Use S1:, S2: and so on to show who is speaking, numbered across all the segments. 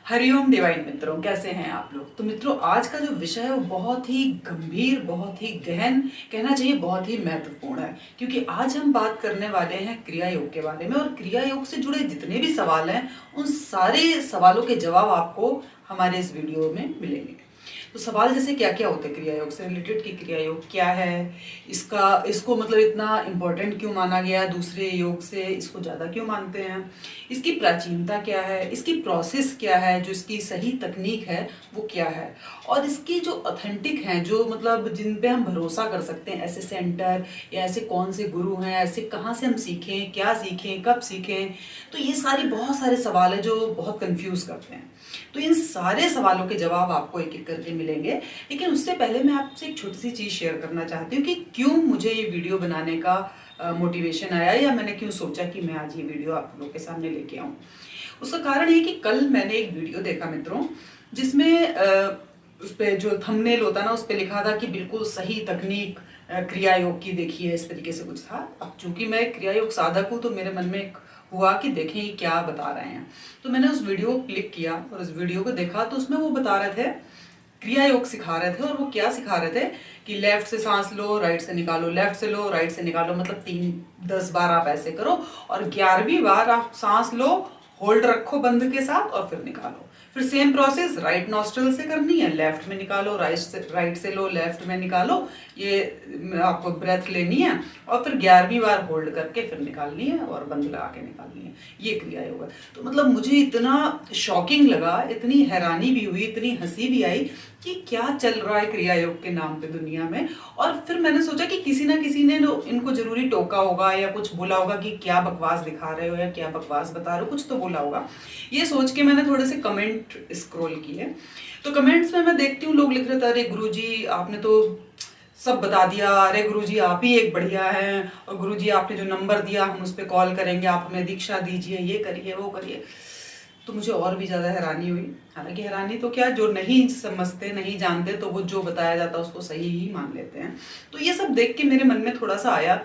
S1: Hariom divine मित्रों, कैसे हैं आप लोग। तो मित्रों, आज का जो विषय है वो बहुत ही गंभीर, बहुत ही गहन, कहना चाहिए बहुत ही महत्वपूर्ण है। क्योंकि आज हम बात करने वाले हैं क्रिया योग के बारे में, और क्रिया योग से जुड़े जितने भी सवाल हैं उन सारे सवालों के जवाब आपको हमारे इस वीडियो में मिलेंगे। तो सवाल जैसे क्या क्या होते हैं क्रिया योग से रिलेटेड, कि क्रिया योग क्या है, इसको मतलब इतना इम्पोर्टेंट क्यों माना गया, दूसरे योग से इसको ज़्यादा क्यों मानते हैं, इसकी प्राचीनता क्या है, इसकी प्रोसेस क्या है, जो इसकी सही तकनीक है वो क्या है, और इसकी जो ऑथेंटिक हैं, जो मतलब जिन पे हम भरोसा कर सकते हैं, ऐसे सेंटर या ऐसे कौन से गुरु हैं, ऐसे कहाँ से हम सीखें, क्या सीखें, कब सीखें। तो ये सारी बहुत सारे सवाल है जो बहुत कंफ्यूज करते हैं। तो इन सारे सवालों के जवाब आपको एक एक करके मिलेंगे। लेकिन उससे पहले मैं आपसे एक छोटी सी चीज़ शेयर करना चाहती हूँ कि क्यों मुझे ये वीडियो बनाने का मोटिवेशन आया, या मैंने क्यों सोचा कि मैं आज ये वीडियो आप लोगों के सामने लेके आऊँ। उसका कारण है कि कल मैंने एक वीडियो देखा मित्रों, जिसमें उस पर जो थंबनेल होता ना, उस पर लिखा था कि बिल्कुल सही तकनीक क्रिया योग की देखिए, इस तरीके से कुछ था। अब चूंकि मैं क्रिया योग साधक हूँ तो मेरे मन में एक हुआ कि देखें ये क्या बता रहे हैं। तो मैंने उस वीडियो को क्लिक किया और उस वीडियो को देखा, तो उसमें वो बता रहे थे, क्रिया योग सिखा रहे थे। और वो क्या सिखा रहे थे कि लेफ्ट से सांस लो, राइट से निकालो, लेफ्ट से लो, राइट से निकालो, मतलब 10 बार आप ऐसे करो, और 11वीं बार आप सांस लो, होल्ड रखो बंद के साथ, और फिर निकालो। फिर सेम प्रोसेस राइट नॉस्ट्रल से करनी है, लेफ्ट में निकालो, राइट से लो, लेफ्ट में निकालो, ये आपको ब्रेथ लेनी है, और फिर 11वीं बार होल्ड करके फिर निकालनी है और बंद लगा के निकालनी है। ये क्रिया योग है। तो मतलब मुझे इतना शॉकिंग लगा, इतनी हैरानी भी हुई, इतनी हंसी भी आई कि क्या चल रहा है क्रिया योग के नाम पे दुनिया में। और फिर मैंने सोचा कि किसी ना किसी ने इनको जरूरी टोका होगा या कुछ बोला होगा कि क्या बकवास दिखा रहे हो या क्या बकवास बता रहे हो, कुछ तो बोला होगा। ये सोच के मैंने थोड़े से कमेंट स्क्रॉल किए। तो कमेंट्स में मैं देखती हूँ लोग लिख रहे थे, अरे गुरुजी आपने तो सब बता दिया, अरे गुरुजी आप ही एक बढ़िया हैं, और गुरुजी आपने जो नंबर दिया हम उस पर कॉल करेंगे, आप हमें दीक्षा दीजिए, ये करिए वो करिए। तो मुझे और भी ज़्यादा हैरानी हुई। हालांकि हैरानी तो क्या, जो नहीं समझते नहीं जानते तो वो जो बताया जाता है उसको सही ही मान लेते हैं। तो ये सब देख के मेरे मन में थोड़ा सा आया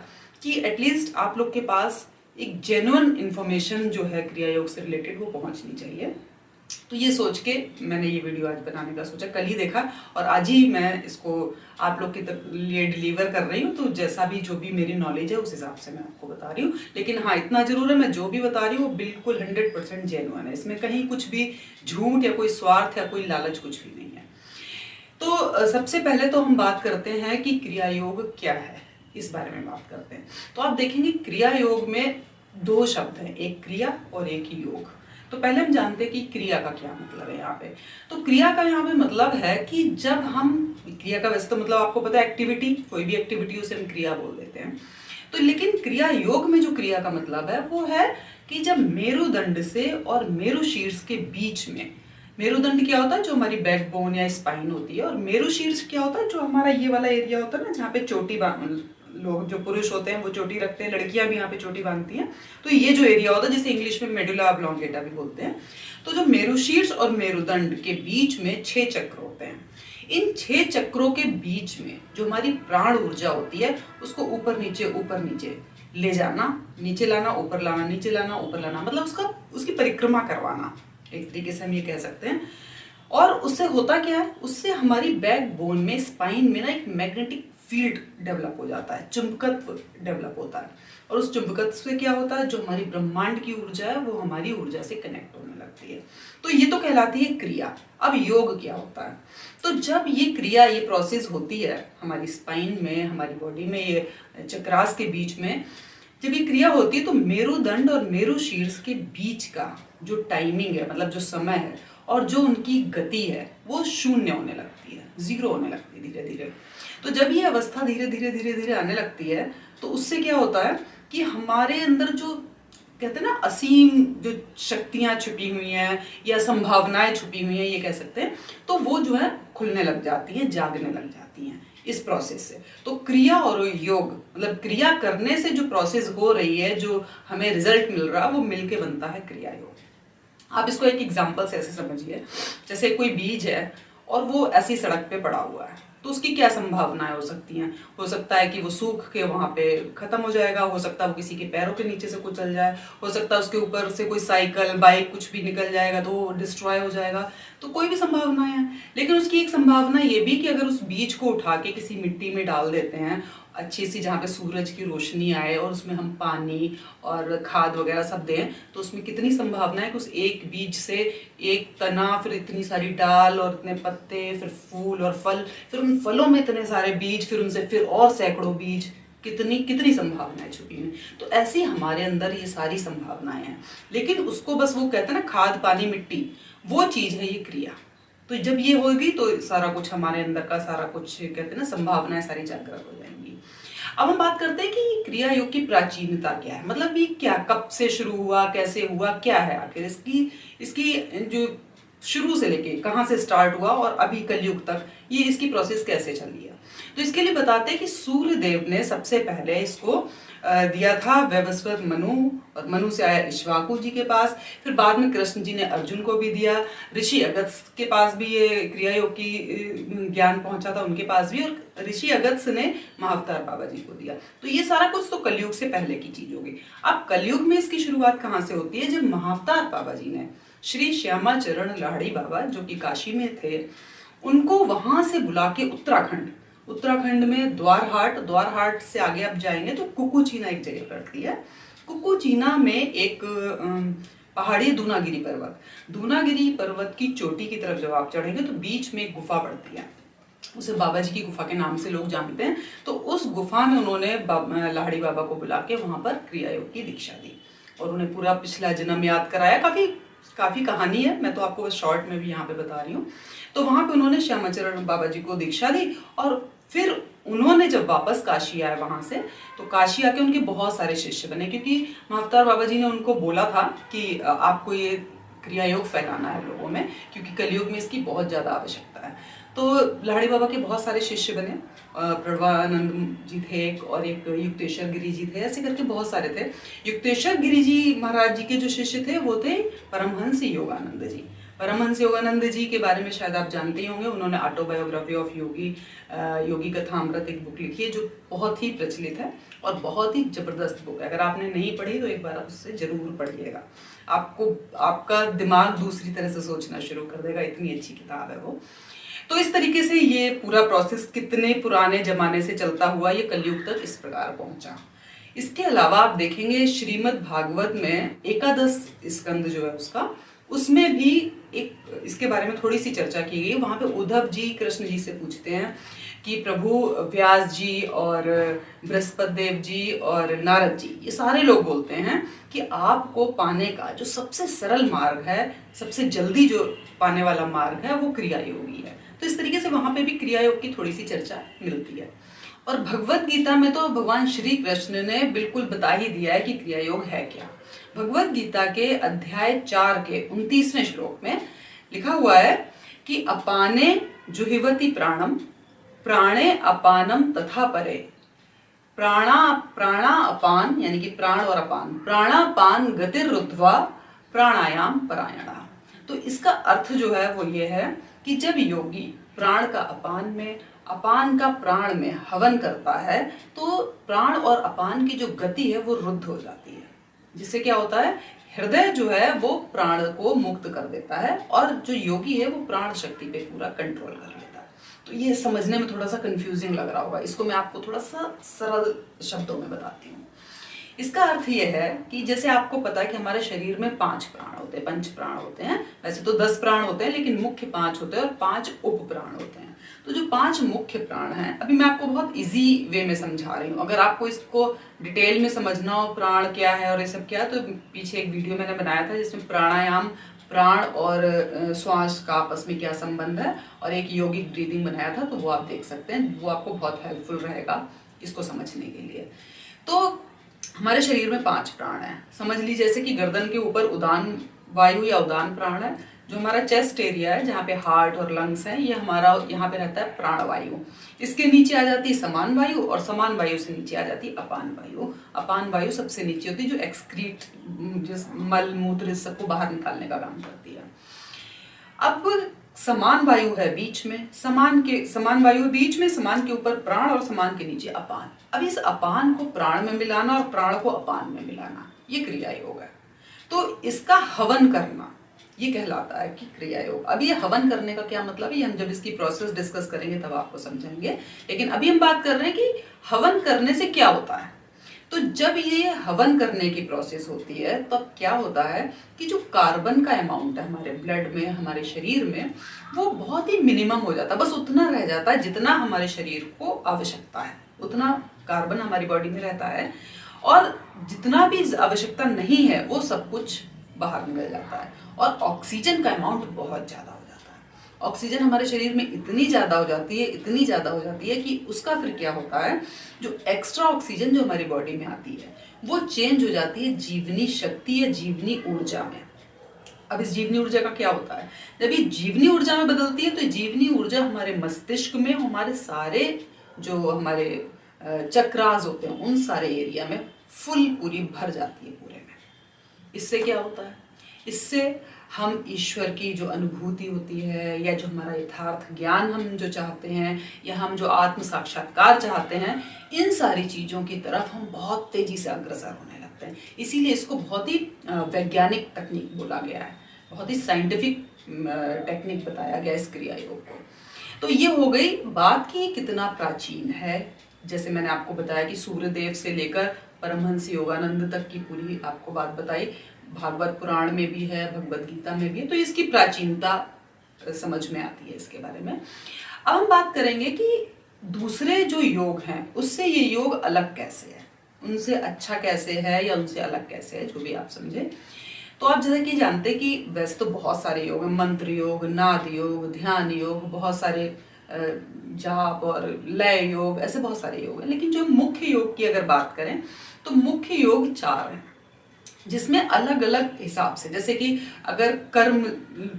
S1: कि एटलीस्ट आप लोग के पास एक जेन्युइन इन्फॉर्मेशन जो है क्रिया योग से रिलेटेड वो पहुंचनी चाहिए। तो ये सोच के मैंने ये वीडियो आज बनाने का सोचा। कल ही देखा और आज ही मैं इसको आप लोग के लिए डिलीवर कर रही हूँ। तो जैसा भी जो भी मेरी नॉलेज है उस हिसाब से मैं आपको बता रही हूँ। लेकिन हाँ, इतना जरूर है, मैं जो भी बता रही हूँ वो बिल्कुल 100% जेन्युइन है। इसमें कहीं कुछ भी झूठ या कोई स्वार्थ या कोई लालच कुछ भी नहीं है। तो सबसे पहले तो हम बात करते हैं कि क्रिया योग क्या है, इस बारे में बात करते हैं। तो आप देखेंगे क्रिया योग में दो शब्द हैं, एक क्रिया और एक योग। तो पहले हम जानते हैं कि क्रिया का क्या मतलब है यहाँ पे। तो क्रिया का यहाँ पे मतलब है कि जब हम क्रिया का, वैसे तो मतलब आपको पता है एक्टिविटी, कोई भी एक्टिविटी उसे हम क्रिया बोल देते हैं। तो लेकिन क्रिया योग में जो क्रिया का मतलब है वो है कि जब मेरुदंड से और मेरुशीर्ष के बीच में, मेरुदंड क्या होता है जो हमारी बैकबोन या स्पाइन होती है, और मेरुशीर्ष क्या होता है जो हमारा ये वाला एरिया होता है ना, जहाँ पे चोटी लोग जो पुरुष होते हैं वो चोटी रखते हैं, लड़कियां भी यहाँ पे चोटी बांधती हैं। तो ये जो एरिया होता है जिसे इंग्लिश में मेडुला ऑब्लोंगेटा भी बोलते हैं। तो जो मेरुशीर्ष और मेरुदंड के बीच में 6 चक्र होते हैं। इन 6 चक्रों के बीच में जो हमारी प्राण ऊर्जा होती है उसको ऊपर नीचे ले जाना, नीचे लाना, ऊपर लाना, नीचे लाना, ऊपर लाना, मतलब उसकी परिक्रमा करवाना, एक तरीके से हम ये कह सकते हैं। और उससे होता क्या है, उससे हमारी बैकबोन में, स्पाइन में ना एक मैग्नेटिक फील्ड डेवलप हो जाता है, चुंबकत्व डेवलप होता है। और उस चुंबकत्व से क्या होता है, जो हमारी ब्रह्मांड की ऊर्जा है वो हमारी ऊर्जा से कनेक्ट होने लगती है। तो ये तो कहलाती है क्रिया। अब योग क्या होता है, तो जब ये क्रिया, ये प्रोसेस होती है हमारी स्पाइन में, हमारी बॉडी में, ये चक्रास के बीच में जब ये क्रिया होती है, तो मेरुदंड और मेरुशीर्ष के बीच का जो टाइमिंग है, मतलब जो समय है और जो उनकी गति है वो शून्य होने लगती है, जीरो होने लगती है धीरे धीरे। तो जब ये अवस्था धीरे धीरे आने लगती है तो उससे क्या होता है कि हमारे अंदर जो कहते हैं ना असीम जो शक्तियां छुपी हुई हैं या संभावनाएं छुपी हुई हैं, ये कह सकते हैं, तो वो जो है खुलने लग जाती हैं, जागने लग जाती हैं इस प्रोसेस से। तो क्रिया और योग, मतलब क्रिया करने से जो प्रोसेस हो रही है, जो हमें रिजल्ट मिल रहा है, वो मिलके बनता है क्रिया योग। आप इसको एक एग्जाम्पल से ऐसे समझिए, जैसे कोई बीज है और वो ऐसी सड़क पे पड़ा हुआ है, तो उसकी क्या संभावनाएं हो सकती हैं? हो सकता है कि वो सूख के वहां पे खत्म हो जाएगा, हो सकता है वो किसी के पैरों के नीचे से कुचल जाए, हो सकता है उसके ऊपर से कोई साइकिल बाइक कुछ भी निकल जाएगा तो वो डिस्ट्रॉय हो जाएगा। तो कोई भी संभावनाएं हैं। लेकिन उसकी एक संभावना ये भी कि अगर उस बीज को उठा के किसी मिट्टी में डाल देते हैं अच्छी सी, जहाँ पे सूरज की रोशनी आए और उसमें हम पानी और खाद वगैरह सब दें, तो उसमें कितनी संभावना है कि उस एक बीज से एक तना, फिर इतनी सारी डाल और इतने पत्ते, फिर फूल और फल, फिर उन फलों में इतने सारे बीज, फिर उनसे फिर और सैकड़ों बीज, कितनी कितनी संभावनाएं छुपी हैं। तो ऐसी हमारे अंदर ये सारी संभावनाएं हैं। लेकिन उसको बस वो कहते हैं ना, खाद पानी मिट्टी, वो चीज है ये क्रिया। तो जब ये होगी तो सारा कुछ हमारे अंदर का सारा कुछ कहते हैं ना, संभावनाएं सारी जागृत हो जाएंगी। अब हम बात करते हैं कि क्रिया योग की प्राचीनता क्या है, मतलब ये क्या, कब से शुरू हुआ, कैसे हुआ, क्या है आखिर इसकी इसकी जो शुरू से लेके कहाँ से स्टार्ट हुआ और अभी कलयुग तक ये इसकी प्रोसेस कैसे चली है। तो इसके लिए बताते हैं कि सूर्य देव ने सबसे पहले इसको दिया था वैवस्वत मनु, और मनु से आया इक्ष्वाकु जी के पास, फिर बाद में कृष्ण जी ने अर्जुन को भी दिया, ऋषि अगस्त्य के पास भी ये क्रिया योग की ज्ञान पहुंचा था उनके पास भी, और ऋषि अगस्त्य ने महाअवतार बाबा जी को दिया। तो ये सारा कुछ तो कलयुग से पहले की चीज होगी। अब कलयुग में इसकी शुरुआत कहाँ से होती है? जब महाअवतार बाबा जी ने श्री श्यामा चरण लाहिड़ी बाबा जो कि काशी में थे, उनको वहां से बुला के उत्तराखंड में द्वारहाट से आगे आप जाएंगे तो कुकुचीना एक जगह पड़ती है। कुकुचीना में एक पहाड़ी दूनागिरी पर्वत की चोटी की तरफ जब आप चढ़ेंगे तो बीच में एक गुफा पड़ती है, उसे बाबा जी की गुफा के नाम से लोग जानते हैं। तो उस गुफा में उन्होंने लाहिड़ी बाबा को बुला के वहां पर क्रिया योग की दीक्षा दी और उन्हें पूरा पिछला जन्म याद कराया। काफी कहानी है, मैं तो आपको बस शॉर्ट में भी यहाँ पे बता रही हूँ। तो वहां पे उन्होंने श्यामाचरण बाबा जी को दीक्षा दी और फिर उन्होंने जब वापस काशी आए वहां से, तो काशी आके उनके बहुत सारे शिष्य बने, क्योंकि महाअवतार बाबा जी ने उनको बोला था कि आपको ये क्रिया योग फैलाना है लोगों में, क्योंकि कलयुग में इसकी बहुत ज्यादा आवश्यकता है। तो लाहिड़ी बाबा के बहुत सारे शिष्य बने, प्रणवानंद जी थे एक, और एक युक्तेश्वर गिरी जी थे, ऐसे करके बहुत सारे थे। युक्तेश्वर गिरी जी महाराज जी के जो शिष्य थे वो थे परमहंस योगानंद जी। परमहंस योगानंद जी के बारे में शायद आप जानते ही होंगे, उन्होंने ऑटोबायोग्राफी ऑफ योगी कथामृत एक बुक लिखी है जो बहुत ही प्रचलित है और बहुत ही जबरदस्त बुक है। अगर आपने नहीं पढ़ी तो एक बार आप उससे जरूर पढ़िएगा, आपका दिमाग दूसरी तरह से सोचना शुरू कर देगा, इतनी अच्छी किताब है वो। तो इस तरीके से ये पूरा प्रोसेस कितने पुराने जमाने से चलता हुआ ये कलयुग तक इस प्रकार पहुंचा। इसके अलावा आप देखेंगे श्रीमद् भागवत में एकादश स्कंद जो है उसका, उसमें भी एक इसके बारे में थोड़ी सी चर्चा की गई। वहां पे उद्धव जी कृष्ण जी से पूछते हैं कि प्रभु व्यास जी और बृहस्पति देव जी और नारद जी, ये सारे लोग बोलते हैं कि आपको पाने का जो सबसे सरल मार्ग है, सबसे जल्दी जो पाने वाला मार्ग है वो क्रिया योगी है। तो इस तरीके से वहां पे भी क्रिया योग की थोड़ी सी चर्चा मिलती है। और भगवत गीता में तो भगवान श्री कृष्ण ने बिल्कुल बता ही दिया है कि क्रिया योग है क्या। भगवत गीता के अध्याय 4 के 29वें श्लोक में लिखा हुआ है कि अपाने जुहिवति प्राणम प्राणे अपानम तथा परे, प्राणा अपान यानी कि प्राण और अपान, प्राणापान गतिरुत्वा प्राणायाम परायणा। तो इसका अर्थ जो है वो ये है कि जब योगी प्राण का अपान में, अपान का प्राण में हवन करता है तो प्राण और अपान की जो गति है वो रुद्ध हो जाती है, जिससे क्या होता है, हृदय जो है वो प्राण को मुक्त कर देता है और जो योगी है वो प्राण शक्ति पे पूरा कंट्रोल कर लेता है। तो ये समझने में थोड़ा सा कंफ्यूजिंग लग रहा होगा, इसको मैं आपको थोड़ा सा सरल शब्दों में बताती हूँ। इसका अर्थ ये है कि जैसे आपको पता है कि हमारे शरीर में 5 प्राण होते हैं, 5 प्राण होते हैं। वैसे तो 10 प्राण होते हैं लेकिन मुख्य 5 होते हैं और 5 उप प्राण होते हैं। तो जो 5 मुख्य प्राण हैं, अभी मैं आपको बहुत इजी वे में समझा रही हूँ। अगर आपको इसको डिटेल में समझना हो प्राण क्या है और ये सब क्या है, तो पीछे एक वीडियो मैंने बनाया था जिसमें प्राणायाम, प्राण और श्वास का आपस में क्या संबंध है, और एक योगिक ब्रीदिंग बनाया था, तो वो आप देख सकते हैं, वो आपको बहुत हेल्पफुल रहेगा इसको समझने के लिए। तो हमारे शरीर में 5 प्राण हैं। समझ लीजिए जैसे कि गर्दन के ऊपर उदान वायु या उदान प्राण है, जो हमारा चेस्ट एरिया है जहाँ पे हार्ट और लंग्स हैं, ये हमारा यहाँ पे रहता है प्राण वायु। इसके नीचे आ जाती है समान वायु और समान वायु से नीचे आ जाती है अपान वायु। अपान वायु सबसे नीचे होती है जो एक्सक्रीट, जिस मल मूत्र सबको बाहर निकालने का काम करती है। अब समान वायु है बीच में, समान वायु बीच में, समान के ऊपर प्राण और समान के नीचे अपान। अब इस अपान को प्राण में मिलाना और प्राण को अपान में मिलाना, ये क्रिया योग है। तो इसका हवन करना ये कहलाता है कि क्रिया योग। अब ये हवन करने का क्या मतलब है, ये हम जब इसकी प्रोसेस डिस्कस करेंगे तब आपको समझेंगे, लेकिन अभी हम बात कर रहे हैं कि हवन करने से क्या होता है। तो जब ये हवन करने की प्रोसेस होती है तब क्या होता है कि जो कार्बन का अमाउंट है हमारे ब्लड में, हमारे शरीर में, वो बहुत ही मिनिमम हो जाता है, बस उतना रह जाता है जितना हमारे शरीर को आवश्यकता है, उतना कार्बन हमारी बॉडी में रहता है, और जितना भी आवश्यकता नहीं है वो सब कुछ बाहर निकल जाता है। और ऑक्सीजन का अमाउंट बहुत ज़्यादा हो जाता है। ऑक्सीजन हमारे शरीर में इतनी ज़्यादा हो जाती है, इतनी ज़्यादा हो जाती है कि उसका फिर क्या होता है, जो एक्स्ट्रा ऑक्सीजन जो हमारी बॉडी में आती है वो चेंज हो जाती है जीवनी शक्ति या जीवनी ऊर्जा में। अब इस जीवनी ऊर्जा का क्या होता है, जब ये जीवनी ऊर्जा में बदलती है तो जीवनी ऊर्जा हमारे मस्तिष्क में, हमारे सारे जो हमारे चक्रास होते हैं उन सारे एरिया में फुल पूरी भर जाती है पूरे में। इससे क्या होता है, इससे हम ईश्वर की जो अनुभूति होती है या जो हमारा यथार्थ ज्ञान हम जो चाहते हैं या हम जो आत्म साक्षात्कार चाहते हैं, इन सारी चीज़ों की तरफ हम बहुत तेजी से अग्रसर होने लगते हैं। इसीलिए इसको बहुत ही वैज्ञानिक तकनीक बोला गया है, बहुत ही साइंटिफिक टेक्निक बताया गया इस क्रिया योग को। तो ये हो गई बात कि कितना प्राचीन है। जैसे मैंने आपको बताया कि सूर्यदेव से लेकर परमहंस योगानंद तक की पूरी आपको बात बताई, भागवत पुराण में भी है, भगवत गीता में भी है, तो इसकी प्राचीनता समझ में आती है इसके बारे में। अब हम बात करेंगे कि दूसरे जो योग हैं उससे ये योग अलग कैसे है, उनसे अच्छा कैसे है या उनसे अलग कैसे है, जो भी आप समझे। तो आप जैसे कि जानते कि वैसे तो बहुत सारे योग हैं, मंत्र योग, नाद योग, ध्यान योग, बहुत सारे जाप और लय योग, ऐसे बहुत सारे योग हैं, लेकिन जो मुख्य योग की अगर बात करें तो मुख्य योग 4 हैं, जिसमें अलग अलग हिसाब से, जैसे कि अगर कर्म,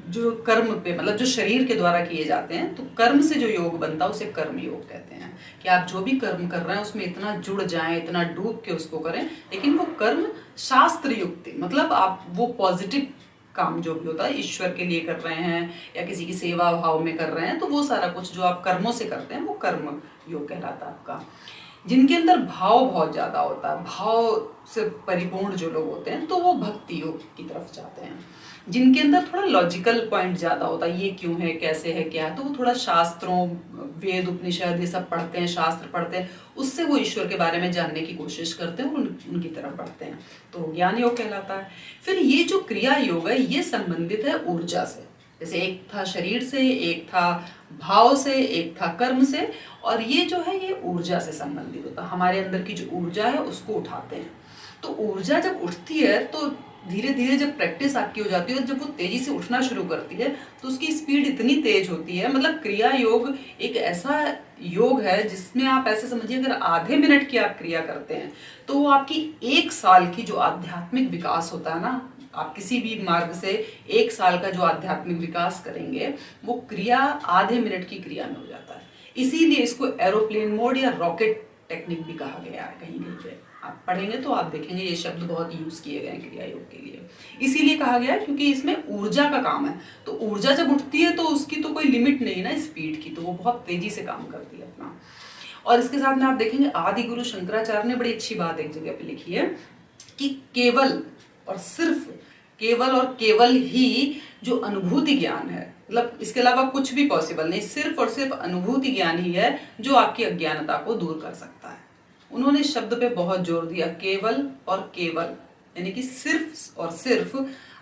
S1: जो कर्म पे मतलब जो शरीर के द्वारा किए जाते हैं, तो कर्म से जो योग बनता है उसे कर्म योग कहते हैं, कि आप जो भी कर्म कर रहे हैं उसमें इतना जुड़ जाएं, इतना डूब के उसको करें, लेकिन वो कर्म शास्त्र युक्त, मतलब आप वो पॉजिटिव काम जो भी होता है ईश्वर के लिए कर रहे हैं या किसी की सेवा भाव में कर रहे हैं, तो वो सारा कुछ जो आप कर्मों से करते हैं वो कर्म योग कहलाता है आपका। जिनके अंदर भाव बहुत ज़्यादा होता है, भाव से परिपूर्ण जो लोग होते हैं, तो वो भक्ति योग की तरफ जाते हैं। जिनके अंदर थोड़ा लॉजिकल पॉइंट ज़्यादा होता है, ये क्यों है, कैसे है, क्या है, तो वो थोड़ा शास्त्रों, वेद, उपनिषद ये सब पढ़ते हैं, शास्त्र पढ़ते हैं, उससे वो ईश्वर के बारे में जानने की कोशिश करते हैं और उनकी तरफ बढ़ते हैं, तो ज्ञान योग कहलाता है। फिर ये जो क्रिया योग है ये संबंधित है ऊर्जा से, जैसे एक था शरीर से, एक था भाव से, एक था कर्म से, और ये जो है ये ऊर्जा से संबंधित होता है। हमारे अंदर की जो ऊर्जा है उसको उठाते हैं। तो ऊर्जा जब उठती है तो धीरे धीरे जब प्रैक्टिस आपकी हो जाती है और जब वो तेजी से उठना शुरू करती है तो उसकी स्पीड इतनी तेज होती है, मतलब क्रिया योग एक ऐसा योग है जिसमें आप ऐसे समझिए अगर आधे मिनट की आप क्रिया करते हैं तो वो आपकी 1 साल की जो आध्यात्मिक विकास होता है ना, आप किसी भी मार्ग से 1 साल का जो आध्यात्मिक विकास करेंगे वो क्रिया आधे मिनट की क्रिया में हो जाता है। इसीलिए इसको एरोप्लेन मोड या रॉकेट टेक्निक भी कहा गया है। कहीं कहीं पे आप पढ़ेंगे तो आप देखेंगे ये शब्द बहुत यूज किए गए हैं क्रिया योग के लिए। इसीलिए कहा गया है क्योंकि इसमें ऊर्जा का काम है, तो ऊर्जा जब उठती है तो उसकी तो कोई लिमिट नहीं ना स्पीड की, तो वो बहुत तेजी से काम करती है अपना। और इसके साथ में आप देखेंगे आदि गुरु शंकराचार्य ने बड़ी अच्छी बात एक जगह पे लिखी है कि केवल और सिर्फ, केवल और केवल ही जो अनुभूति ज्ञान है, मतलब इसके अलावा कुछ भी पॉसिबल नहीं, सिर्फ और सिर्फ अनुभूति ज्ञान ही है जो आपकी अज्ञानता को दूर कर सकता है। उन्होंने इस शब्द पे बहुत जोर दिया, केवल और केवल, यानी कि सिर्फ और सिर्फ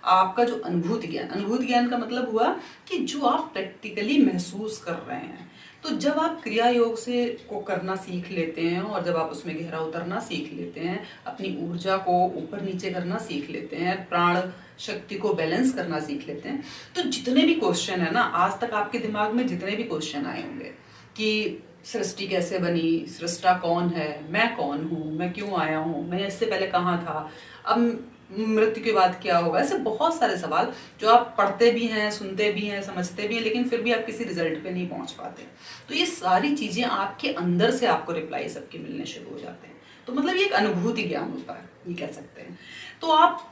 S1: आपका जो अनुभूति ज्ञान का मतलब हुआ कि जो आप प्रैक्टिकली महसूस कर रहे हैं। तो जब आप क्रिया योग से को करना सीख लेते हैं और जब आप उसमें गहरा उतरना सीख लेते हैं, अपनी ऊर्जा को ऊपर नीचे करना सीख लेते हैं, प्राण शक्ति को बैलेंस करना सीख लेते हैं, तो जितने भी क्वेश्चन है ना, आज तक आपके दिमाग में जितने भी क्वेश्चन आए होंगे कि सृष्टि कैसे बनी, सृष्टा कौन है, मैं कौन हूँ, मैं क्यों आया हूँ, मैं इससे पहले कहाँ था, अब मृत्यु के बाद क्या होगा, ऐसे बहुत सारे सवाल जो आप पढ़ते भी हैं, सुनते भी हैं, समझते भी हैं, लेकिन फिर भी आप किसी रिजल्ट पे नहीं पहुंच पाते। तो ये सारी चीजें आपके अंदर से आपको रिप्लाई सबके मिलने शुरू हो जाते हैं। तो मतलब ये एक अनुभूति ज्ञान होता है, ये कह सकते हैं। तो आप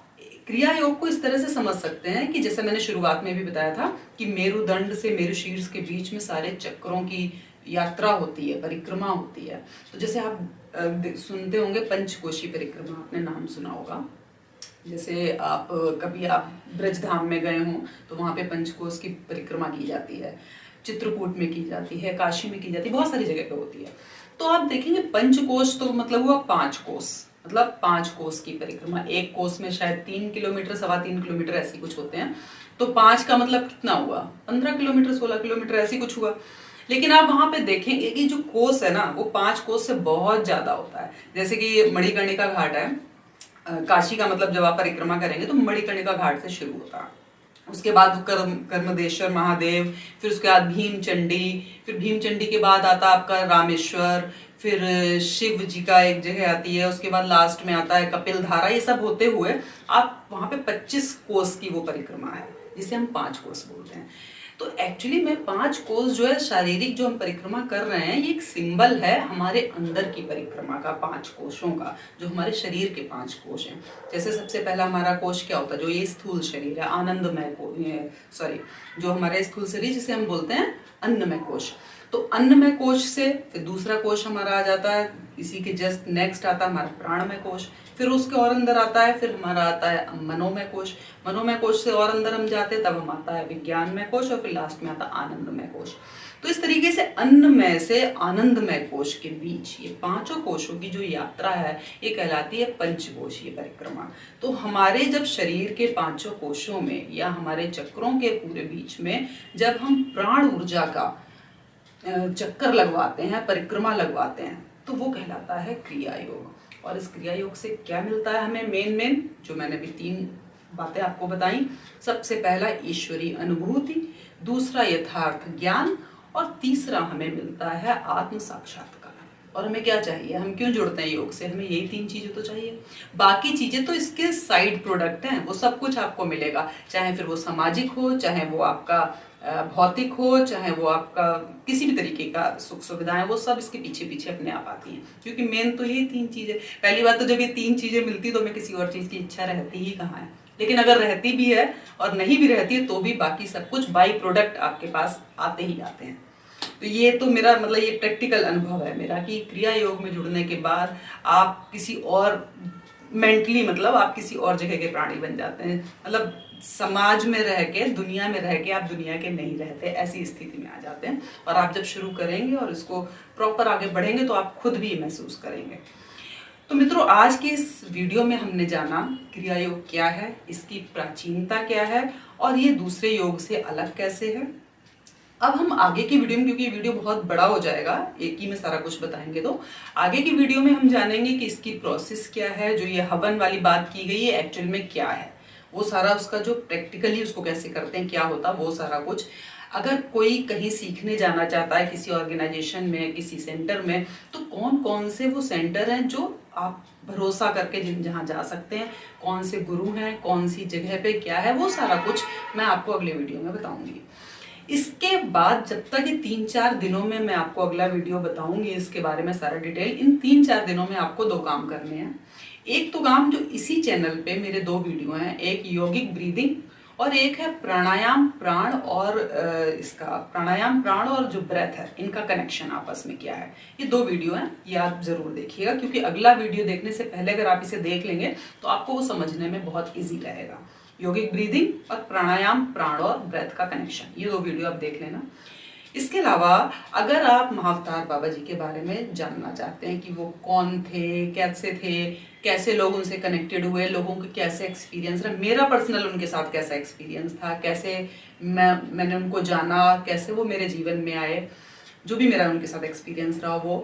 S1: क्रिया योग को इस तरह से समझ सकते हैं कि जैसे मैंने शुरुआत में भी बताया था कि मेरुदंड से मेरुशीर्ष के बीच में सारे चक्रों की यात्रा होती है, परिक्रमा होती है। तो जैसे आप सुनते होंगे पंचकोशी परिक्रमा, आपने नाम सुना होगा। जैसे कभी आप ब्रजधाम में गए हों तो वहाँ पे पंचकोश की परिक्रमा की जाती है, चित्रकूट में की जाती है, काशी में की जाती है, बहुत सारी जगह पे होती है। तो आप देखेंगे पंचकोश तो मतलब हुआ 5 कोस, मतलब 5 कोस की परिक्रमा। एक कोस में शायद 3 किलोमीटर, 3.25 किलोमीटर ऐसी कुछ होते हैं। तो 5 का मतलब कितना हुआ? 15 किलोमीटर, 16 किलोमीटर ऐसी कुछ हुआ। लेकिन आप वहां पे देखेंगे कि जो कोस है ना वो 5 कोस से बहुत ज्यादा होता है। जैसे कि मणिकर्णिका घाट है काशी का, मतलब जब आप परिक्रमा करेंगे तो मणिकर्णिका घाट से शुरू होता है, उसके बाद कर्मदेश्वर महादेव, फिर उसके बाद भीमचंडी, फिर भीमचंडी के बाद आता आपका रामेश्वर, फिर शिव जी का एक जगह आती है, उसके बाद लास्ट में आता है कपिल धारा। ये सब होते हुए आप वहां पे 25 कोस की वो परिक्रमा है जिसे हम 5 कोस बोलते हैं। तो एक्चुअली में 5 कोस जो है शारीरिक जो हम परिक्रमा कर रहे हैं ये एक सिंबल है हमारे अंदर की परिक्रमा का, 5 कोशों का, जो हमारे शरीर के 5 कोश हैं। जैसे सबसे पहला हमारा कोश क्या होता है, जो ये स्थूल शरीर है, आनंदमय सॉरी, जो हमारे स्थूल शरीर जिसे हम बोलते हैं अन्नमय कोश। तो अन्नमय कोश से फिर दूसरा कोश हमारा आ जाता है, इसी के जस्ट नेक्स्ट आता है हमारा प्राणमय कोश, फिर उसके और अंदर आता है, फिर हमारा आता है मनोमय कोश, मनोमय कोश से और अंदर हम जाते हैं तब हम आता है विज्ञानमय कोश, और फिर लास्ट में आता है आनंदमय कोश। तो इस तरीके से अन्नमय से आनंदमय कोश के बीच ये 5 कोशों की जो यात्रा है ये कहलाती है पंचकोशीय परिक्रमा। तो हमारे जब शरीर के 5 कोशों में या हमारे चक्रों के पूरे बीच में जब हम प्राण ऊर्जा का चक्कर लगवाते हैं, परिक्रमा लगवाते हैं, तो वो कहलाता है क्रिया योग। और इस क्रिया योग से क्या मिलता है हमें? मेन जो मैंने भी 3 बातें आपको बताई। सबसे पहला ईश्वरीय अनुभूति, दूसरा यथार्थ ज्ञान, और तीसरा हमें मिलता है आत्म साक्षात्कार। और हमें क्या चाहिए? हम क्यों जुड़ते हैं योग से? हमें यही 3 चीजें तो चाहिए, बाकी चीजें तो इसके साइड प्रोडक्ट हैं, वो सब कुछ आपको मिलेगा, चाहे फिर वो सामाजिक हो, चाहे वो आपका भौतिक हो, चाहे वो आपका किसी भी तरीके का सुख सुविधाएं, वो सब इसके पीछे पीछे अपने आप आती हैं, क्योंकि मेन तो ये 3 चीजें। पहली बात तो जब ये 3 चीजें मिलती तो हमें किसी और चीज की इच्छा रहती ही कहाँ है। लेकिन अगर रहती भी है और नहीं भी रहती है तो भी बाकी सब कुछ बाई प्रोडक्ट आपके पास आते ही आते हैं। तो ये तो मेरा मतलब ये प्रैक्टिकल अनुभव है मेरा कि क्रिया योग में जुड़ने के बाद आप किसी और मेंटली, मतलब आप किसी और जगह के प्राणी बन जाते हैं। मतलब समाज में रह के, दुनिया में रह के आप दुनिया के नहीं रहते, ऐसी स्थिति में आ जाते हैं। और आप जब शुरू करेंगे और इसको प्रॉपर आगे बढ़ेंगे तो आप खुद भी महसूस करेंगे। तो मित्रों, आज की इस वीडियो में हमने जाना क्रिया योग क्या है, इसकी प्राचीनता क्या है और ये दूसरे योग से अलग कैसे है। अब हम आगे की वीडियो में, क्योंकि ये वीडियो बहुत बड़ा हो जाएगा, एक ही में सारा कुछ बताएंगे, तो आगे की वीडियो में हम जानेंगे कि इसकी प्रोसेस क्या है, जो ये हवन वाली बात की गई है एक्चुअल में क्या है, वो सारा उसका जो प्रैक्टिकली उसको कैसे करते हैं, क्या होता है वो सारा कुछ। अगर कोई कहीं सीखने जाना चाहता है किसी ऑर्गेनाइजेशन में, किसी सेंटर में, तो कौन कौन से वो सेंटर हैं जो आप भरोसा करके जहाँ जा सकते हैं, कौन से गुरु हैं, कौन सी जगह पे क्या है, वो सारा कुछ मैं आपको अगले वीडियो में बताऊंगी। इसके बाद जब तक ये 3-4 दिनों में मैं आपको अगला वीडियो बताऊंगी इसके बारे में सारा डिटेल, इन 3-4 दिनों में आपको 2 काम करने हैं। एक तो काम जो इसी चैनल पे मेरे 2 वीडियो हैं, एक योगिक ब्रीदिंग और एक है प्राणायाम प्राण, और इसका प्राणायाम प्राण और जो ब्रेथ है इनका कनेक्शन आपस में क्या है, ये 2 वीडियो हैं, ये आप जरूर देखिएगा, क्योंकि अगला वीडियो देखने से पहले अगर आप इसे देख लेंगे तो आपको वो समझने में बहुत ईजी रहेगा। योगिक ब्रीदिंग और प्राणायाम प्राण और ब्रेथ का कनेक्शन, ये 2 वीडियो आप देख लेना। इसके अलावा अगर आप महाअवतार बाबा जी के बारे में जानना चाहते हैं कि वो कौन थे, कैसे थे, कैसे लोग उनसे कनेक्टेड हुए, लोगों के कैसे एक्सपीरियंस रहा, मेरा पर्सनल उनके साथ कैसा एक्सपीरियंस था, कैसे मैंने उनको जाना, कैसे वो मेरे जीवन में आए, जो भी मेरा उनके साथ एक्सपीरियंस रहा वो,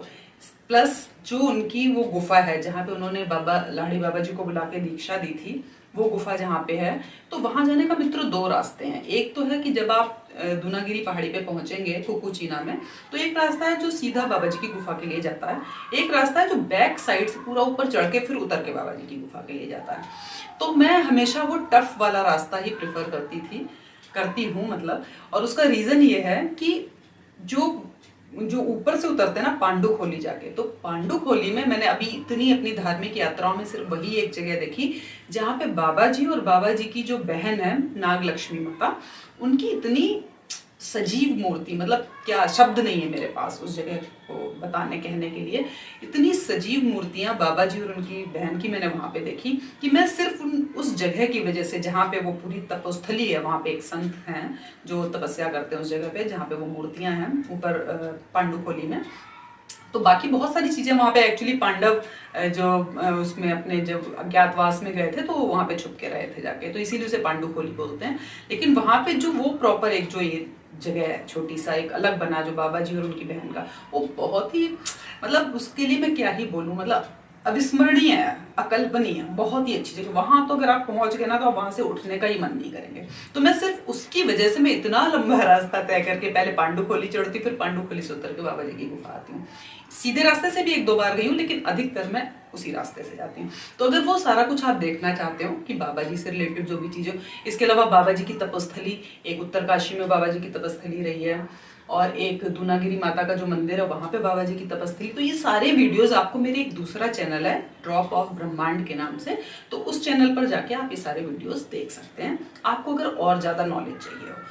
S1: प्लस जो उनकी वो गुफा है जहाँ पे उन्होंने बाबा लाड़ी बाबा जी को बुला के दीक्षा दी थी, वो गुफा जहाँ पे है, तो वहां जाने का मित्रों 2 रास्ते हैं। एक तो है कि जब आप दूनागिरी पहाड़ी पे पहुंचेंगे कुकुचीना में, तो एक रास्ता है जो सीधा बाबा जी की गुफा के लिए जाता है, एक रास्ता है जो बैक साइड से पूरा ऊपर चढ़ के फिर उतर के बाबा जी की गुफा के लिए जाता है। तो मैं हमेशा वो टफ वाला रास्ता ही प्रेफर करती हूँ मतलब, और उसका रीजन ये है कि जो जो ऊपर से उतरते हैं ना पांडुखोली जाके, तो पांडुखोली में मैंने अभी इतनी अपनी धार्मिक यात्राओं में सिर्फ वही एक जगह देखी जहाँ पे बाबा जी और बाबा जी की जो बहन है नाग लक्ष्मी माता, उनकी इतनी सजीव मूर्ति, मतलब क्या शब्द नहीं है मेरे पास उस जगह को बताने कहने के लिए। इतनी सजीव मूर्तियां बाबा जी और उनकी बहन की मैंने वहां पे देखी कि मैं सिर्फ उस जगह की वजह से, जहाँ पे वो पूरी तपोस्थली है, वहां पे एक संत हैं जो तपस्या करते हैं उस जगह पे जहाँ पे वो मूर्तियां हैं ऊपर पांडुखोली में। तो बाकी बहुत सारी चीजें वहां पे एक्चुअली पांडव जो उसमें अपने जब अज्ञातवास में गए थे तो वहां पे छुप के रहे थे जाके, तो इसीलिए उसे पांडुखोली बोलते हैं। लेकिन वहां पे जो वो प्रॉपर एक जो ये जगह है छोटी सा एक अलग बना जो बाबा जी और उनकी बहन का, वो बहुत ही, मतलब उसके लिए मैं क्या ही बोलूं, मतलब अविस्मरणीय है, अकल्पनीय, बहुत ही अच्छी जगह। वहां तो अगर आप पहुंच गए ना तो आप वहां से उठने का ही मन नहीं करेंगे। तो मैं सिर्फ उसकी वजह से मैं इतना लंबा रास्ता तय करके पहले पांडुखोली चढ़ती, फिर पांडुखोली से उतर के बाबा जी की गुफा आती हूँ। सीधे रास्ते से भी एक दो बार गई हूँ, लेकिन अधिकतर मैं उसी रास्ते से जाती हूँ। तो अगर वो सारा कुछ आप देखना चाहते हो कि बाबा जी से रिलेटेड जो भी चीजें, इसके अलावा बाबा जी की तपस्थली, एक उत्तरकाशी में बाबा जी की तपस्थली रही है और एक दूनागिरी माता का जो मंदिर है वहां पे बाबा जी की तपस्थली। तो ये सारे वीडियोस आपको मेरे एक दूसरा चैनल है ड्रॉप ऑफ ब्रह्मांड के नाम से, तो उस चैनल पर जाके आप ये सारे वीडियोस देख सकते हैं, आपको अगर और ज्यादा नॉलेज चाहिए हो।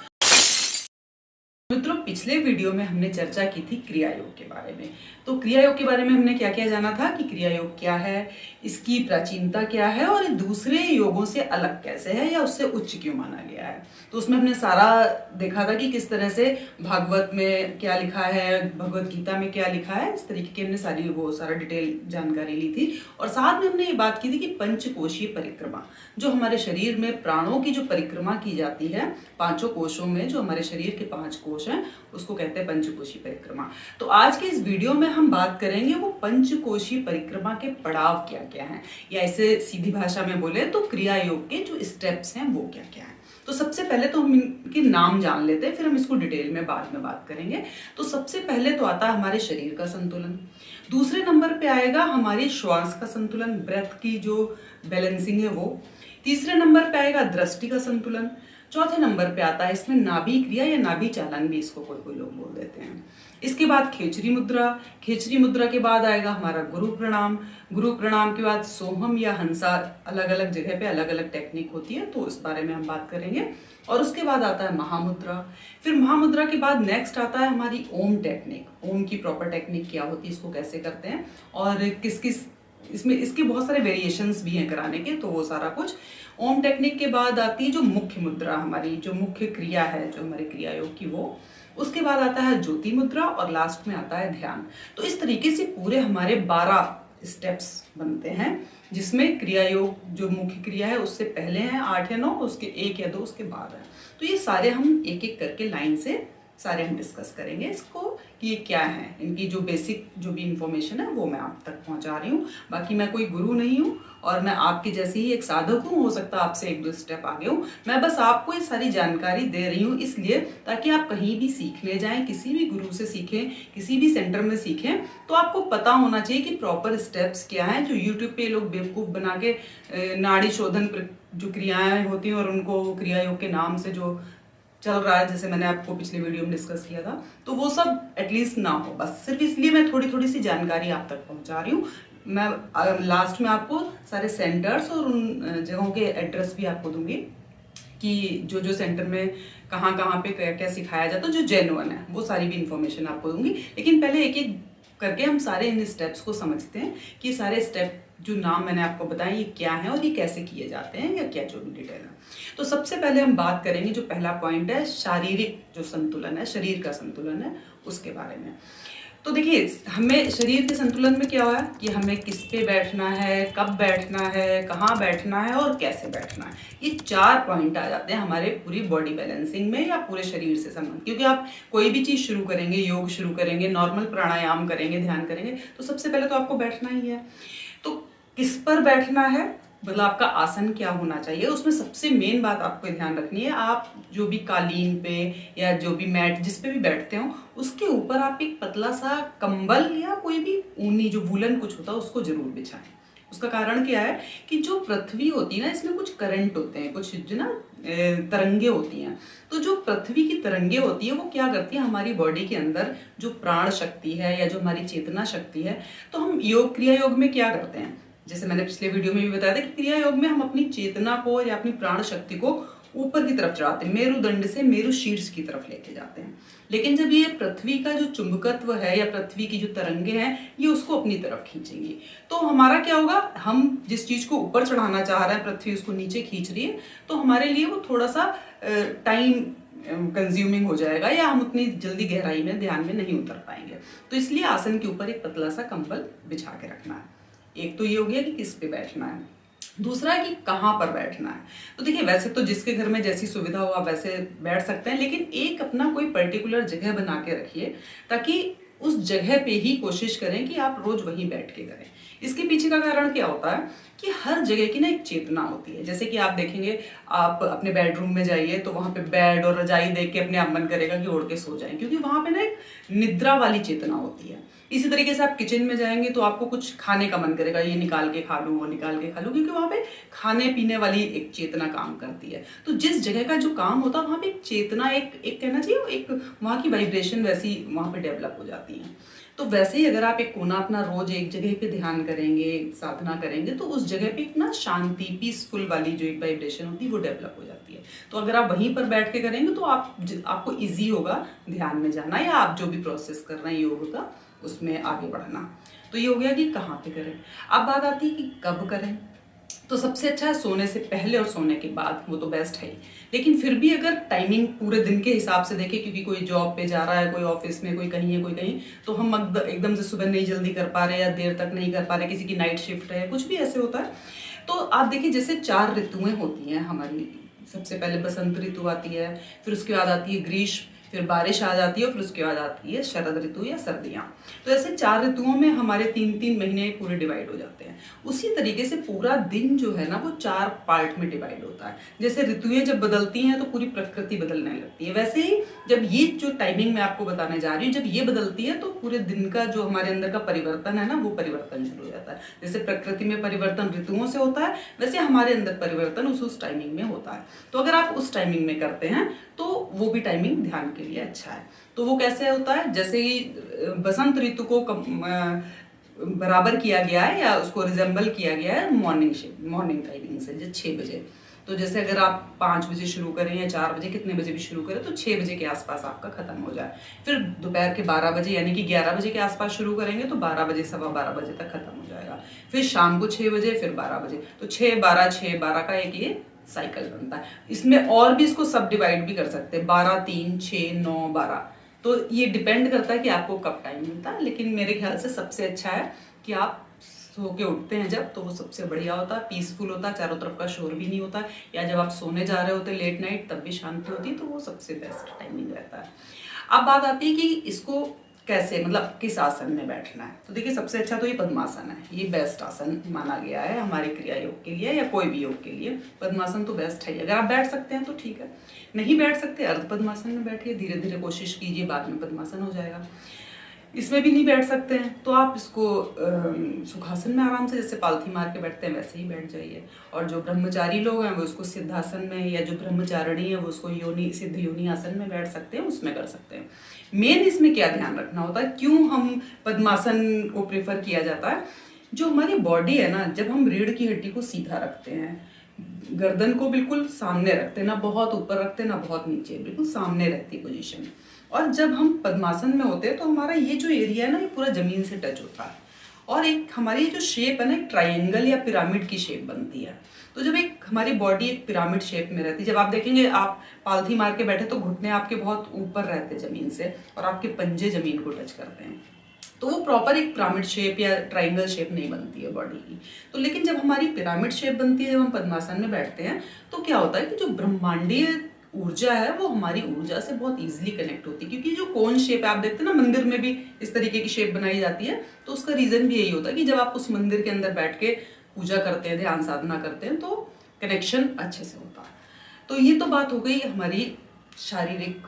S1: मित्रों, पिछले वीडियो में हमने चर्चा की थी क्रिया योग के बारे में। तो क्रिया योग के बारे में हमने क्या क्या जाना था कि क्रिया योग क्या है, इसकी प्राचीनता क्या है और दूसरे योगों से अलग कैसे है या उससे उच्च क्यों माना गया है। तो उसमें हमने सारा देखा था कि किस तरह से भागवत में क्या लिखा है, भगवत गीता में क्या लिखा है, इस तरीके की हमने सारी वो सारा डिटेल जानकारी ली थी। और साथ में हमने ये बात की थी कि पंचकोशीय परिक्रमा, जो हमारे शरीर में प्राणों की जो परिक्रमा की जाती है पांचों कोशों में, जो हमारे शरीर के 5 कोश हैं उसको कहते हैं पंचकोशीय परिक्रमा। तो आज के इस वीडियो में हम बात करेंगे वो पंचकोशीय परिक्रमा के पड़ाव क्या क्या हैं, या ऐसे सीधी भाषा में बोले तो क्रिया योग के जो स्टेप्स हैं वो क्या क्या हैं। तो सबसे पहले तो हम इनके नाम जान लेते हैं, फिर हम इसको डिटेल में बाद में बात करेंगे। तो सबसे पहले तो आता है हमारे शरीर का संतुलन, दूसरे नंबर पे आएगा हमारी श्वास का संतुलन, ब्रेथ की जो बैलेंसिंग है वो, तीसरे नंबर पे आएगा दृष्टि का संतुलन, चौथे नंबर पे आता है इसमें नाभि क्रिया या नाभि चालन भी इसको कोई कोई लोग बोल देते हैं। इसके बाद खेचरी मुद्रा, खेचरी मुद्रा के बाद आएगा हमारा गुरु प्रणाम, गुरु प्रणाम के बाद सोहम या हंसा, अलग अलग जगह पे अलग अलग टेक्निक होती है तो इस बारे में हम बात करेंगे। और उसके बाद आता है महामुद्रा, फिर महामुद्रा के बाद नेक्स्ट आता है हमारी ओम टेक्निक, ओम की प्रॉपर टेक्निक क्या होती है, इसको कैसे करते हैं और किस किस इसमें इसके बहुत सारे वेरिएशंस भी हैं कराने के, तो वो सारा कुछ। ओम टेक्निक के बाद आती है जो मुख्य मुद्रा, हमारी जो मुख्य क्रिया है जो हमारे क्रिया योग की, वो। उसके बाद आता है ज्योति मुद्रा और लास्ट में आता है ध्यान। तो इस तरीके से पूरे हमारे 12 स्टेप्स बनते हैं, जिसमें क्रिया योग जो मुख्य क्रिया है उससे पहले हैं 8 या 9, उसके 1 या 2 उसके बाद है। तो ये सारे हम एक एक करके लाइन से सारे हम डिस्कस करेंगे इसको कि ये क्या है, इनकी जो बेसिक जो भी इंफॉर्मेशन है वो मैं आप तक पहुंचा रही हूँ। बाकी मैं कोई गुरु नहीं हूँ और मैं आपकी जैसी ही एक साधक हूँ, हो सकता है आपसे 1-2 स्टेप आगे हूँ। मैं बस आपको ये सारी जानकारी दे रही हूँ इसलिए ताकि आप कहीं भी सीखने जाएं, किसी भी गुरु से सीखें, किसी भी सेंटर में सीखें, तो आपको पता होना चाहिए कि प्रॉपर स्टेप्स क्या हैं। जो यूट्यूब पे लोग बेवकूफ़ बना के नाड़ी शोधन जो क्रियाएं होती हैं और उनको क्रिया योग के नाम से जो चल रहा है, जैसे मैंने आपको पिछले वीडियो में डिस्कस किया था, तो वो सब एटलीस्ट ना हो। बस सिर्फ इसलिए मैं थोड़ी थोड़ी सी जानकारी आप तक पहुंचा रही हूँ। मैं लास्ट में आपको सारे सेंटर्स और उन जगहों के एड्रेस भी आपको दूंगी कि जो जो सेंटर में कहाँ कहाँ पे क्या क्या सिखाया जाता है, जो जेन्युइन है वो सारी भी इंफॉर्मेशन आपको दूंगी। लेकिन पहले एक एक करके हम सारे इन स्टेप्स को समझते हैं कि सारे स्टेप जो नाम मैंने आपको बताया ये क्या है और ये कैसे किए जाते हैं, या क्या जो भी डिटेल है। तो सबसे पहले हम बात करेंगे, जो पहला पॉइंट है शारीरिक जो संतुलन है, शरीर का संतुलन है, उसके बारे में। तो देखिए, हमें शरीर के संतुलन में क्या हुआ कि हमें किस पे बैठना है, कब बैठना है, कहाँ बैठना है और कैसे बैठना है। ये 4 पॉइंट आ जाते हैं हमारे पूरी बॉडी बैलेंसिंग में या पूरे शरीर से संबंध। क्योंकि आप कोई भी चीज़ शुरू करेंगे, योग शुरू करेंगे, नॉर्मल प्राणायाम करेंगे, ध्यान करेंगे, तो सबसे पहले तो आपको बैठना ही है। तो किस पर बैठना है, मतलब आपका आसन क्या होना चाहिए, उसमें सबसे मेन बात आपको ध्यान रखनी है, आप जो भी कालीन पे या जो भी मैट जिस पे भी बैठते हो उसके ऊपर आप एक पतला सा कंबल या कोई भी ऊनी जो वूलन कुछ होता है उसको जरूर बिछाएं। उसका कारण क्या है कि जो पृथ्वी होती है ना, इसमें कुछ करंट होते हैं, कुछ जो ना तरंगे होती हैं। तो जो पृथ्वी की तरंगे होती है वो क्या करती है, हमारी बॉडी के अंदर जो प्राण शक्ति है या जो हमारी चेतना शक्ति है, तो हम क्रिया योग में क्या करते हैं, जैसे मैंने पिछले वीडियो में भी बताया था कि क्रिया योग में हम अपनी चेतना को या अपनी प्राण शक्ति को ऊपर की तरफ चढ़ाते हैं, मेरुदंड से मेरु शीर्ष की तरफ लेके जाते हैं। लेकिन जब ये पृथ्वी का जो चुंबकत्व है या पृथ्वी की जो तरंगे हैं ये उसको अपनी तरफ खींचेंगी, तो हमारा क्या होगा, हम जिस चीज को ऊपर चढ़ाना चाह रहे हैं पृथ्वी उसको नीचे खींच रही है, तो हमारे लिए वो थोड़ा सा टाइम कंज्यूमिंग हो जाएगा या हम उतनी जल्दी गहराई में ध्यान में नहीं उतर पाएंगे। तो इसलिए आसन के ऊपर एक पतला सा कंबल बिछा के रखना है। एक तो ये हो गया कि किस पे बैठना है, दूसरा है कि कहाँ पर बैठना है। तो देखिए वैसे तो जिसके घर में जैसी सुविधा हो आप वैसे बैठ सकते हैं, लेकिन एक अपना कोई पर्टिकुलर जगह बना के रखिए ताकि उस जगह पे ही कोशिश करें कि आप रोज वहीं बैठ के करें। इसके पीछे का कारण क्या होता है कि हर जगह की ना एक चेतना होती है। जैसे कि आप देखेंगे, आप अपने बेडरूम में जाइए तो वहां पे बेड और रजाई देख के अपने आप मन करेगा कि ओढ़ के सो जाएं, क्योंकि वहां पे ना एक निद्रा वाली चेतना होती है। इसी तरीके से आप किचन में जाएंगे तो आपको कुछ खाने का मन करेगा, ये निकाल के खा लूं वो निकाल के खा लूं, क्योंकि वहां पे खाने पीने वाली एक चेतना काम करती है। तो जिस जगह का जो काम होता है वहां पे एक चेतना, एक कहना चाहिए, एक वहां की वाइब्रेशन वैसी वहां पे डेवलप हो जाती है। तो वैसे ही अगर आप एक कोना अपना रोज एक जगह पे ध्यान करेंगे, साधना करेंगे, तो उस जगह पे एक ना शांति, पीसफुल वाली जो एक वाइब्रेशन होती है वो डेवलप हो जाती है। तो अगर आप वहीं पर बैठ के करेंगे तो आपको इजी होगा ध्यान में जाना या आप जो भी प्रोसेस कर रहे हैं योग का उसमें आगे बढ़ना। तो ये हो गया कि कहाँ पे करें। अब बात आती है कि कब करें। तो सबसे अच्छा है सोने से पहले और सोने के बाद, वो तो बेस्ट है ही। लेकिन फिर भी अगर टाइमिंग पूरे दिन के हिसाब से देखें, क्योंकि कोई जॉब पे जा रहा है, कोई ऑफिस में, कोई कहीं है, कोई कहीं, तो हम एकदम से सुबह नहीं जल्दी कर पा रहे या देर तक नहीं कर पा रहे, किसी की नाइट शिफ्ट है, कुछ भी ऐसे होता है। तो आप देखिए जैसे 4 ऋतुएं होती हैं हमारी। सबसे पहले बसंत ऋतु आती है, फिर उसके बाद आती है ग्रीष्म, फिर बारिश आ जाती है, फिर उसके बाद आती है शरद ऋतु या सर्दियां। तो ऐसे 4 ऋतुओं में हमारे 3-3 महीने पूरे डिवाइड हो जाते हैं। उसी तरीके से पूरा दिन जो है ना वो 4 पार्ट में डिवाइड होता है। जैसे ऋतुएं जब बदलती हैं तो पूरी प्रकृति बदलने लगती है, वैसे ही जब ये जो टाइमिंग मैं आपको बताने जा रही हूँ, जब ये बदलती है तो पूरे दिन का जो हमारे अंदर का परिवर्तन है ना वो परिवर्तन शुरू हो जाता है। जैसे प्रकृति में परिवर्तन ऋतुओं से होता है, वैसे हमारे अंदर परिवर्तन उस टाइमिंग में होता है। तो अगर आप उस टाइमिंग में करते हैं तो वो भी टाइमिंग ध्यान के लिए अच्छा है। तो वो कैसे होता है, जैसे ही बसंत ऋतु को बराबर किया गया है या उसको रिजेंबल किया गया है मॉर्निंग टाइमिंग से, जो 6 बजे। तो जैसे अगर आप 5 बजे शुरू करें या 4 बजे, कितने बजे भी शुरू करें, तो 6 बजे के आसपास आपका खत्म हो जाए। फिर दोपहर के 12 बजे यानी कि 11 बजे के आसपास शुरू करेंगे तो 12 बजे, 12:15 बजे तक खत्म हो जाएगा। फिर शाम को 6 बजे, फिर 12 बजे, तो 6-12 का एक ये साइकिल बनता है। इसमें और भी इसको सब डिवाइड भी कर सकते हैं, 12, 3, 6, 9, 12। तो ये डिपेंड करता है कि आपको कब टाइम मिलता है, लेकिन मेरे ख्याल से सबसे अच्छा है कि आप सो के उठते हैं जब, तो वो सबसे बढ़िया होता है, पीसफुल होता है, चारों तरफ का शोर भी नहीं होता, या जब आप सोने जा रहे होते लेट नाइट तब भी शांति होती है, तो वो सबसे बेस्ट टाइमिंग रहता है। अब बात आती है कि इसको कैसे, मतलब किस आसन में बैठना है। तो देखिए सबसे अच्छा तो ये पद्मासन है, ये बेस्ट आसन माना गया है हमारे क्रिया योग के लिए या कोई भी योग के लिए। पद्मासन तो बेस्ट है, अगर आप बैठ सकते हैं तो ठीक है, नहीं बैठ सकते अर्ध पद्मासन में बैठिए, धीरे धीरे कोशिश कीजिए, बाद में पद्मासन हो जाएगा। इसमें भी नहीं बैठ सकते हैं तो आप इसको सुखासन में आराम से जैसे पालथी मार के बैठते हैं वैसे ही बैठ जाइए। और जो ब्रह्मचारी लोग हैं वो इसको सिद्धासन में, या जो ब्रह्मचारिणी है वो उसको सिद्ध योनि आसन में बैठ सकते हैं, उसमें कर सकते हैं। मेन इसमें क्या ध्यान रखना होता है, क्यों हम पद्मासन को प्रेफर किया जाता है, जो हमारी बॉडी है ना, जब हम रीढ़ की हड्डी को सीधा रखते हैं, गर्दन को बिल्कुल सामने रखते हैं, ना बहुत ऊपर रखते हैं ना बहुत नीचे, बिल्कुल सामने रहती पोजीशन। और जब हम पद्मासन में होते हैं तो हमारा ये जो एरिया है ना ये पूरा जमीन से टच होता है, और एक हमारी जो शेप है ना एक ट्रायंगल या पिरामिड की शेप बनती है। तो जब एक हमारी बॉडी एक पिरामिड शेप में रहती है, जब आप देखेंगे आप पालथी मार के बैठे तो घुटने आपके बहुत ऊपर रहते हैं जमीन से और आपके पंजे जमीन को टच करते हैं, तो वो प्रॉपर एक पिरामिड शेप या ट्रायंगल शेप नहीं बनती है बॉडी की। तो लेकिन जब हमारी पिरामिड शेप बनती है, जब हम पद्मासन में बैठते हैं, तो क्या होता है कि जो ब्रह्मांडीय ऊर्जा है वो हमारी ऊर्जा से बहुत इजीली कनेक्ट होती है। क्योंकि जो कोन शेप आप देखते हैं ना, मंदिर में भी इस तरीके की शेप बनाई जाती है, तो उसका रीजन भी यही होता है कि जब आप उस मंदिर के अंदर बैठ के पूजा करते हैं, ध्यान साधना करते हैं, तो कनेक्शन अच्छे से होता है। तो ये तो बात हो गई हमारी शारीरिक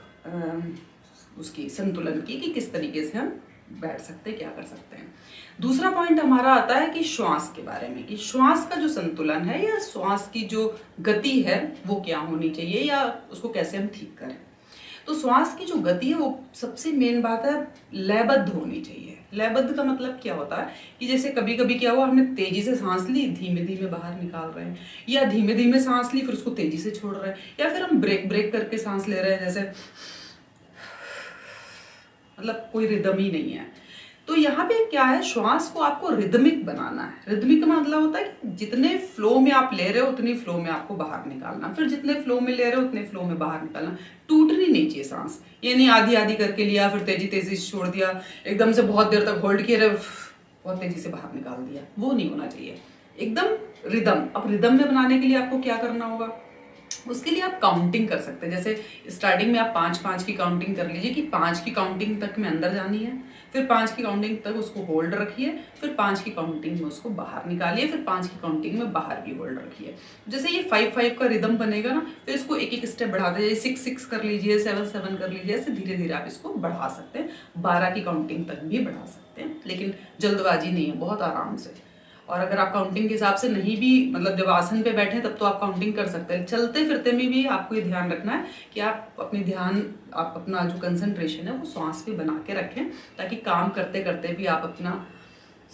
S1: उसकी संतुलन की, कि किस तरीके से हम बैठ सकते हैं, क्या कर सकते हैं। दूसरा पॉइंट हमारा आता है कि श्वास के बारे में, कि श्वास का जो संतुलन है या श्वास की जो गति है वो क्या होनी चाहिए या उसको कैसे हम ठीक करें। तो श्वास की जो गति है वो सबसे मेन बात है, लयबद्ध होनी चाहिए। लयबद्ध का मतलब क्या होता है कि जैसे कभी कभी क्या हुआ, हमने तेजी से सांस ली, धीमे धीमे बाहर निकाल रहे हैं, या धीमे धीमे सांस ली फिर उसको तेजी से छोड़ रहे हैं, या फिर हम ब्रेक ब्रेक करके सांस ले रहे हैं, जैसे मतलब कोई रिदम ही नहीं है। तो यहाँ पे क्या है, श्वास को आपको रिदमिक बनाना है। रिदमिक का मतलब होता है कि जितने फ्लो में आप ले रहे हो उतनी फ्लो में आपको बाहर निकालना, फिर जितने फ्लो में ले रहे हो उतने फ्लो में बाहर निकालना। टूटनी नहीं चाहिए सांस, ये नहीं आधी आधी करके लिया फिर तेजी तेजी से छोड़ दिया, एकदम से बहुत देर तक होल्ड किए रहे, बहुत तेजी से बाहर निकाल दिया, वो नहीं होना चाहिए। एकदम रिदम। अब रिदम में बनाने के लिए आपको क्या करना होगा, उसके लिए आप काउंटिंग कर सकते हैं। जैसे स्टार्टिंग में आप 5-5 की काउंटिंग कर लीजिए कि 5 की काउंटिंग तक में अंदर जानी है, फिर 5 की काउंटिंग तक उसको होल्ड रखिए, फिर 5 की काउंटिंग में उसको बाहर निकालिए, फिर 5 की काउंटिंग में बाहर भी होल्ड रखिए। जैसे ये 5-5 का रिदम बनेगा ना, फिर इसको एक एक स्टेप बढ़ाते जाइए, 6-6 कर लीजिए, 7-7 कर लीजिए, ऐसे धीरे धीरे आप इसको बढ़ा सकते हैं। 12 की काउंटिंग तक भी बढ़ा सकते हैं, लेकिन जल्दबाजी नहीं है, बहुत आराम से। और अगर आप काउंटिंग के हिसाब से नहीं भी, मतलब जब आसन पे बैठे तब तो आप काउंटिंग कर सकते हैं, चलते फिरते में भी आपको ये ध्यान रखना है कि आप अपना जो कंसंट्रेशन है वो सांस पे बना के रखें, ताकि काम करते करते भी आप अपना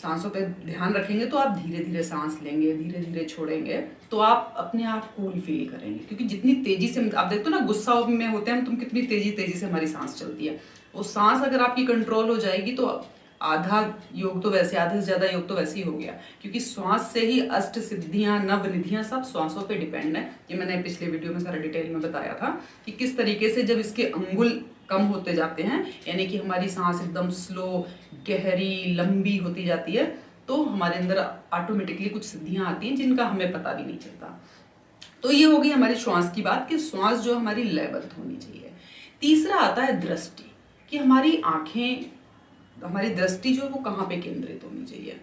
S1: सांसों पे ध्यान रखेंगे तो आप धीरे धीरे सांस लेंगे, धीरे धीरे छोड़ेंगे, तो आप अपने आप कूल फील करेंगे। क्योंकि जितनी तेजी से आप देखते हो ना, गुस्सा में होते हैं तुम, कितनी तेजी तेजी से हमारी सांस चलती है। वो सांस अगर आपकी कंट्रोल हो जाएगी तो आधा योग तो वैसे, आधे से ज्यादा योग तो वैसे ही हो गया, क्योंकि श्वास से ही अष्ट सिद्धियां नवनिधियां सब श्वासों पे डिपेंड है। ये मैंने पिछले वीडियो में सारा डिटेल में बताया था कि किस तरीके से जब इसके अंगुल कम होते जाते हैं, यानी कि हमारी सांस एकदम स्लो, गहरी, लंबी होती जाती है, तो हमारे अंदर ऑटोमेटिकली कुछ सिद्धियां आती हैं जिनका हमें पता भी नहीं चलता। तो ये हो गई हमारी श्वास की बात कि श्वास जो हमारी लयबद्ध होनी चाहिए। तीसरा आता है दृष्टि, कि हमारी आंखें, हमारी दृष्टि जो है वो कहाँ पे केंद्रित होनी चाहिए।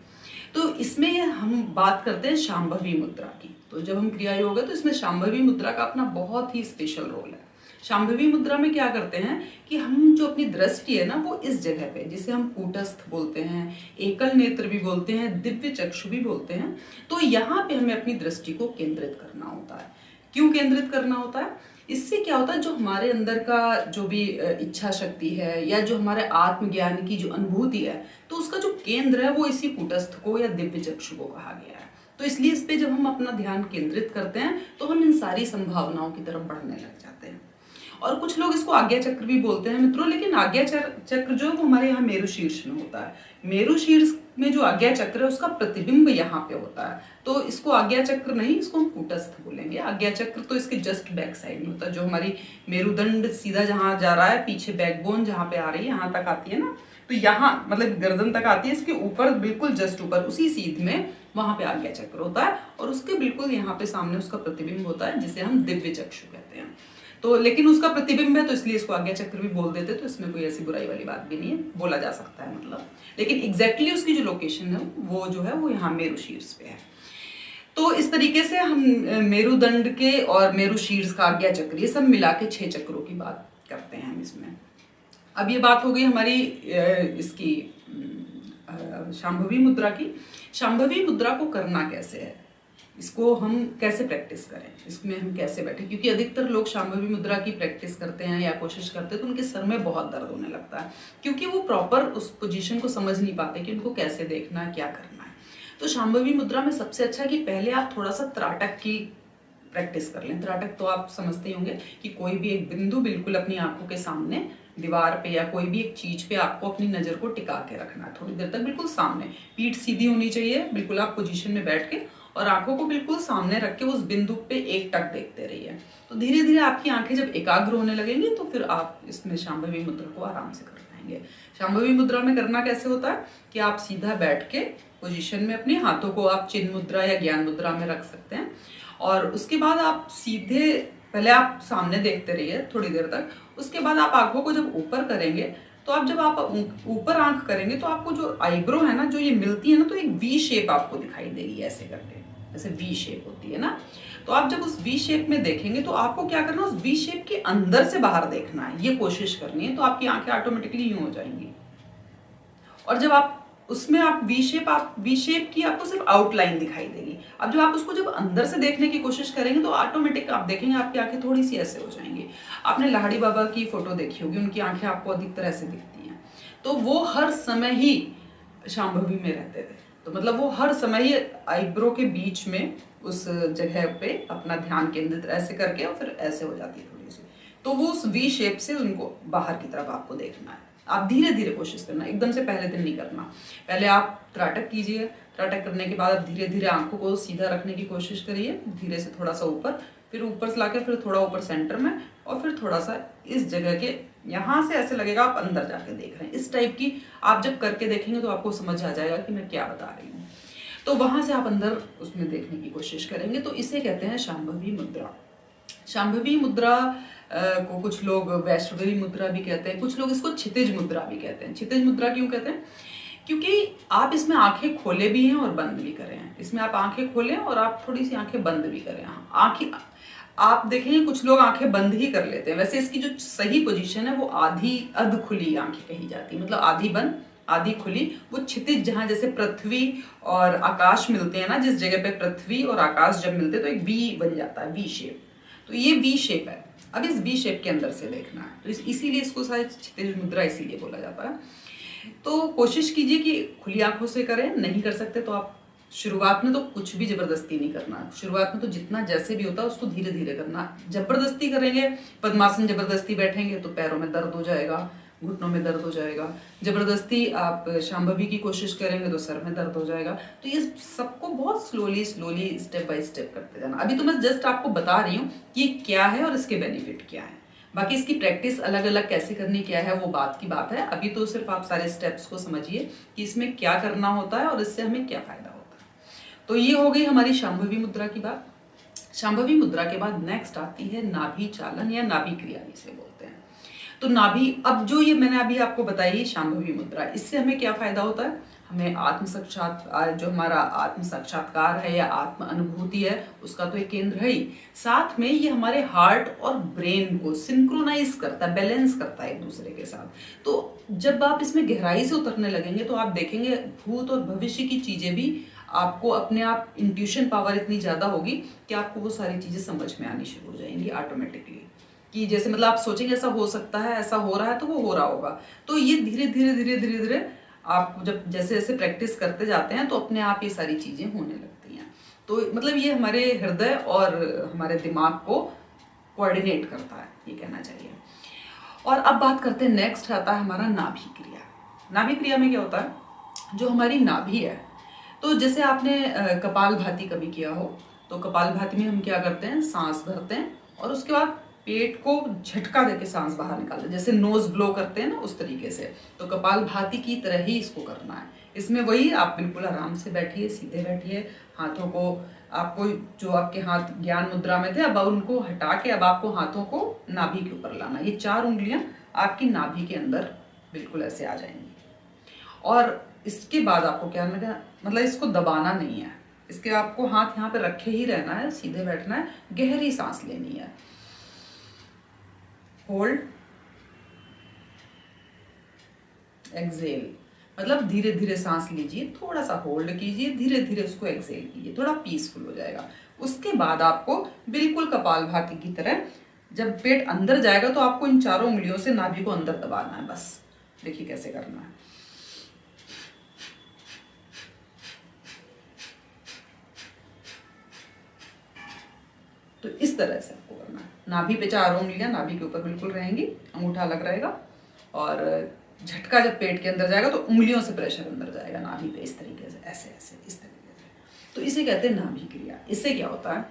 S1: तो इसमें हम बात करते हैं शांभवी मुद्रा की। तो जब हम क्रिया योग है तो इसमें शांभवी मुद्रा का अपना बहुत ही स्पेशल रोल है। शांभवी मुद्रा में क्या करते हैं कि हम जो अपनी दृष्टि है ना, वो इस जगह पे, जिसे हम कूटस्थ बोलते हैं, एकल नेत्र भी बोलते हैं, दिव्य चक्षु भी बोलते हैं, तो यहाँ पे हमें अपनी दृष्टि को केंद्रित करना होता है। क्यों केंद्रित करना होता है? इससे क्या होता है, जो हमारे अंदर का जो भी इच्छा शक्ति है या जो हमारे आत्मज्ञान की जो अनुभूति है, तो उसका जो केंद्र है वो इसी कूटस्थ को या दिव्य चक्षु को कहा गया है। तो इसलिए इस पे जब हम अपना ध्यान केंद्रित करते हैं तो हम इन सारी संभावनाओं की तरफ बढ़ने लग जाते हैं। और कुछ लोग इसको आज्ञा चक्र भी बोलते हैं मित्रों, लेकिन आज्ञा चक्र जो है वो हमारे यहाँ मेरु शीर्ष में होता है। मेरु शीर्ष में जो आज्ञा चक्र है उसका प्रतिबिंब यहाँ पे होता है, तो इसको आज्ञा चक्र नहीं, इसको हम कूटस्थ बोलेंगे। आज्ञा चक्र तो इसके जस्ट बैक साइड में होता है, जो हमारी मेरुदंड सीधा जहाँ जा रहा है, पीछे बैकबोन जहाँ पे आ रही है, यहाँ तक आती है ना, तो यहाँ मतलब गर्दन तक आती है, इसके ऊपर बिल्कुल जस्ट ऊपर उसी सीध में वहां पे आज्ञा चक्र होता है, और उसके बिल्कुल यहाँ पे सामने उसका प्रतिबिंब होता है, जिसे हम दिव्य चक्षु कहते हैं। तो लेकिन उसका प्रतिबिंब है तो इसलिए इसको आज्ञा चक्र भी बोल देते, तो इसमें कोई ऐसी बुराई वाली बात भी नहीं है, बोला जा सकता है मतलब। लेकिन एग्जैक्टली उसकी जो लोकेशन है वो जो है वो यहाँ मेरु शीर्ष पे है। तो इस तरीके से हम मेरुदंड के और मेरु शीर्ष का आज्ञा चक्र, ये सब मिला के 6 चक्रों की बात करते हैं हम इसमें। अब ये बात हो गई हमारी इसकी शांभवी मुद्रा की। शांभवी मुद्रा को करना कैसे है, इसको हम कैसे प्रैक्टिस करें, इसमें हम कैसे बैठे, क्योंकि अधिकतर लोग शांभवी मुद्रा की प्रैक्टिस करते हैं या कोशिश करते हैं तो उनके सर में बहुत दर्द होने लगता है, क्योंकि वो प्रॉपर उस पोजीशन को समझ नहीं पाते कि उनको कैसे देखना है, क्या करना है। तो शांभवी मुद्रा में सबसे अच्छा कि पहले आप थोड़ा सा त्राटक की प्रैक्टिस कर लें। त्राटक तो आप समझते ही होंगे कि कोई भी एक बिंदु बिल्कुल अपनी आंखों के सामने, दीवार पे या कोई भी एक चीज पे आपको अपनी नजर को टिका के रखना है थोड़ी देर तक, बिल्कुल सामने, पीठ सीधी होनी चाहिए, बिल्कुल आप पोजीशन में बैठ के और आंखों को बिल्कुल सामने रख के उस बिंदु पे एक टक देखते रहिए। तो धीरे धीरे आपकी आंखें जब एकाग्र होने लगेंगी तो फिर आप इसमें शांभवी मुद्रा को आराम से कर पाएंगे। शांभवी मुद्रा में करना कैसे होता है कि आप सीधा बैठ के पोजीशन में अपने हाथों को आप चिन्ह मुद्रा या ज्ञान मुद्रा में रख सकते हैं, और उसके बाद आप सीधे, पहले आप सामने देखते रहिए थोड़ी देर तक, उसके बाद आप आंखों को जब ऊपर करेंगे तो आप जब आप ऊपर आंख करेंगे तो आपको जो आईब्रो है ना, जो ये मिलती है ना, तो एक वी शेप आपको दिखाई देगी ऐसे करके, जैसे वी शेप होती है ना। तो आप जब उस वी शेप में देखेंगे तो आपको क्या करना है, उस वी शेप के अंदर से बाहर देखना है, ये कोशिश करनी है, तो आपकी आंखें ऑटोमेटिकली यूं हो जाएंगी। और जब आप उसमें आप वी शेप की आपको सिर्फ आउटलाइन दिखाई देगी। अब जब आप उसको जब अंदर से देखने की कोशिश करेंगे तो ऑटोमेटिक आप देखेंगे आपकी आंखें थोड़ी सी ऐसे हो जाएंगी। आपने लाहड़ी बाबा की फोटो देखी होगी, उनकी आंखें आपको अधिकतर ऐसे दिखती हैं। तो वो हर समय ही शांभवी में रहते थे, तो मतलब वो हर समय ही आईब्रो के बीच में उस जगह पे अपना ध्यान केंद्रित ऐसे करके और फिर ऐसे हो जाती है थोड़ी सी। तो वो उस वी शेप से उनको बाहर की तरफ आपको देखना है। आप धीरे धीरे कोशिश करना, एकदम से पहले दिन नहीं करना। पहले आप त्राटक कीजिए, त्राटक करने के बाद आप धीरे धीरे आंखों को सीधा रखने की कोशिश करिए, धीरे से थोड़ा सा ऊपर, फिर ऊपर से लाके फिर थोड़ा ऊपर सेंटर में, और फिर थोड़ा सा इस जगह के यहाँ से ऐसे लगेगा आप अंदर जाके देख रहे हैं। इस टाइप की आप जब करके देखेंगे तो आपको समझ आ जाएगा कि मैं क्या बता रही हूँ। तो वहां से आप अंदर उसमें देखने की कोशिश करेंगे। तो इसे कहते हैं शांभवी मुद्रा। शांभवी मुद्रा को कुछ लोग वैष्णवी मुद्रा भी कहते हैं, कुछ लोग इसको क्षितिज मुद्रा भी कहते हैं। क्षितिज मुद्रा क्यों कहते हैं? क्योंकि आप इसमें आंखें खोले भी हैं और बंद भी करें हैं। इसमें आप आंखें खोलें और आप थोड़ी सी आंखें बंद भी करें। आंखें आप देखेंगे कुछ लोग आंखें बंद ही कर लेते हैं। वैसे इसकी जो सही पोजीशन है वो आधी अध खुली आंखें कही जाती है, मतलब आधी बंद आधी खुली। वो क्षितिज, जहां जैसे पृथ्वी और आकाश मिलते हैं ना, जिस जगह पे पृथ्वी और आकाश जब मिलते हैं तो एक वी बन जाता है, वी शेप। तो ये वी शेप है। अब इस वी शेप के अंदर से देखना है, तो इसीलिए इसको शायद क्षितिज मुद्रा इसीलिए बोला जाता है। तो कोशिश कीजिए कि खुली आंखों से करें। नहीं कर सकते तो आप शुरुआत में तो कुछ भी जबरदस्ती नहीं करना। शुरुआत में तो जितना जैसे भी होता है उसको धीरे धीरे करना। जबरदस्ती करेंगे, पद्मासन जबरदस्ती बैठेंगे तो पैरों में दर्द हो जाएगा, घुटनों में दर्द हो जाएगा। जबरदस्ती आप शांभवी की कोशिश करेंगे तो सर में दर्द हो जाएगा। तो ये सबको बहुत स्लोली स्टेप बाय स्टेप करते जाना। अभी तो मैं जस्ट आपको बता रही हूँ कि क्या है और इसके बेनिफिट क्या है। बाकी इसकी प्रैक्टिस अलग अलग कैसे करनी क्या है वो बात की बात है। अभी तो सिर्फ आप सारे स्टेप्स को समझिए कि इसमें क्या करना होता है और इससे हमें क्या फायदा होता है। तो ये हो गई हमारी शांभवी मुद्रा की बात। शांभवी मुद्रा के बाद नेक्स्ट आती है नाभि चालन या नाभि क्रिया जिसे बोलते हैं। तो नाभि, अब जो ये मैंने अभी आपको बताई शांभवी मुद्रा, इससे हमें क्या फायदा होता है? हमें आत्म साक्षात्कार, जो हमारा आत्म साक्षात्कार है या आत्म अनुभूति है, उसका तो एक केंद्र है ही। साथ में ये हमारे हार्ट और ब्रेन को सिंक्रोनाइज करता है, बैलेंस करता है एक दूसरे के साथ। तो जब आप इसमें गहराई से उतरने लगेंगे तो आप देखेंगे भूत और भविष्य की चीजें भी आपको अपने आप, इंट्यूशन पावर इतनी ज्यादा होगी कि आपको वो सारी चीजें समझ में आनी शुरू हो जाएंगी ऑटोमेटिकली। कि जैसे मतलब आप सोचेंगे ऐसा हो सकता है, ऐसा हो रहा है, तो वो हो रहा होगा। तो ये धीरे धीरे धीरे धीरे धीरे आप जब जैसे जैसे प्रैक्टिस करते जाते हैं तो अपने आप ये सारी चीजें होने लगती हैं। तो मतलब ये हमारे हृदय और हमारे दिमाग को कोऑर्डिनेट करता है, ये कहना चाहिए। और अब बात करते हैं, नेक्स्ट आता है हमारा नाभि क्रिया। नाभि क्रिया में क्या होता है? जो हमारी नाभि है, तो जैसे आपने कपालभाति कभी किया हो, तो कपालभाति में हम क्या करते हैं? सांस भरते हैं और उसके बाद पेट को झटका देके सांस बाहर निकालते हैं, जैसे नोज ब्लो करते हैं ना, उस तरीके से। तो कपालभाति की तरह ही इसको करना है। इसमें वही, आप बिल्कुल आराम से बैठिए, सीधे बैठिए। हाथों को, आपको जो आपके हाथ ज्ञान मुद्रा में थे, अब उनको हटा के अब आपको हाथों को नाभि के ऊपर लाना। ये 4 उंगलियां आपकी नाभि के अंदर बिल्कुल ऐसे आ जाएंगी। और इसके बाद आपको क्या करना है? मतलब इसको दबाना नहीं है, इसके आपको हाथ यहाँ पे रखे ही रहना है, सीधे बैठना है, गहरी सांस लेनी है। होल्ड, एक्सेल, मतलब धीरे धीरे सांस लीजिए, थोड़ा सा होल्ड कीजिए, धीरे धीरे उसको एक्सेल कीजिए, थोड़ा पीसफुल हो जाएगा। उसके बाद आपको बिल्कुल कपालभाति की तरह, जब पेट अंदर जाएगा तो आपको इन 4 उंगलियों से नाभि को अंदर दबाना है। बस देखिए कैसे करना है। तो इस तरह से आपको करना है। नाभि पे 4 उंगलियां नाभि के ऊपर बिल्कुल रहेंगी, अंगूठा अलग रहेगा, और झटका जब पेट के अंदर जाएगा तो उंगलियों से प्रेशर अंदर जाएगा नाभि पे, इस तरीके से, ऐसे ऐसे, इस तरीके से। तो इसे कहते हैं नाभि क्रिया। इससे क्या होता है?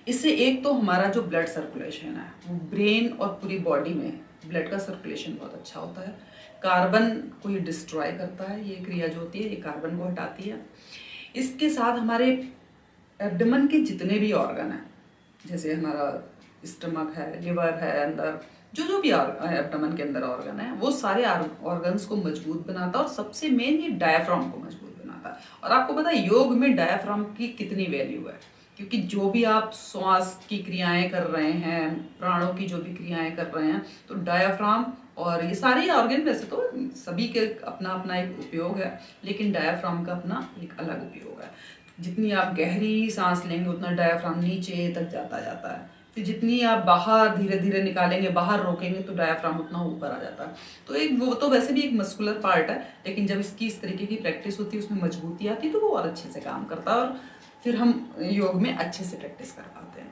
S1: इससे एक तो हमारा जो ब्लड सर्कुलेशन है वो ब्रेन और पूरी बॉडी में ब्लड का सर्कुलेशन बहुत अच्छा होता है। कार्बन को ये डिस्ट्रॉय करता है, ये क्रिया जो होती है ये कार्बन को हटाती है। इसके साथ हमारे एब्डोमेन के जितने भी ऑर्गन हैं, जैसे हमारा स्टमक है, लिवर है, अंदर जो भी एब्डोमेन के अंदर ऑर्गन है, वो सारे ऑर्गन्स को मजबूत बनाता है। और सबसे मेन ये डायफ्राम को मजबूत बनाता है। और आपको पता है योग में डायफ्राम की कितनी वैल्यू है, क्योंकि जो भी आप श्वास की क्रियाएं कर रहे हैं, प्राणों की जो भी क्रियाएं कर रहे हैं, तो डायाफ्राम और ये सारे ऑर्गन वैसे तो सभी के अपना अपना एक उपयोग है, लेकिन डायाफ्राम का अपना एक अलग उपयोग है। जितनी आप गहरी सांस लेंगे उतना डायाफ्राम नीचे तक जाता जाता है, फिर जितनी आप बाहर धीरे धीरे निकालेंगे, बाहर रोकेंगे, तो डायाफ्राम उतना ऊपर आ जाता है। तो एक वो तो वैसे भी एक मस्कुलर पार्ट है, लेकिन जब इसकी इस तरीके की प्रैक्टिस होती है, उसमें मजबूती आती है, तो वो और अच्छे से काम करता है और फिर हम योग में अच्छे से प्रैक्टिस कर पाते हैं।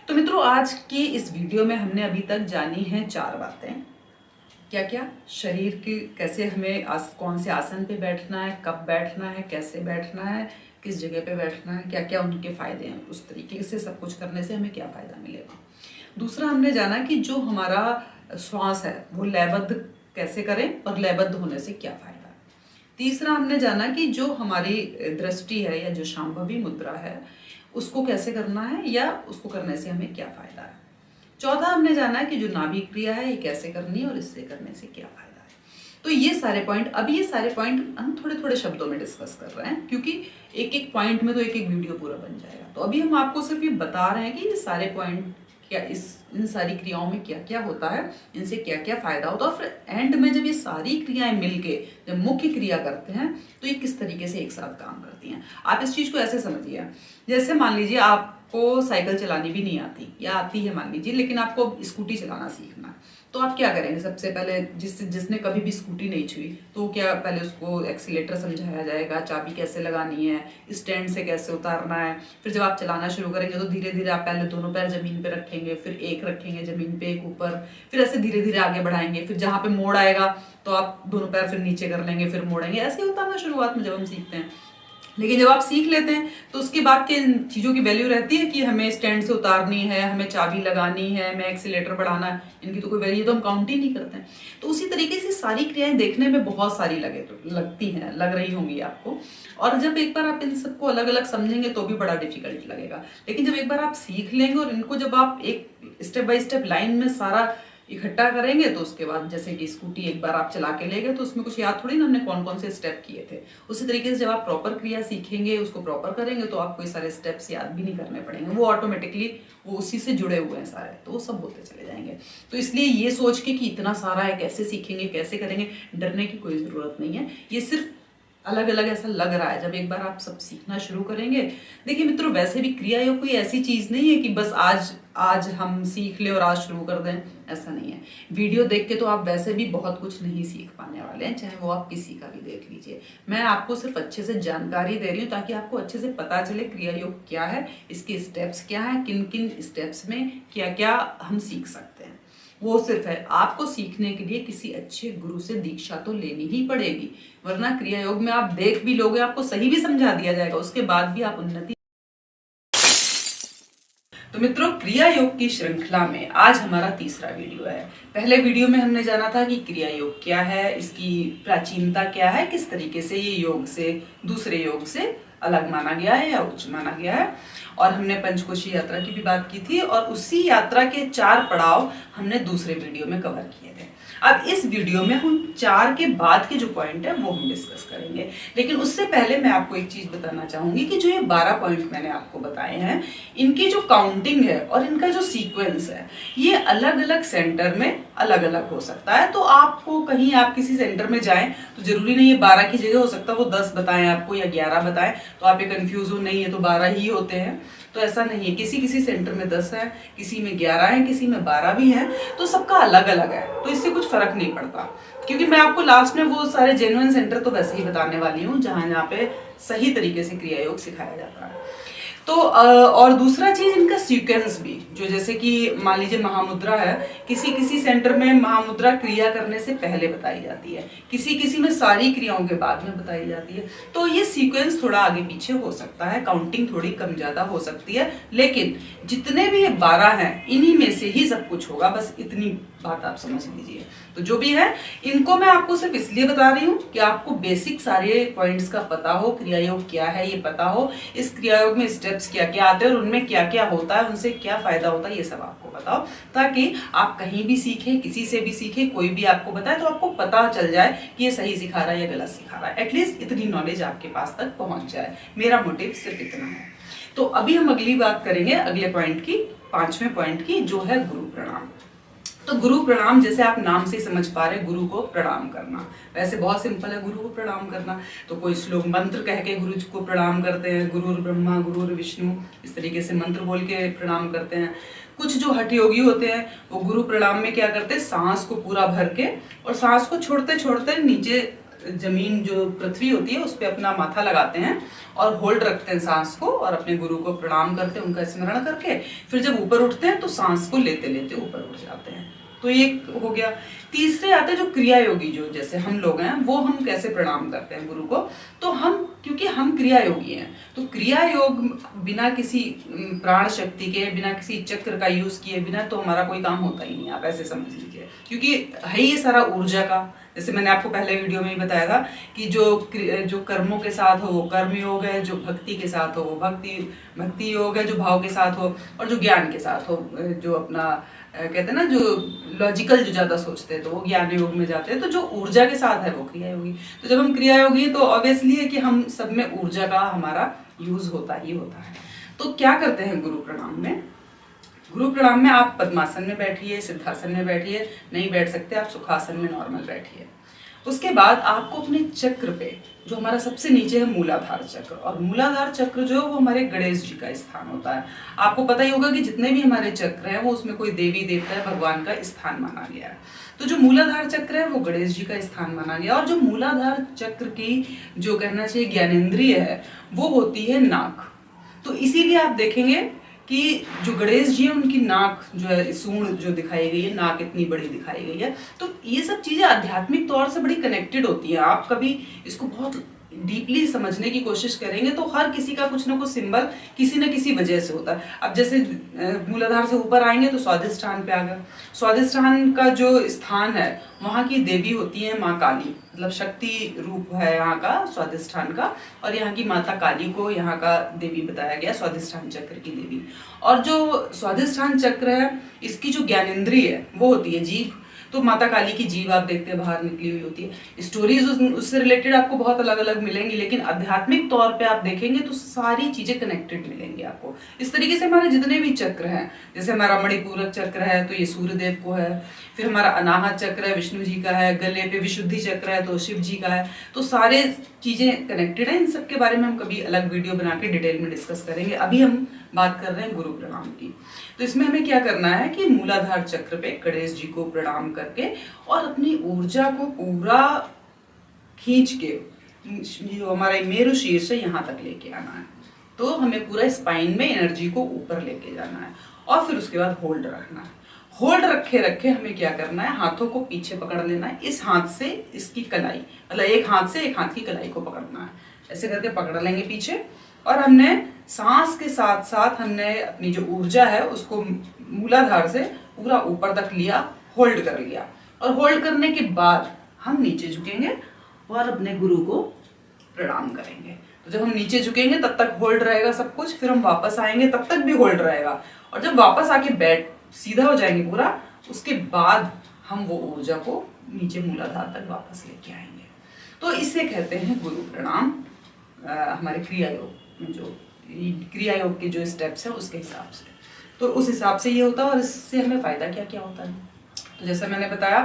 S1: तो मित्रों, आज की इस वीडियो में हमने अभी तक जानी है 4 बातें। क्या क्या? शरीर की कैसे हमें कौन से आसन पे बैठना है, कब बैठना है, कैसे बैठना है, किस जगह पे बैठना है, क्या क्या उनके फायदे हैं, उस तरीके से सब कुछ करने से हमें क्या फायदा मिलेगा। दूसरा हमने जाना कि जो हमारा श्वास है वो लयबद्ध कैसे करें और लयबद्ध होने से क्या फायदा है। तीसरा हमने जाना कि जो हमारी दृष्टि है या जो शांभवी मुद्रा है उसको कैसे करना है या उसको करने से हमें क्या फायदा है। चौथा हमने जाना कि जो नाभिक क्रिया है ये कैसे करनी है और इससे करने से क्या फायदा है। तो ये सारे पॉइंट, अभी ये सारे पॉइंट हम थोड़े थोड़े शब्दों में डिस्कस कर रहे हैं, क्योंकि एक एक पॉइंट में तो एक एक वीडियो पूरा बन जाएगा। तो अभी हम आपको सिर्फ ये बता रहे हैं कि ये सारे पॉइंट क्या, इन सारी क्रियाओं में क्या क्या होता है, इनसे क्या क्या फायदा होता है, और फिर एंड में जब ये सारी क्रियाएं मिलके जब मुख्य क्रिया करते हैं तो ये किस तरीके से एक साथ काम करती हैं। आप इस चीज को ऐसे समझिए, जैसे मान लीजिए आपको साइकिल चलानी भी नहीं आती या आती है मान लीजिए, लेकिन आपको स्कूटी चलाना सीखना है, तो आप क्या करेंगे? सबसे पहले जिसने कभी भी स्कूटी नहीं छुई, तो क्या पहले उसको एक्सीलेटर समझाया जाएगा, चाबी कैसे लगानी है, स्टैंड से कैसे उतारना है। फिर जब आप चलाना शुरू करेंगे तो धीरे धीरे आप पहले दोनों पैर जमीन पे रखेंगे, फिर एक रखेंगे जमीन पे, एक ऊपर, फिर ऐसे धीरे धीरे आगे बढ़ाएंगे। फिर जहाँ पे मोड़ आएगा तो आप दोनों पैर फिर नीचे कर लेंगे, फिर मोड़ेंगे। ऐसे होता है ना शुरुआत में जब हम सीखते हैं, लेकिन जब आप सीख लेते हैं तो उसके बाद के इन चीज़ों की वैल्यू रहती है कि हमें स्टैंड से उतारनी है, हमें चाबी लगानी है, हमें एक्सीलेटर बढ़ाना है, इनकी तो कोई वैल्यू, तो हम काउंट ही नहीं करते हैं। तो उसी तरीके से सारी क्रियाएं देखने में बहुत सारी लगती हैं, लग रही होंगी आपको, और जब एक बार आप इन सबको अलग अलग समझेंगे तो भी बड़ा डिफिकल्ट लगेगा। लेकिन जब एक बार आप सीख लेंगे और इनको जब आप एक स्टेप बाय स्टेप लाइन में सारा इकट्ठा करेंगे, तो उसके बाद जैसे कि स्कूटी एक बार आप चला के ले गए तो उसमें कुछ याद थोड़ी ना हमने कौन कौन से स्टेप किए थे। उसी तरीके से जब आप प्रॉपर क्रिया सीखेंगे, उसको प्रॉपर करेंगे, तो आपको ये सारे स्टेप्स याद भी नहीं करने पड़ेंगे, वो ऑटोमेटिकली वो उसी से जुड़े हुए हैं सारे, तो वो सब होते चले जाएंगे। तो इसलिए ये सोच के कि इतना सारा है, कैसे सीखेंगे, कैसे करेंगे, डरने की कोई ज़रूरत नहीं है। ये सिर्फ अलग अलग ऐसा लग रहा है, जब एक बार आप सब सीखना शुरू करेंगे। देखिए मित्रों, वैसे भी क्रिया योग कोई ऐसी चीज नहीं है कि बस आज हम सीख ले और आज शुरू कर दें, ऐसा नहीं है। वीडियो देख के तो आप वैसे भी बहुत कुछ नहीं सीख पाने वाले हैं, चाहे वो आप किसी का भी देख लीजिए। मैं आपको सिर्फ अच्छे से जानकारी दे रही हूँ ताकि आपको अच्छे से पता चले क्रिया योग क्या है, इसके स्टेप्स क्या है, किन किन स्टेप्स में क्या क्या हम सीख सकते हैं। वो सिर्फ है, आपको सीखने के लिए किसी अच्छे गुरु से दीक्षा तो लेनी ही पड़ेगी, वरना क्रिया योग में आप देख भी लोगे, आपको सही भी समझा दिया जाएगा, उसके बाद भी आप उन्नति। तो मित्रों, क्रिया योग की श्रृंखला में आज हमारा तीसरा वीडियो है। पहले वीडियो में हमने जाना था कि क्रिया योग क्या है, इसकी प्राचीनता क्या है, किस तरीके से ये योग से, दूसरे योग से अलग माना गया है या उच्च माना गया है, और हमने पंचकोशी यात्रा की भी बात की थी, और उसी यात्रा के 4 पड़ाव हमने दूसरे वीडियो में कवर किए थे। अब इस वीडियो में हम 4 के बाद के जो पॉइंट है वो हम डिस्कस करेंगे। लेकिन उससे पहले मैं आपको एक चीज बताना चाहूंगी कि जो ये 12 पॉइंट मैंने आपको बताए हैं, इनकी जो काउंटिंग है और इनका जो सीक्वेंस है, ये अलग अलग सेंटर में अलग अलग हो सकता है। तो आपको कहीं आप किसी सेंटर में जाएं तो जरूरी नहीं है 12 की जगह हो सकता है वो 10 बताएं आपको या 11 बताएं, तो आप ये कंफ्यूज हो, नहीं है तो 12 ही होते हैं, तो ऐसा नहीं है। किसी किसी सेंटर में 10 है, किसी में 11 है, किसी में 12 भी है, तो सबका अलग अलग है, तो इससे कुछ फर्क नहीं पड़ता। क्योंकि मैं आपको लास्ट में वो सारे जेन्युइन सेंटर तो वैसे ही बताने वाली हूँ जहाँ पे सही तरीके से क्रिया योग सिखाया जाता है। तो और दूसरा चीज, इनका सीक्वेंस भी, जो जैसे कि मान लीजिए महामुद्रा है, किसी किसी सेंटर में महामुद्रा क्रिया करने से पहले बताई जाती है, किसी किसी में सारी क्रियाओं के बाद में बताई जाती है। तो ये सीक्वेंस थोड़ा आगे पीछे हो सकता है, काउंटिंग थोड़ी कम ज्यादा हो सकती है, लेकिन जितने भी ये 12 हैं इन्हीं में से ही सब कुछ होगा, बस इतनी बात आप समझ लीजिए। तो जो भी है, इनको मैं आपको सिर्फ इसलिए बता रही हूँ कि आपको बेसिक सारे पॉइंट्स का पता हो, क्रिया योग क्या है ये पता हो, इस क्रिया योग में स्टेप्स क्या क्या आते हैं और उनमें क्या क्या होता है, उनसे क्या फायदा होता है, ये सब आपको पता हो, ताकि आप कहीं भी सीखें, किसी से भी सीखें, कोई भी आपको बताए तो आपको पता चल जाए कि ये सही सिखा रहा है या गलत सिखा रहा है। एटलीस्ट इतनी नॉलेज आपके पास तक पहुंच जाए, मेरा मोटिव सिर्फ इतना है। तो अभी हम अगली बात करेंगे अगले पॉइंट की, 5वें पॉइंट की, जो है गुरु प्रणाम। तो गुरु प्रणाम, जैसे आप नाम से समझ पा रहे हैं, गुरु को प्रणाम करना वैसे बहुत सिंपल है, गुरु को प्रणाम करना। तो कोई लोग मंत्र कह के गुरु को प्रणाम करते हैं, गुरुर ब्रह्मा गुरुर विष्णु, इस तरीके से मंत्र बोल के प्रणाम करते हैं। कुछ जो हठ योगी होते हैं वो गुरु प्रणाम में क्या करते हैं, सांस को पूरा भर के और सांस को छोड़ते छोड़ते नीचे जमीन जो पृथ्वी होती है उस पर अपना माथा लगाते हैं और होल्ड रखते हैं सांस को और अपने गुरु को प्रणाम करते हैं, उनका स्मरण करके फिर जब ऊपर उठते हैं तो सांस को लेते लेते ऊपर उठ जाते हैं। तो ये हो गया। तीसरे आते हैं जो क्रिया योगी, जो जैसे हम लोग हैं, वो हम कैसे प्रणाम करते हैं गुरु को। तो हम, क्योंकि हम क्रिया योगी हैं, तो क्रिया योग बिना किसी प्राण शक्ति के, बिना किसी चक्र का यूज किए बिना तो हमारा कोई काम होता ही नहीं, आप ऐसे समझ लीजिए। क्योंकि है ये सारा ऊर्जा का, जैसे मैंने आपको पहले वीडियो में ही बताया था कि जो कर्मों के साथ हो वो कर्म योग है, जो भक्ति के साथ हो वो भक्ति योग है, जो भाव के साथ हो, और जो ज्ञान के साथ हो, जो अपना कहते हैं ना, जो लॉजिकल जो ज्यादा सोचते हैं तो वो ज्ञान योग में जाते हैं। तो जो ऊर्जा के साथ है वो क्रिया योगी। तो जब हम क्रिया योगी तो ऑब्वियसली है कि हम सब में ऊर्जा का हमारा यूज होता ही होता है। तो क्या करते हैं गुरु प्रणाम में? गुरु प्रणाम में आप पद्मासन में बैठिए, सिद्धासन में बैठिए, नहीं बैठ सकते आप सुखासन में नॉर्मल बैठिए। उसके बाद आपको अपने चक्र पे, जो हमारा सबसे नीचे है मूलाधार चक्र, और मूलाधार चक्र जो है वो हमारे गणेश जी का स्थान होता है। आपको पता ही होगा कि जितने भी हमारे चक्र हैं वो उसमें कोई देवी देवता है, भगवान का स्थान माना गया है। तो जो मूलाधार चक्र है वो गणेश जी का स्थान माना गया। और जो मूलाधार चक्र की जो कहना चाहिए ज्ञानेंद्रिय है वो होती है नाक। तो इसीलिए आप देखेंगे कि जो गणेश जी है उनकी नाक जो है सूंड जो दिखाई गई है, नाक इतनी बड़ी दिखाई गई है। तो ये सब चीजें आध्यात्मिक तौर से बड़ी कनेक्टेड होती हैं। आप कभी इसको बहुत डीपली समझने की कोशिश करेंगे तो हर किसी का कुछ ना कुछ सिंबल किसी न किसी वजह से होता है। अब जैसे मूलाधार से ऊपर आएंगे तो स्वादिष्ठान पे आ गए। स्वादिष्ठान का जो स्थान है वहाँ की देवी होती है माँ काली, मतलब शक्ति रूप है यहाँ का स्वादिष्ठान का, और यहाँ की माता काली को यहाँ का देवी बताया गया, स्वादिष्ठान चक्र की देवी। और जो स्वादिष्ठान चक्र है इसकी जो ज्ञानेंद्रिय है वो होती है जीभ। तो माता काली की जीभ आप देखते हैं बाहर निकली हुई होती है। स्टोरीज उससे रिलेटेड आपको बहुत अलग अलग मिलेंगी, लेकिन आध्यात्मिक तौर पे आप देखेंगे तो सारी चीजें कनेक्टेड मिलेंगी आपको। इस तरीके से हमारे जितने भी चक्र हैं, जैसे हमारा मणिपूरक चक्र है तो ये सूर्यदेव को है, फिर हमारा अनाहत चक्र है विष्णु जी का है, गले पे विशुद्धि चक्र है तो शिव जी का है। तो सारे चीजें कनेक्टेड है। इन सब के बारे में हम कभी अलग वीडियो बना के डिटेल में डिस्कस करेंगे। अभी हम बात कर रहे हैं गुरु प्रणाम की। तो इसमें हमें क्या करना है कि मूलाधार चक्र पे गणेश जी को प्रणाम करके और अपनी ऊर्जा को पूरा खींच के जो हमारा मेरु शीर्ष है यहाँ तक लेके आना है। तो हमें पूरा स्पाइन में एनर्जी को ऊपर लेके जाना है और फिर उसके बाद होल्ड रखना है। होल्ड रखे रखे हमें क्या करना है, हाथों को पीछे पकड़ लेना है। इस हाथ से इसकी कलाई, मतलब एक हाथ से एक हाथ की कलाई को पकड़ना है। ऐसे करके पकड़ लेंगे पीछे, और हमने सांस के साथ साथ हमने अपनी जो ऊर्जा है उसको मूलाधार से पूरा ऊपर तक लिया, होल्ड कर लिया। और होल्ड करने के बाद हम नीचे झुकेंगे और अपने गुरु को प्रणाम करेंगे। तो जब हम नीचे झुकेंगे तब तक होल्ड रहेगा सब कुछ, फिर हम वापस आएंगे तब तक भी होल्ड रहेगा, और जब वापस आके बैठ सीधा हो जाएंगे पूरा, उसके बाद हम वो ऊर्जा को नीचे मूलाधार तक वापस लेके आएंगे। तो इसे कहते हैं गुरु प्रणाम। हमारे क्रिया योग में जो क्रिया योग के जो स्टेप्स हैं उसके हिसाब से, तो उस हिसाब से ये होता है। और इससे हमें फायदा क्या क्या होता है, तो जैसा मैंने बताया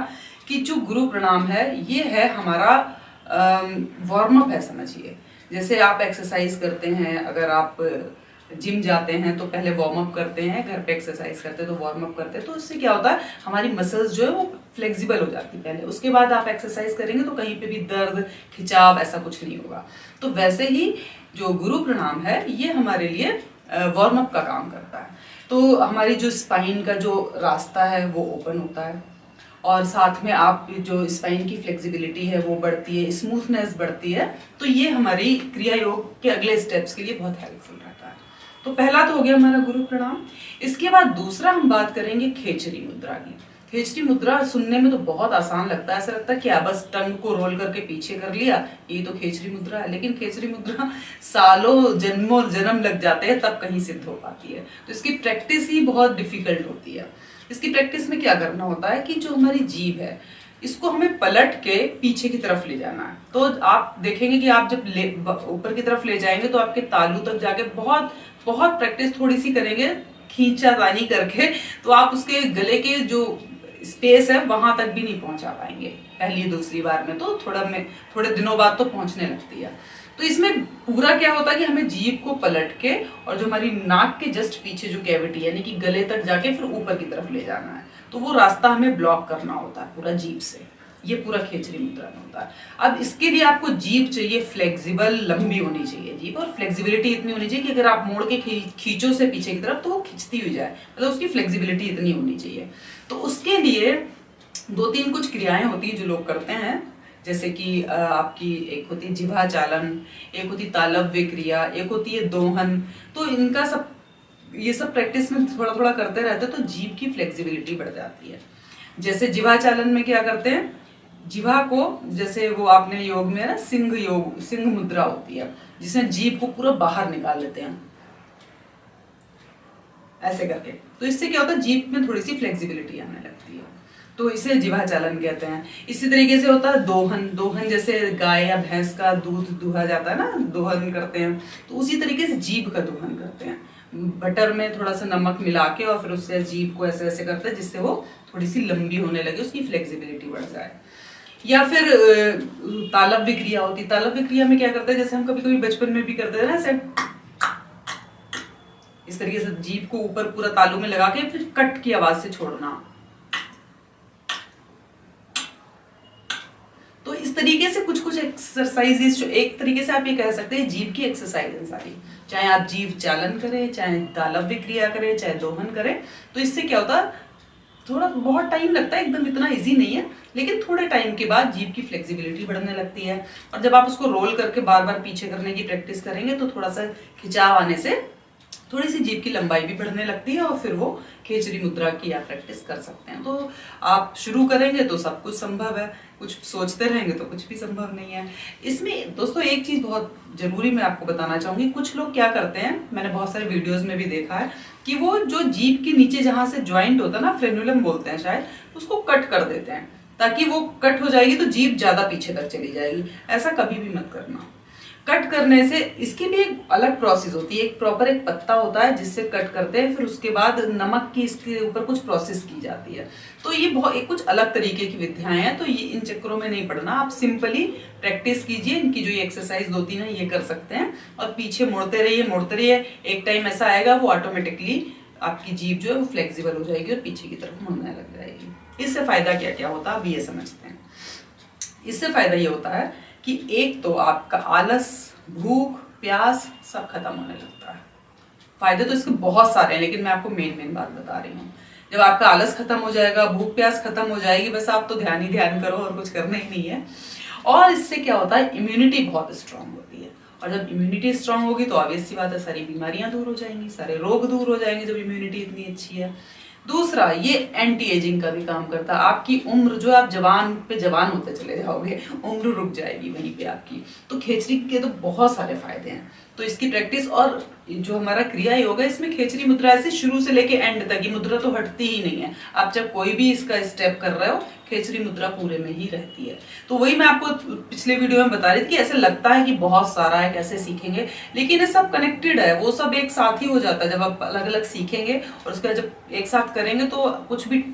S1: कि जो गुरु प्रणाम है ये है हमारा वार्म अप है, समझिए। जैसे आप एक्सरसाइज करते हैं, अगर आप जिम जाते हैं तो पहले वार्म अप करते हैं, घर पे एक्सरसाइज करते हैं तो वार्म अप करते हैं। तो इससे क्या होता है, हमारी मसल्स जो है वो फ्लेक्सिबल हो जाती है पहले, उसके बाद आप एक्सरसाइज करेंगे तो कहीं पे भी दर्द खिंचाव ऐसा कुछ नहीं होगा। तो वैसे ही जो गुरु प्रणाम है ये हमारे लिए वार्म अप का काम करता है। तो हमारी जो स्पाइन का जो रास्ता है वो ओपन होता है, और साथ में आप जो स्पाइन की फ्लेक्सिबिलिटी है वो बढ़ती है, स्मूथनेस बढ़ती है। तो ये हमारी क्रिया योग के अगले स्टेप्स के लिए बहुत हेल्पफुल रहता है। तो पहला तो हो गया हमारा गुरु प्रणाम। इसके बाद दूसरा हम बात करेंगे खेचरी मुद्रा की। खेचरी मुद्रा सुनने में तो बहुत आसान लगता है, ऐसा लगता है क्या बस टंग को रोल करके पीछे कर लिया, ये तो खेचरी मुद्रा है। लेकिन खेचरी मुद्रा सालों जन्मों जन्म लग जाते हैं तब कहीं सिद्ध हो पाती है। तो इसकी प्रैक्टिस ही बहुत डिफिकल्ट होती है। इसकी प्रैक्टिस में क्या करना होता है कि जो हमारी जीभ है इसको हमें पलट के पीछे की तरफ ले जाना है। तो आप देखेंगे कि आप जब ऊपर की तरफ ले जाएंगे तो आपके तालू तक जाके बहुत बहुत प्रैक्टिस थोड़ी सी करेंगे खींचातानी करके, तो आप उसके गले के जो स्पेस है वहां तक भी नहीं पहुंचा पाएंगे पहली दूसरी बार में। तो थोड़े दिनों बाद तो पहुंचने लगती है। तो इसमें पूरा क्या होता है कि हमें जीभ को पलट के और जो हमारी नाक के जस्ट पीछे जो कैविटी यानी कि गले तक जाके फिर ऊपर की तरफ ले जाना है। तो वो रास्ता हमें ब्लॉक करना होता है पूरा जीभ से। ये पूरा खेचरी मुद्रा में होता है। अब इसके लिए आपको जीभ चाहिए फ्लेक्सिबल, लंबी होनी चाहिए जीभ, और फ्लेक्सिबिलिटी इतनी होनी चाहिए कि अगर आप मोड़ के खींचो से पीछे की तरफ तो वो खिंचती हुई जाए, मतलब उसकी फ्लेक्सिबिलिटी इतनी होनी चाहिए। तो उसके लिए 2-3 कुछ क्रियाएं होती है जो लोग करते हैं, जैसे कि आपकी एक होती है जिह्वा चालन, एक होती तालव्य क्रिया, एक होती है दोहन। तो इनका ये सब प्रैक्टिस में थोड़ा थोड़ा करते रहते हैं तो जीभ की फ्लेक्सिबिलिटी बढ़ जाती है। जैसे जिह्वा चालन में क्या करते हैं, जिह्वा को जैसे वो आपने योग में ना सिंह मुद्रा होती है जिसमें जीभ को पूरा बाहर निकाल लेते हैं ऐसे करके। तो इससे क्या होता है, जीभ में थोड़ी सी फ्लेक्सिबिलिटी आने लगती है, तो इसे जिह्वा चालन कहते हैं। इसी तरीके से होता है दोहन। दोहन जैसे गाय या भैंस का दूध दुहा जाता है ना, दोहन करते हैं, तो उसी तरीके से जीभ का दोहन करते हैं। बटर में थोड़ा सा नमक मिला के और फिर उससे जीभ को ऐसे ऐसे करते हैं जिससे वो थोड़ी सी लंबी होने लगे, उसकी फ्लेक्सिबिलिटी बढ़ जाए। या फिर तालव्य क्रिया होती है। तालव्य क्रिया में क्या करते हैं, जैसे हम कभी कभी बचपन में भी करते थे ना, ऐसे इस तरीके से जीभ को ऊपर पूरा तालू में लगा के फिर कट की आवाज से छोड़ना। तो इस तरीके से कुछ कुछ एक्सरसाइजेस जो एक तरीके से आप ये कह सकते हैं जीभ की एक्सरसाइज है सारी। चाहे आप जीभ चालन करें, चाहे तालव्य क्रिया करें, चाहे दोहन करें, तो इससे क्या होता है, थोड़ा बहुत टाइम लगता है, एकदम इतना इजी नहीं है, लेकिन थोड़े टाइम के बाद जीभ की फ्लेक्सिबिलिटी बढ़ने लगती है। और जब आप उसको रोल करके बार बार पीछे करने की प्रैक्टिस करेंगे तो थोड़ा सा खिंचाव आने से थोड़ी सी जीभ की लंबाई भी बढ़ने लगती है और फिर वो खेचरी मुद्रा की आप प्रैक्टिस कर सकते हैं। तो आप शुरू करेंगे तो सब कुछ संभव है, कुछ सोचते रहेंगे तो कुछ भी संभव नहीं है। इसमें दोस्तों एक चीज बहुत जरूरी मैं आपको बताना चाहूंगी, कुछ लोग क्या करते हैं, मैंने बहुत सारे वीडियोस में भी देखा है कि वो जो जीभ के नीचे जहां से ज्वाइंट होता है ना, फ्रेन्युलम बोलते हैं शायद, उसको कट कर देते हैं ताकि वो कट हो जाएगी तो जीभ ज्यादा पीछे तक चली जाएगी। ऐसा कभी भी मत करना। कट करने से इसकी भी एक अलग प्रोसेस होती है, एक प्रॉपर एक पत्ता होता है जिससे कट करते हैं, फिर उसके बाद नमक की इसके ऊपर कुछ प्रोसेस की जाती है। तो ये बहुत एक कुछ अलग तरीके की विधियाएं हैं, तो ये इन चक्करों में नहीं पड़ना। आप सिंपली प्रैक्टिस कीजिए, इनकी जो ये एक्सरसाइज 2-3 है ये कर सकते हैं और पीछे मुड़ते रहिए। एक टाइम ऐसा आएगा वो ऑटोमेटिकली आपकी जीभ जो है वो फ्लेक्सिबल हो जाएगी और पीछे की तरफ मुड़ने लग जाएगी। इससे फायदा क्या क्या होता है अब ये समझते हैं। इससे फायदा ये होता है कि एक तो आपका आलस, भूख, प्यास सब खत्म होने लगता है। फायदे तो इसके बहुत सारे हैं, लेकिन मैं आपको मेन बात बता रही हूँ। जब आपका आलस खत्म हो जाएगा, भूख प्यास खत्म हो जाएगी, बस आप तो ध्यान ही ध्यान करो और कुछ करना ही नहीं है। और इससे क्या होता है, इम्यूनिटी बहुत स्ट्रांग होती है, और जब इम्यूनिटी स्ट्रांग होगी तो ऑब्वियस सी बात है सारी बीमारियां दूर हो जाएंगी, सारे रोग दूर हो जाएंगे जब इम्यूनिटी इतनी अच्छी है। दूसरा, ये एंटी एजिंग का भी काम करता है। आपकी उम्र जो आप जवान पे जवान होते चले जाओगे, उम्र रुक जाएगी वहीं पे आपकी। तो खेचरी के तो बहुत सारे फायदे हैं। तो इसकी प्रैक्टिस और जो हमारा क्रिया योग है, इसमें खेचरी मुद्रा ऐसे शुरू से लेके एंड तक ये मुद्रा तो हटती ही नहीं है। आप जब कोई भी इसका स्टेप कर रहे हो, खेचरी मुद्रा पूरे में ही रहती है। तो वही मैं आपको पिछले वीडियो में बता रही थी कि ऐसे लगता है कि बहुत सारा है, कैसे सीखेंगे, लेकिन ये सब कनेक्टेड है, वो सब एक साथ ही हो जाता है। जब आप अलग अलग सीखेंगे और उसके बाद जब एक साथ करेंगे तो कुछ भी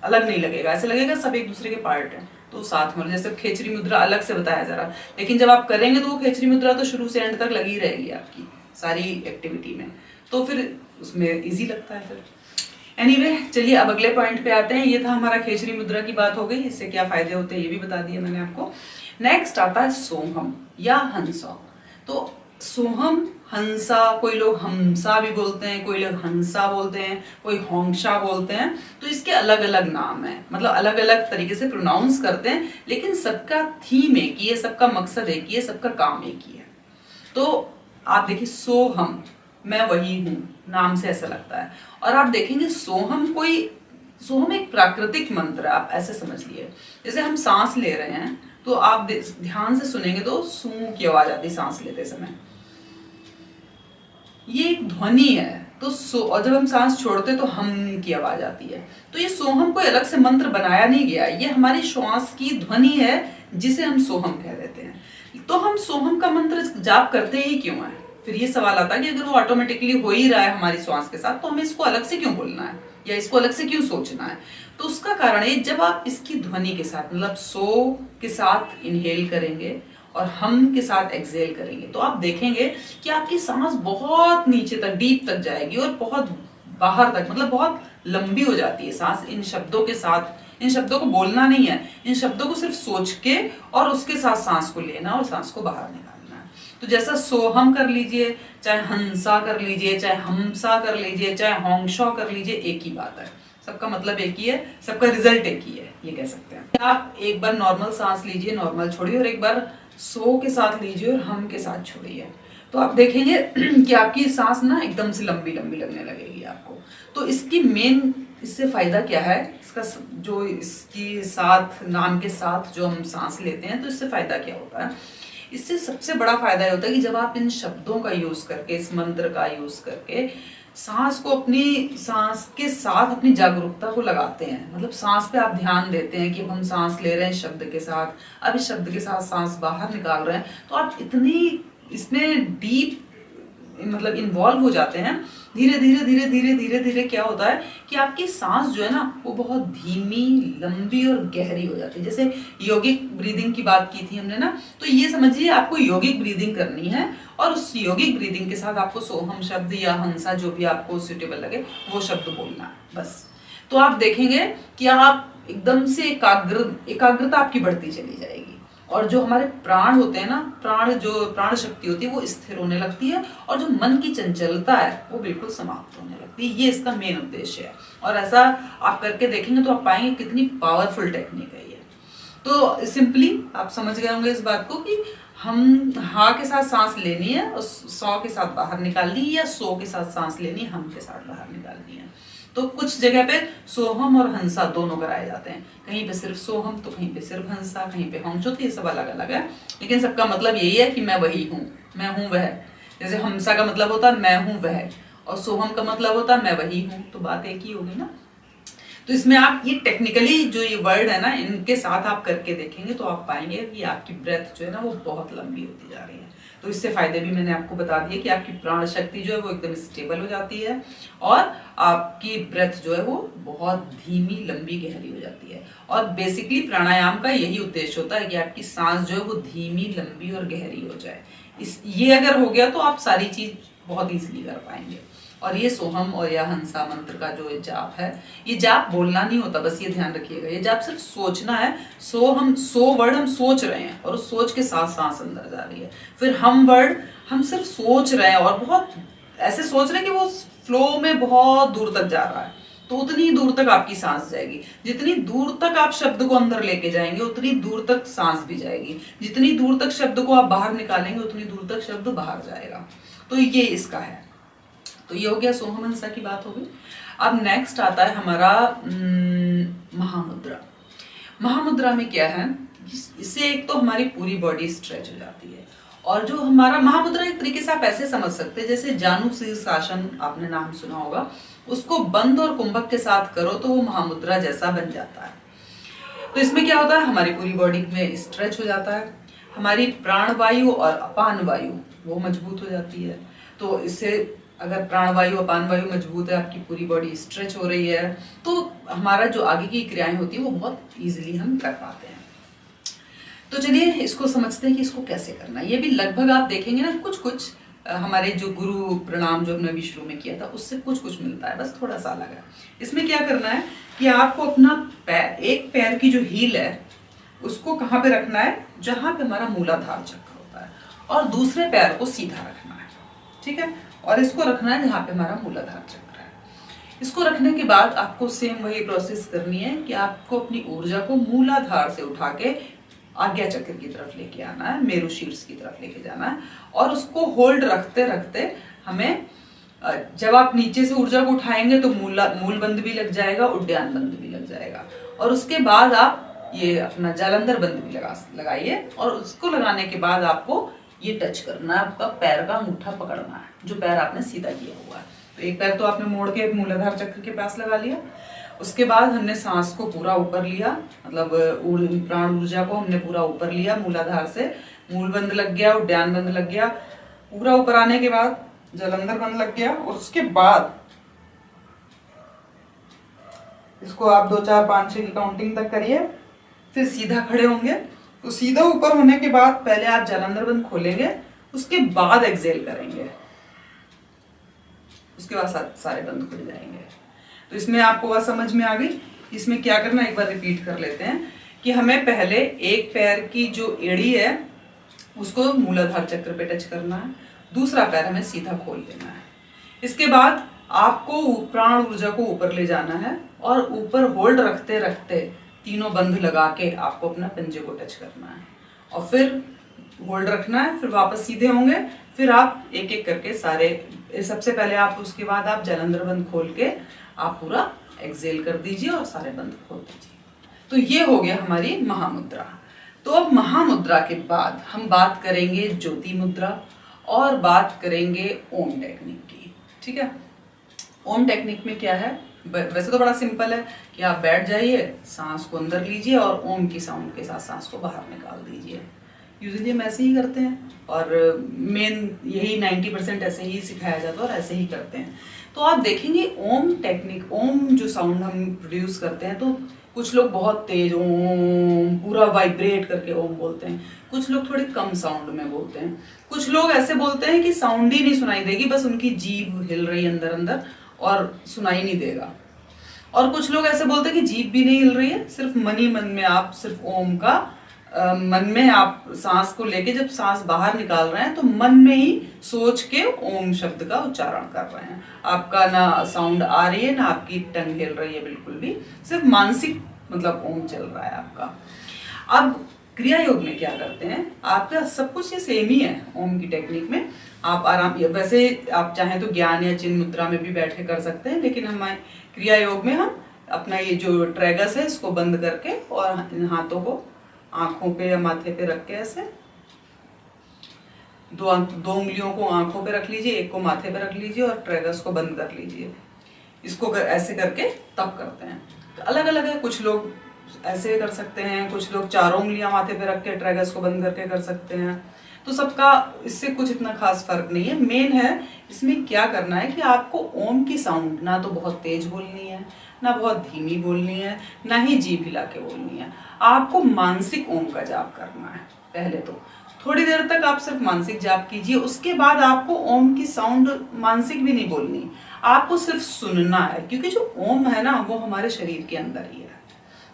S1: अलग नहीं लगेगा, ऐसे लगेगा सब एक दूसरे के पार्ट है। तो साथ में, जैसे खेचरी मुद्रा अलग से बताया जा रहा, लेकिन जब आप करेंगे तो वो खेचरी मुद्रा तो शुरू से एंड तक लगी रहेगी आपकी सारी एक्टिविटी में, तो फिर उसमें इजी लगता है फिर। एनीवे, चलिए अब अगले पॉइंट पे आते हैं। ये था हमारा खेचरी मुद्रा की बात हो गई, इससे क्या फायदे होते हैं ये भी बता दिया मैंने आपको। नेक्स्ट आता है सोहम या हंसा। तो सोहम, हंसा, कोई लोग हमसा भी बोलते हैं, कोई लोग हंसा बोलते हैं, कोई होंशा बोलते हैं। तो इसके अलग अलग नाम है, मतलब अलग अलग तरीके से प्रोनाउंस करते हैं, लेकिन सबका थीम एक ही है, सबका मकसद एक ही है, सबका काम एक ही है। तो आप देखिए, सोहम, मैं वही हूं, नाम से ऐसा लगता है। और आप देखेंगे सोहम एक प्राकृतिक मंत्र है, आप ऐसे समझ लिए। जैसे हम सांस ले रहे हैं तो आप ध्यान से सुनेंगे तो सू की आवाज आती है सांस लेते समय, ये एक ध्वनि है। तो सो, और जब हम सांस छोड़ते तो हम की आवाज आती है। तो ये सोहम कोई अलग से मंत्र बनाया नहीं गया, ये हमारी श्वास की ध्वनि है जिसे हम सोहम कह देते हैं। तो हम सोहम का मंत्र जाप करते ही क्यों है? फिर ये सवाल आता है कि अगर वो ऑटोमेटिकली हो ही रहा है हमारी श्वास के साथ, तो हमें इसको अलग से क्यों बोलना है या इसको अलग से क्यों सोचना है? तो उसका कारण है, जब आप इसकी ध्वनि के साथ मतलब सो के साथ इनहेल करेंगे और हम के साथ एक्सहेल करेंगे, तो आप देखेंगे कि आपकी सांस बहुत नीचे तक, डीप तक जाएगी और बहुत बाहर तक, मतलब बहुत लंबी हो जाती है सांस इन शब्दों के साथ। इन शब्दों को बोलना नहीं है, इन शब्दों को सिर्फ सोच के और उसके साथ सांस को लेना और सांस को बाहर निकालना है। तो जैसा सोहम कर लीजिए, चाहे हंसा कर लीजिए, चाहे हमसा कर लीजिए, चाहे होंगशॉ कर लीजिए, एक ही बात है, सबका मतलब एक ही है, सबका रिजल्ट एक ही है, ये कह सकते हैं। आप एक बार नॉर्मल सांस लीजिए, नॉर्मल छोड़िए, और एक बार सो के साथ लीजिए और हम के साथ छोड़िए, तो आप देखेंगे कि आपकी सांस ना एकदम से लंबी लंबी लगने लगेगी आपको। तो इसकी मेन, इससे फायदा क्या है, इसका जो इसकी साथ नाम के साथ जो हम सांस लेते हैं, तो इससे फायदा क्या होता है? इससे सबसे बड़ा फायदा ये होता है कि जब आप इन शब्दों का यूज करके, इस मंत्र का यूज करके सांस को, अपनी सांस के साथ अपनी जागरूकता को लगाते हैं, मतलब सांस पे आप ध्यान देते हैं कि अब हम सांस ले रहे हैं शब्द के साथ, अब इस शब्द के साथ सांस बाहर निकाल रहे हैं, तो आप इतनी इसमें डीप मतलब इन्वॉल्व हो जाते हैं। धीरे धीरे धीरे धीरे धीरे धीरे क्या होता है कि आपकी सांस जो है ना वो बहुत धीमी, लंबी और गहरी हो जाती है। जैसे योगिक ब्रीदिंग की बात की थी हमने ना, तो ये समझिए आपको योगिक ब्रीदिंग करनी है और उस योगिक ब्रीदिंग के साथ आपको सोहम शब्द या हंसा, जो भी आपको सुटेबल लगे, वो शब्द बोलना है बस। तो आप देखेंगे कि आप एकदम से एकाग्रता आपकी बढ़ती चली जाएगी, और जो हमारे प्राण होते हैं ना, प्राण शक्ति होती है वो स्थिर होने लगती है, और जो मन की चंचलता है वो बिल्कुल समाप्त होने लगती है। ये इसका मेन उद्देश्य है, और ऐसा आप करके देखेंगे तो आप पाएंगे कितनी पावरफुल टेक्निक है ये। तो सिंपली आप समझ गए होंगे इस बात को कि हम हा के साथ सांस लेनी है और सौ के साथ बाहर निकालनी है, या सो के साथ सांस लेनी है, हम के साथ बाहर निकालनी है। तो कुछ जगह पे सोहम और हंसा दोनों कराए जाते हैं, कहीं पे सिर्फ सोहम तो कहीं पे सिर्फ हंसा, कहीं पे होंशो, तो ये सब अलग अलग है, लेकिन सबका मतलब यही है कि मैं वही हूँ, मैं हूँ वह। जैसे हमसा का मतलब होता है मैं हूँ वह, और सोहम का मतलब होता है मैं वही हूँ, तो बात एक ही होगी ना। तो इसमें आप ये टेक्निकली जो ये वर्ड है ना, इनके साथ आप करके देखेंगे तो आप पाएंगे कि आपकी ब्रेथ जो है ना वो बहुत लंबी होती जा रही है। तो इससे फायदे भी मैंने आपको बता दिए कि आपकी प्राण शक्ति जो है वो एकदम स्टेबल हो जाती है, और आपकी ब्रेथ जो है वो बहुत धीमी, लंबी, गहरी हो जाती है। और बेसिकली प्राणायाम का यही उद्देश्य होता है कि आपकी सांस जो है वो धीमी, लंबी और गहरी हो जाए। ये अगर हो गया तो आप सारी चीज बहुत ईजिली कर पाएंगे। और ये सोहम और या हंसा मंत्र का जो जाप है, ये जाप बोलना नहीं होता, बस ये ध्यान रखिएगा, ये जाप सिर्फ सोचना है। सो वर्ड हम सोच रहे हैं और उस सोच के साथ सांस अंदर जा रही है। फिर हम वर्ड हम सिर्फ सोच रहे हैं और बहुत ऐसे सोच रहे हैं कि वो फ्लो में बहुत दूर तक जा रहा है, तो उतनी दूर तक आपकी सांस जाएगी। जितनी दूर तक आप शब्द को अंदर लेके जाएंगे उतनी दूर तक सांस भी जाएगी। जितनी दूर तक शब्द को आप बाहर निकालेंगे उतनी दूर तक शब्द बाहर जाएगा। तो ये इसका है। तो ये हो गया सोहम हंसा की बात होगी। अब नेक्स्ट आता है हमारा महामुद्रा। महामुद्रा में क्या है, इससे एक तो हमारी पूरी बॉडी स्ट्रेच हो जाती है, और जो हमारा महामुद्रा एक तरीके से आप ऐसे समझ सकते हैं जैसे जानु शीर्षासन, आपने नाम सुना होगा, उसको बंद और कुंभक के साथ करो तो वो महामुद्रा जैसा बन जाता है। तो इसमें क्या होता है, हमारी पूरी बॉडी में स्ट्रेच हो जाता है, हमारी प्राणवायु और अपान वायु वो मजबूत हो जाती है। तो इससे अगर प्राणवायु अपान वायु मजबूत है, आपकी पूरी बॉडी स्ट्रेच हो रही है, तो हमारा जो आगे की क्रियाएं होती है वो बहुत इजीली हम कर पाते हैं। तो चलिए इसको समझते हैं कि इसको कैसे करना है। ये भी लगभग आप देखेंगे ना, कुछ कुछ हमारे जो गुरु प्रणाम जो हमने अभी शुरू में किया था उससे कुछ कुछ मिलता है, बस थोड़ा सा अलग है। इसमें क्या करना है कि आपको अपना पैर, एक पैर की जो हील है उसको कहाँ पे रखना है, जहां पे हमारा मूलाधार चक्र होता है, और दूसरे पैर को सीधा रखना है, ठीक है, और इसको रखना है जहाँ पे हमारा मूलाधार चक्र है। इसको रखने के बाद आपको सेम वही प्रोसेस करनी है कि आपको अपनी ऊर्जा को मूलाधार से उठा के आज्ञा चक्र की तरफ लेके आना है, मेरु शीर्ष की तरफ लेके जाना है, और उसको होल्ड रखते रखते हमें, जब आप नीचे से ऊर्जा को उठाएंगे तो मूल बंद भी लग जाएगा, उड्डयन बंद भी लग जाएगा, और उसके बाद आप ये अपना जालंधर बंद भी लगाइए, और उसको लगाने के बाद आपको ये टच करना है, आपका पैर का अंगूठा पकड़ना है, जो पैर आपने सीधा किया हुआ है। तो तो एक पैर तो आपने मोड़ के मूलाधार चक्र के पास लगा लिया। उसके बाद हमने सांस को पूरा ऊपर लिया, मतलब प्राण ऊर्जा को हमने पूरा ऊपर लिया मूलाधार से। मूल बंद लग गया, उद्यान बंद लग गया। पूरा ऊपर आने के बाद जलंधर बंद लग गया। और उसके बाद इसको आप 2 4 5 6 की काउंटिंग तक करिए, फिर सीधा खड़े होंगे। तो सीधा ऊपर होने के बाद पहले आप जलंधर बंद खोलेंगे, उसके बाद एक्सेल करेंगे, उसके बाद सारे बंद खुल जाएंगे। तो इसमें आपको बात समझ में आ गई। इसमें क्या करना, एक बार रिपीट कर लेते हैं कि हमें पहले एक पैर की जो एड़ी है उसको मूलाधार चक्र पे टच करना है, दूसरा पैर हमें सीधा खोल लेना है। इसके बाद आपको प्राण ऊर्जा को ऊपर ले जाना है और ऊपर होल्ड रखते रखते तीनों बंद लगा के आपको अपना पंजे को टच करना है और फिर होल्ड रखना है। फिर वापस सीधे होंगे, फिर आप एक एक करके सारे, सबसे पहले आप, उसके बाद आप जलंधर बंद खोल के आप पूरा एक्सेल कर दीजिए और सारे बंद खोल दीजिए। तो ये हो गया हमारी महामुद्रा। तो अब महामुद्रा के बाद हम बात करेंगे ज्योति मुद्रा और बात करेंगे ओम टेक्निक की। ठीक है, ओम टेक्निक में क्या है, वैसे तो बड़ा सिंपल है कि आप बैठ जाइए, सांस को अंदर लीजिए और ओम की साउंड के साथ सांस को बाहर निकाल दीजिए। यूजुअली हम ऐसे ही करते हैं और मेन यही 90% ऐसे ही सिखाया जाता है और ऐसे ही करते हैं। तो आप देखेंगे ओम टेक्निक, ओम जो साउंड हम प्रोड्यूस करते हैं, तो कुछ लोग बहुत तेज ओम पूरा वाइब्रेट करके ओम बोलते हैं, कुछ लोग थोड़े कम साउंड में बोलते हैं, कुछ लोग ऐसे बोलते हैं कि साउंड ही नहीं सुनाई देगी, बस उनकी जीभ हिल रही है अंदर अंदर और सुनाई नहीं देगा। और कुछ लोग ऐसे बोलते हैं कि जीभ भी नहीं हिल रही है, सिर्फ मन ही मन में आप सिर्फ ओम का मन में आप सांस को लेके जब सांस बाहर निकाल रहे हैं तो मन में ही सोच के ओम शब्द का उच्चारण कर रहे हैं। आपका ना साउंड आ रही है ना आपकी टंग हिल रही है, बिल्कुल भी, सिर्फ मानसिक मतलब ओम चल रहा है आपका। अब क्रिया योग में क्या करते हैं, आपका सब कुछ ये सेम ही है। ओम की टेक्निक में आप आराम, वैसे आप चाहें तो ज्ञान या चिन्ह मुद्रा में भी बैठ के कर सकते हैं, लेकिन हमारे क्रिया योग में हम अपना ये जो ट्रैगस है इसको बंद करके और इन हाथों को आंखों पे या माथे पे रख के ऐसे दो उंगलियों को आंखों पे रख लीजिए, एक को माथे पे रख लीजिए और ट्रैगस को बंद कर लीजिए। इसको ऐसे करके तब करते हैं। तो अलग अलग है, कुछ लोग ऐसे कर सकते हैं, कुछ लोग चारों उंगलियां माथे पे रख के ट्रैगस को बंद करके कर सकते हैं। तो सबका इससे कुछ इतना खास फर्क नहीं है। मेन है इसमें क्या करना है कि आपको ओम की साउंड ना तो बहुत तेज बोलनी है, ना बहुत धीमी बोलनी है, ना ही जीभ हिला के बोलनी है। आपको मानसिक ओम का जाप करना है। पहले तो थोड़ी देर तक आप सिर्फ मानसिक जाप कीजिए, उसके बाद आपको ओम की साउंड मानसिक भी नहीं बोलनी, आपको सिर्फ सुनना है, क्योंकि जो ओम है ना वो हमारे शरीर के अंदर ही है।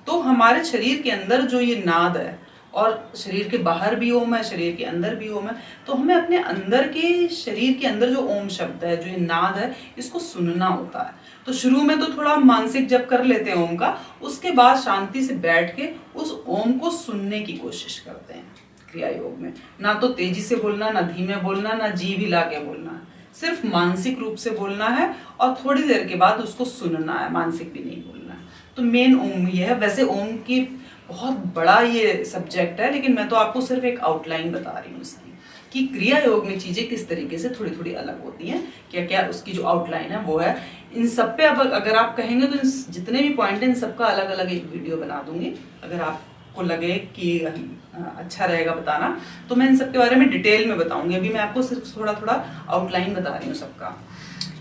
S1: तो हमारे शरीर के अंदर जो ये नाद है, और शरीर के बाहर भी ओम है, शरीर के अंदर भी ओम है, तो हमें अपने अंदर के शरीर के अंदर जो ओम शब्द है, जो ये नाद है, इसको सुनना होता है। तो शुरू में तो थोड़ा मानसिक जप कर लेते हैं ओम का, उसके बाद शांति से बैठ के उस ओम को सुनने की कोशिश करते हैं। क्रिया योग में ना तो तेजी से बोलना, ना धीमे बोलना, ना जीभ हिला के बोलना, सिर्फ मानसिक रूप से बोलना है और थोड़ी देर के बाद उसको सुनना है, मानसिक भी नहीं बोलना है। तो मेन ओम ये है। वैसे ओम की बहुत बड़ा ये सब्जेक्ट है, लेकिन मैं तो आपको सिर्फ एक आउटलाइन बता रही हूँ इसकी, कि क्रिया योग में चीजें किस तरीके से थोड़ी थोड़ी अलग होती हैं, क्या क्या उसकी जो आउटलाइन है वो है। इन सब पे अब अगर आप कहेंगे तो जितने भी पॉइंट हैं इन सबका अलग अलग एक वीडियो बना दूंगी। अगर आपको लगे कि अच्छा रहेगा बताना तो मैं इन सब के बारे में डिटेल में बताऊंगी। अभी मैं आपको सिर्फ थोड़ा थोड़ा आउटलाइन बता रही हूँ सबका।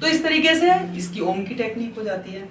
S1: तो इस तरीके से इसकी ओम की टेक्निक हो जाती है।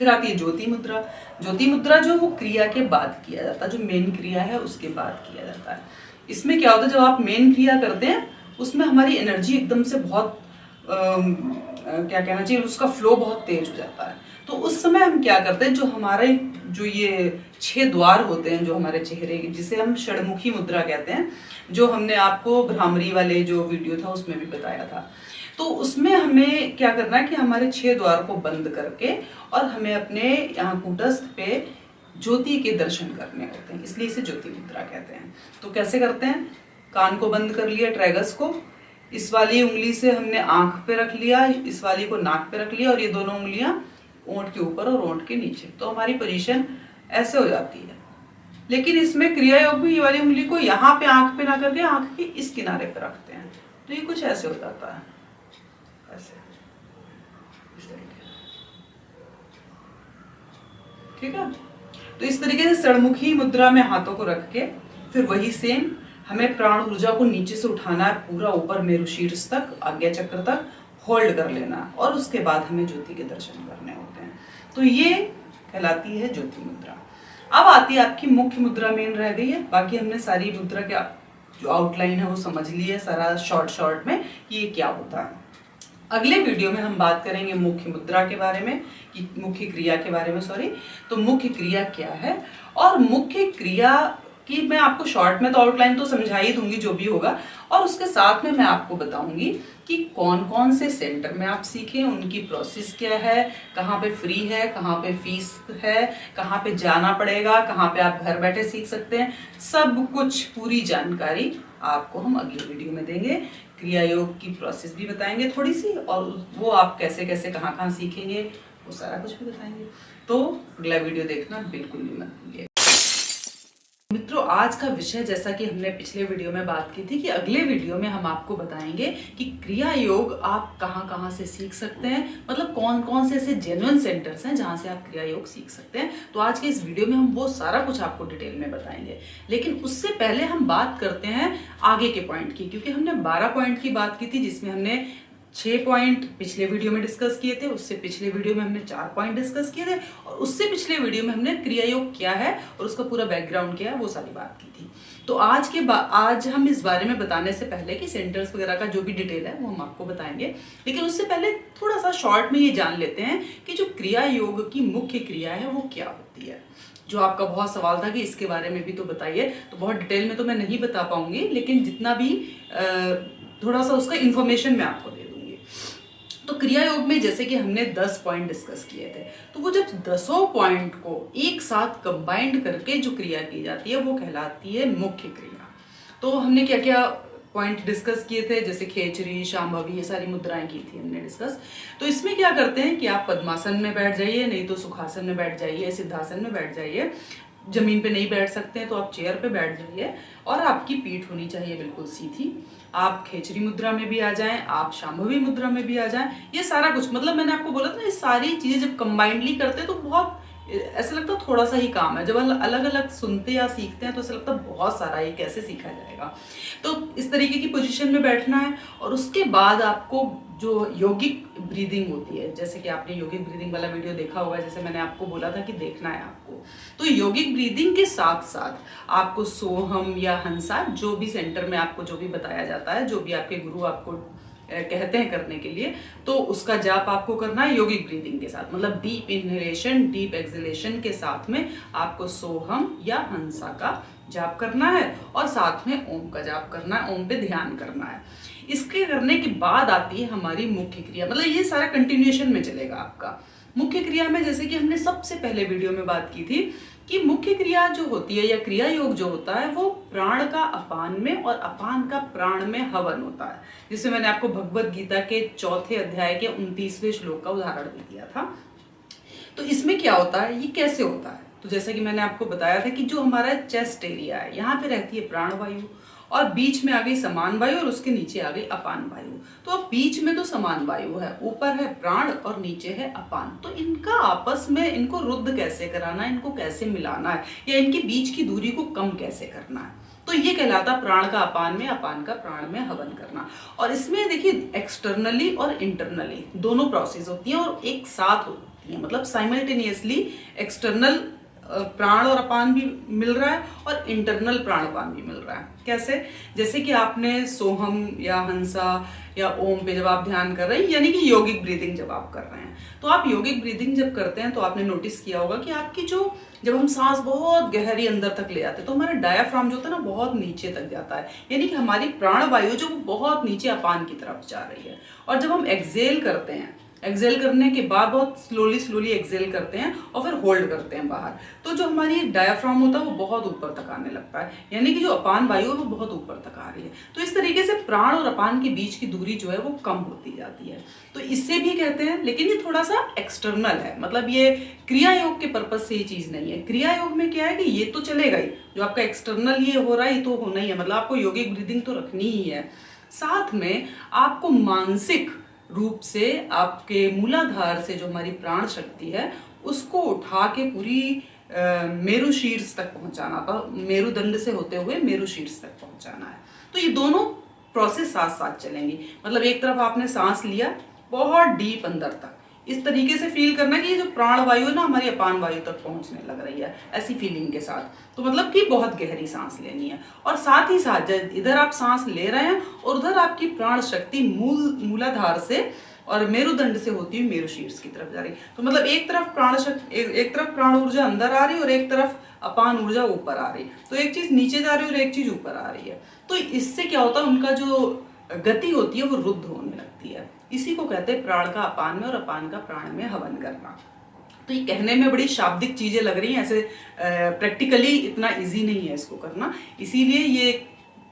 S1: फिर आती है ज्योति मुद्रा। ज्योति मुद्रा जो वो क्रिया के बाद किया जाता है, जो मेन क्रिया है उसके बाद किया जाता है। इसमें क्या होता है, जब आप मेन क्रिया करते हैं उसमें हमारी एनर्जी एकदम से बहुत क्या कहना चाहिए, उसका फ्लो बहुत तेज हो जाता है। तो उस समय हम क्या करते हैं, जो हमारे जो ये 6 द्वार होते हैं जो हमारे चेहरे के, जिसे हम षडमुखी मुद्रा कहते हैं, जो हमने आपको भ्रामरी वाले जो वीडियो था उसमें भी बताया था। तो उसमें हमें क्या करना है कि हमारे 6 द्वार को बंद करके और हमें अपने यहाँ कूटस्थ पे ज्योति के दर्शन करने होते हैं, इसलिए इसे ज्योति मुद्रा कहते हैं। तो कैसे करते हैं, कान को बंद कर लिया, ट्रैगस को, इस वाली उंगली से हमने आंख पे रख लिया, इस वाली को नाक पे रख लिया और ये दोनों उंगलियां ओंठ के ऊपर और ओंठ के नीचे। तो हमारी पोजीशन ऐसे हो जाती है। लेकिन इसमें क्रिया योग भी ये वाली उंगली को यहाँ पे आंख पे ना करके आंख के इस किनारे पे रखते हैं, तो ये कुछ ऐसे हो जाता है, ऐसे। इस तरीके से, ठीक है। तो इस तरीके से षड़मुखी मुद्रा में हाथों को रख के फिर वही सेम हमें प्राण ऊर्जा को नीचे से उठाना है, पूरा ऊपर मेरुशीर्ष तक, आज्ञा चक्र तक होल्ड कर लेना, और उसके बाद हमें ज्योति के दर्शन करने होते हैं। तो ये कहलाती है ज्योति मुद्रा। अब आती है आपकी मुख्य मुद्रा, मेन रह गई है। बाकी हमने सारी मुद्रा के जो आउटलाइन है वो समझ ली है सारा शॉर्ट में कि ये क्या होता है। अगले वीडियो में हम बात करेंगे मुख्य मुद्रा के बारे में, कि मुख्य क्रिया के बारे में, सॉरी। तो मुख्य क्रिया क्या है, और मुख्य क्रिया कि मैं आपको शॉर्ट में तो आउटलाइन तो समझा ही दूंगी जो भी होगा, और उसके साथ में मैं आपको बताऊंगी कि कौन कौन से सेंटर में आप सीखें, उनकी प्रोसेस क्या है, कहाँ पे फ्री है, कहाँ पे फीस है, कहाँ पे जाना पड़ेगा, कहाँ पे आप घर बैठे सीख सकते हैं, सब कुछ पूरी जानकारी आपको हम अगले वीडियो में देंगे। क्रिया योग की प्रोसेस भी बताएंगे थोड़ी सी, और वो आप कैसे कैसे कहाँ सीखेंगे वो सारा कुछ भी बताएंगे। तो अगला वीडियो देखना बिल्कुल भी मत भूलिए। मित्रों, आज का विषय जैसा कि हमने पिछले वीडियो में बात की थी कि अगले वीडियो में हम आपको बताएंगे कि क्रिया योग आप कहाँ से सीख सकते हैं, मतलब कौन कौन से ऐसे जेन्युइन सेंटर्स हैं जहां से आप क्रिया योग सीख सकते हैं। तो आज के इस वीडियो में हम वो सारा कुछ आपको डिटेल में बताएंगे, लेकिन उससे पहले हम बात करते हैं आगे के पॉइंट की, क्योंकि हमने 12 पॉइंट की बात की थी, जिसमें हमने 6 पॉइंट पिछले वीडियो में डिस्कस किए थे, उससे पिछले वीडियो में हमने 4 पॉइंट डिस्कस किए थे, और उससे पिछले वीडियो में हमने क्रिया योग क्या है और उसका पूरा बैकग्राउंड क्या है वो सारी बात की थी। तो आज हम इस बारे में बताने से पहले कि सेंटर्स वगैरह का जो भी डिटेल है वो हम आपको बताएंगे, लेकिन उससे पहले थोड़ा सा शॉर्ट में ये जान लेते हैं कि जो क्रिया योग की मुख्य क्रिया है वो क्या होती है। जो आपका बहुत सवाल था कि इसके बारे में भी तो बताइए, तो बहुत डिटेल में तो मैं नहीं बता पाऊंगी, लेकिन जितना भी थोड़ा सा उसका इन्फॉर्मेशन मैं आपको दे दूंगी। तो क्रिया योग में जैसे कि हमने 10 पॉइंट डिस्कस किए थे, तो वो जब 10 पॉइंट को एक साथ कंबाइंड करके जो क्रिया की जाती है वो कहलाती है मुख्य क्रिया। तो हमने क्या क्या पॉइंट डिस्कस किए थे, जैसे खेचरी, शांभवी, ये सारी मुद्राएं की थी हमने डिस्कस। तो इसमें क्या करते हैं कि आप पद्मासन में बैठ जाइए, नहीं तो सुखासन में बैठ जाइए, सिद्धासन में बैठ जाइए। जमीन पे नहीं बैठ सकते हैं तो आप चेयर पे बैठ जाइए, और आपकी पीठ होनी चाहिए बिल्कुल सीधी। आप खेचरी मुद्रा में भी आ जाएं, आप शांभवी मुद्रा में भी आ जाएं। ये सारा कुछ, मतलब मैंने आपको बोला था ना, ये सारी चीजें जब कंबाइंडली करते हैं तो बहुत ऐसा लगता है थोड़ा सा ही काम है। जब अलग अलग सुनते या सीखते हैं तो ऐसा लगता है बहुत सारा, ये कैसे सीखा जाएगा। तो इस तरीके की पोजीशन में बैठना है, और उसके बाद आपको जो योगिक ब्रीदिंग होती है, जैसे कि आपने योगिक ब्रीदिंग वाला वीडियो देखा होगा, जैसे मैंने आपको बोला था कि देखना है आपको। तो योगिक ब्रीदिंग के साथ साथ आपको सोहम या हंसा, जो भी सेंटर में आपको जो भी बताया जाता है, जो भी आपके गुरु आपको कहते हैं करने के लिए, तो उसका जाप आपको करना है योगिक ब्रीदिंग के साथ, मतलब डीप इनहेलेशन डीप एक्सहेलेशन के साथ में आपको सोहम या हंसा का जाप करना है, और साथ में ओम का जाप करना है, ओम पे ध्यान करना है। इसके करने के बाद आती है हमारी मुख्य क्रिया, मतलब ये सारा कंटिन्यूएशन में चलेगा आपका। मुख्य क्रिया में जैसे कि हमने सबसे पहले वीडियो में बात की थी कि मुख्य क्रिया जो होती है या क्रिया योग जो होता है वो प्राण का अपान में और अपान का प्राण में हवन होता है, जिसमें मैंने आपको भगवत गीता के 4थे अध्याय के 29वें श्लोक का उदाहरण भी दिया था। तो इसमें क्या होता है, ये कैसे होता है, तो जैसे कि मैंने आपको बताया था कि जो हमारा चेस्ट एरिया है, यहाँ पे रहती है प्राण वायु, और बीच में आ गई समान वायु, और उसके नीचे आ गई अपान वायु। तो अब बीच में तो समान वायु है, ऊपर है प्राण और नीचे है अपान। तो इनका आपस में, इनको रुद्ध कैसे कराना है, इनको कैसे मिलाना है, या इनके बीच की दूरी को कम कैसे करना है, तो ये कहलाता प्राण का अपान में, अपान का प्राण में हवन करना। और इसमें देखिए एक्सटर्नली और इंटरनली दोनों प्रोसेस होती हैं और एक साथ होती हैं, मतलब साइमल्टेनियसली एक्सटर्नल प्राण और अपान भी मिल रहा है और इंटरनल प्राण अपान भी मिल रहा है। कैसे, जैसे कि आपने सोहम या हंसा या ओम पे जब आप ध्यान कर रहे हैं, यानी कि योगिक ब्रीदिंग जब आप कर रहे हैं, तो आप योगिक ब्रीदिंग जब करते हैं तो आपने नोटिस किया होगा कि आपकी जो, जब हम सांस बहुत गहरी अंदर तक ले आते हैं तो हमारा डायाफ्राम जो होता है ना बहुत नीचे तक जाता है, यानी कि हमारी प्राण वायु जो बहुत नीचे अपान की तरफ जा रही है। और जब हम एक्सहेल करते हैं, एक्सहेल करने के बाद बहुत स्लोली एक्सहेल करते हैं और फिर होल्ड करते हैं बाहर, तो जो हमारी डायाफ्राम होता है वो बहुत ऊपर तक आने लगता है, यानी कि जो अपान वायु है वो बहुत ऊपर तक आ रही है। तो इस तरीके से प्राण और अपान के बीच की दूरी जो है वो कम होती जाती है। तो इससे भी कहते हैं, लेकिन ये थोड़ा सा एक्सटर्नल है, मतलब ये क्रिया योग के पर्पज से ये चीज नहीं है। क्रिया योग में क्या है कि ये तो चलेगा ही, जो आपका एक्सटर्नल ये हो रहा है तो होना ही है, मतलब आपको योगिक ब्रीदिंग तो रखनी ही है। साथ में आपको मानसिक रूप से आपके मूलाधार से जो हमारी प्राण शक्ति है उसको उठा के पूरी मेरु शीर्ष तक पहुंचाना था, मेरुदंड से होते हुए मेरु शीर्ष तक पहुंचाना है। तो ये दोनों प्रोसेस साथ साथ चलेंगी। मतलब एक तरफ आपने सांस लिया बहुत डीप अंदर तक, इस तरीके से फील करना कि ये जो प्राण वायु है ना हमारी अपान वायु तक पहुंचने लग रही है, ऐसी फीलिंग के साथ। तो मतलब कि बहुत गहरी सांस लेनी है, और साथ ही साथ इधर आप सांस ले रहे हैं और उधर आपकी प्राण शक्ति मूलाधार से और मेरुदंड से होती हुई मेरु शीर्ष की तरफ जा रही। तो मतलब एक तरफ प्राण शक्ति, एक तरफ प्राण ऊर्जा अंदर आ रही है और एक तरफ अपान ऊर्जा ऊपर आ रही। तो एक चीज नीचे जा रही है और एक चीज ऊपर आ रही है। तो इससे क्या होता है, उनका जो गति होती है वो रुद्ध होने लगती है। इसी को कहते हैं प्राण का अपान में और अपान का प्राण में हवन करना। तो ये कहने में बड़ी शाब्दिक चीजें लग रही हैं, ऐसे प्रैक्टिकली इतना इजी नहीं है इसको करना। इसीलिए ये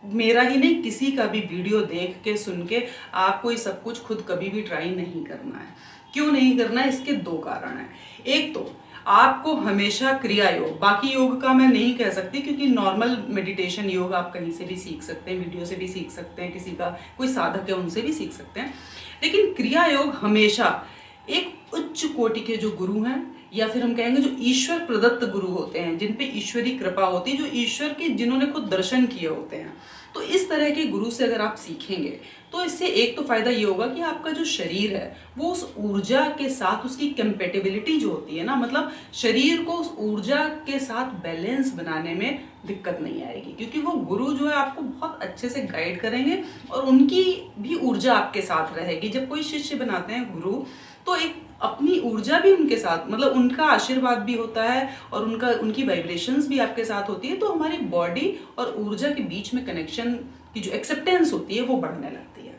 S1: मेरा ही नहीं, किसी का भी वीडियो देख के सुन के आपको ये सब कुछ खुद कभी भी ट्राई नहीं करना है। क्यों नहीं करना है? इसके दो कारण हैं। एक तो आपको हमेशा क्रिया योग, बाकी योग का मैं नहीं कह सकती क्योंकि नॉर्मल मेडिटेशन योग आप कहीं से भी सीख सकते हैं, वीडियो से भी सीख सकते हैं, किसी का कोई साधक है उनसे भी सीख सकते हैं। लेकिन क्रिया योग हमेशा एक उच्च कोटि के जो गुरु हैं, या फिर हम कहेंगे जो ईश्वर प्रदत्त गुरु होते हैं, जिन पे ईश्वरी कृपा होती है, जो ईश्वर के जिन्होंने खुद दर्शन किए होते हैं, तो इस तरह के गुरु से अगर आप सीखेंगे तो इससे एक तो फायदा ये होगा कि आपका जो शरीर है वो उस ऊर्जा के साथ, उसकी कंपेटेबिलिटी जो होती है ना, मतलब शरीर को उस ऊर्जा के साथ बैलेंस बनाने में दिक्कत नहीं आएगी, क्योंकि वो गुरु जो है आपको बहुत अच्छे से गाइड करेंगे और उनकी भी ऊर्जा आपके साथ रहेगी। जब कोई शिष्य बनाते हैं गुरु तो एक अपनी ऊर्जा भी उनके साथ, मतलब उनका आशीर्वाद भी होता है और उनकी वाइब्रेशंस भी आपके साथ होती है। तो हमारी बॉडी और ऊर्जा के बीच में कनेक्शन की जो एक्सेप्टेंस होती है वो बढ़ने लगती है।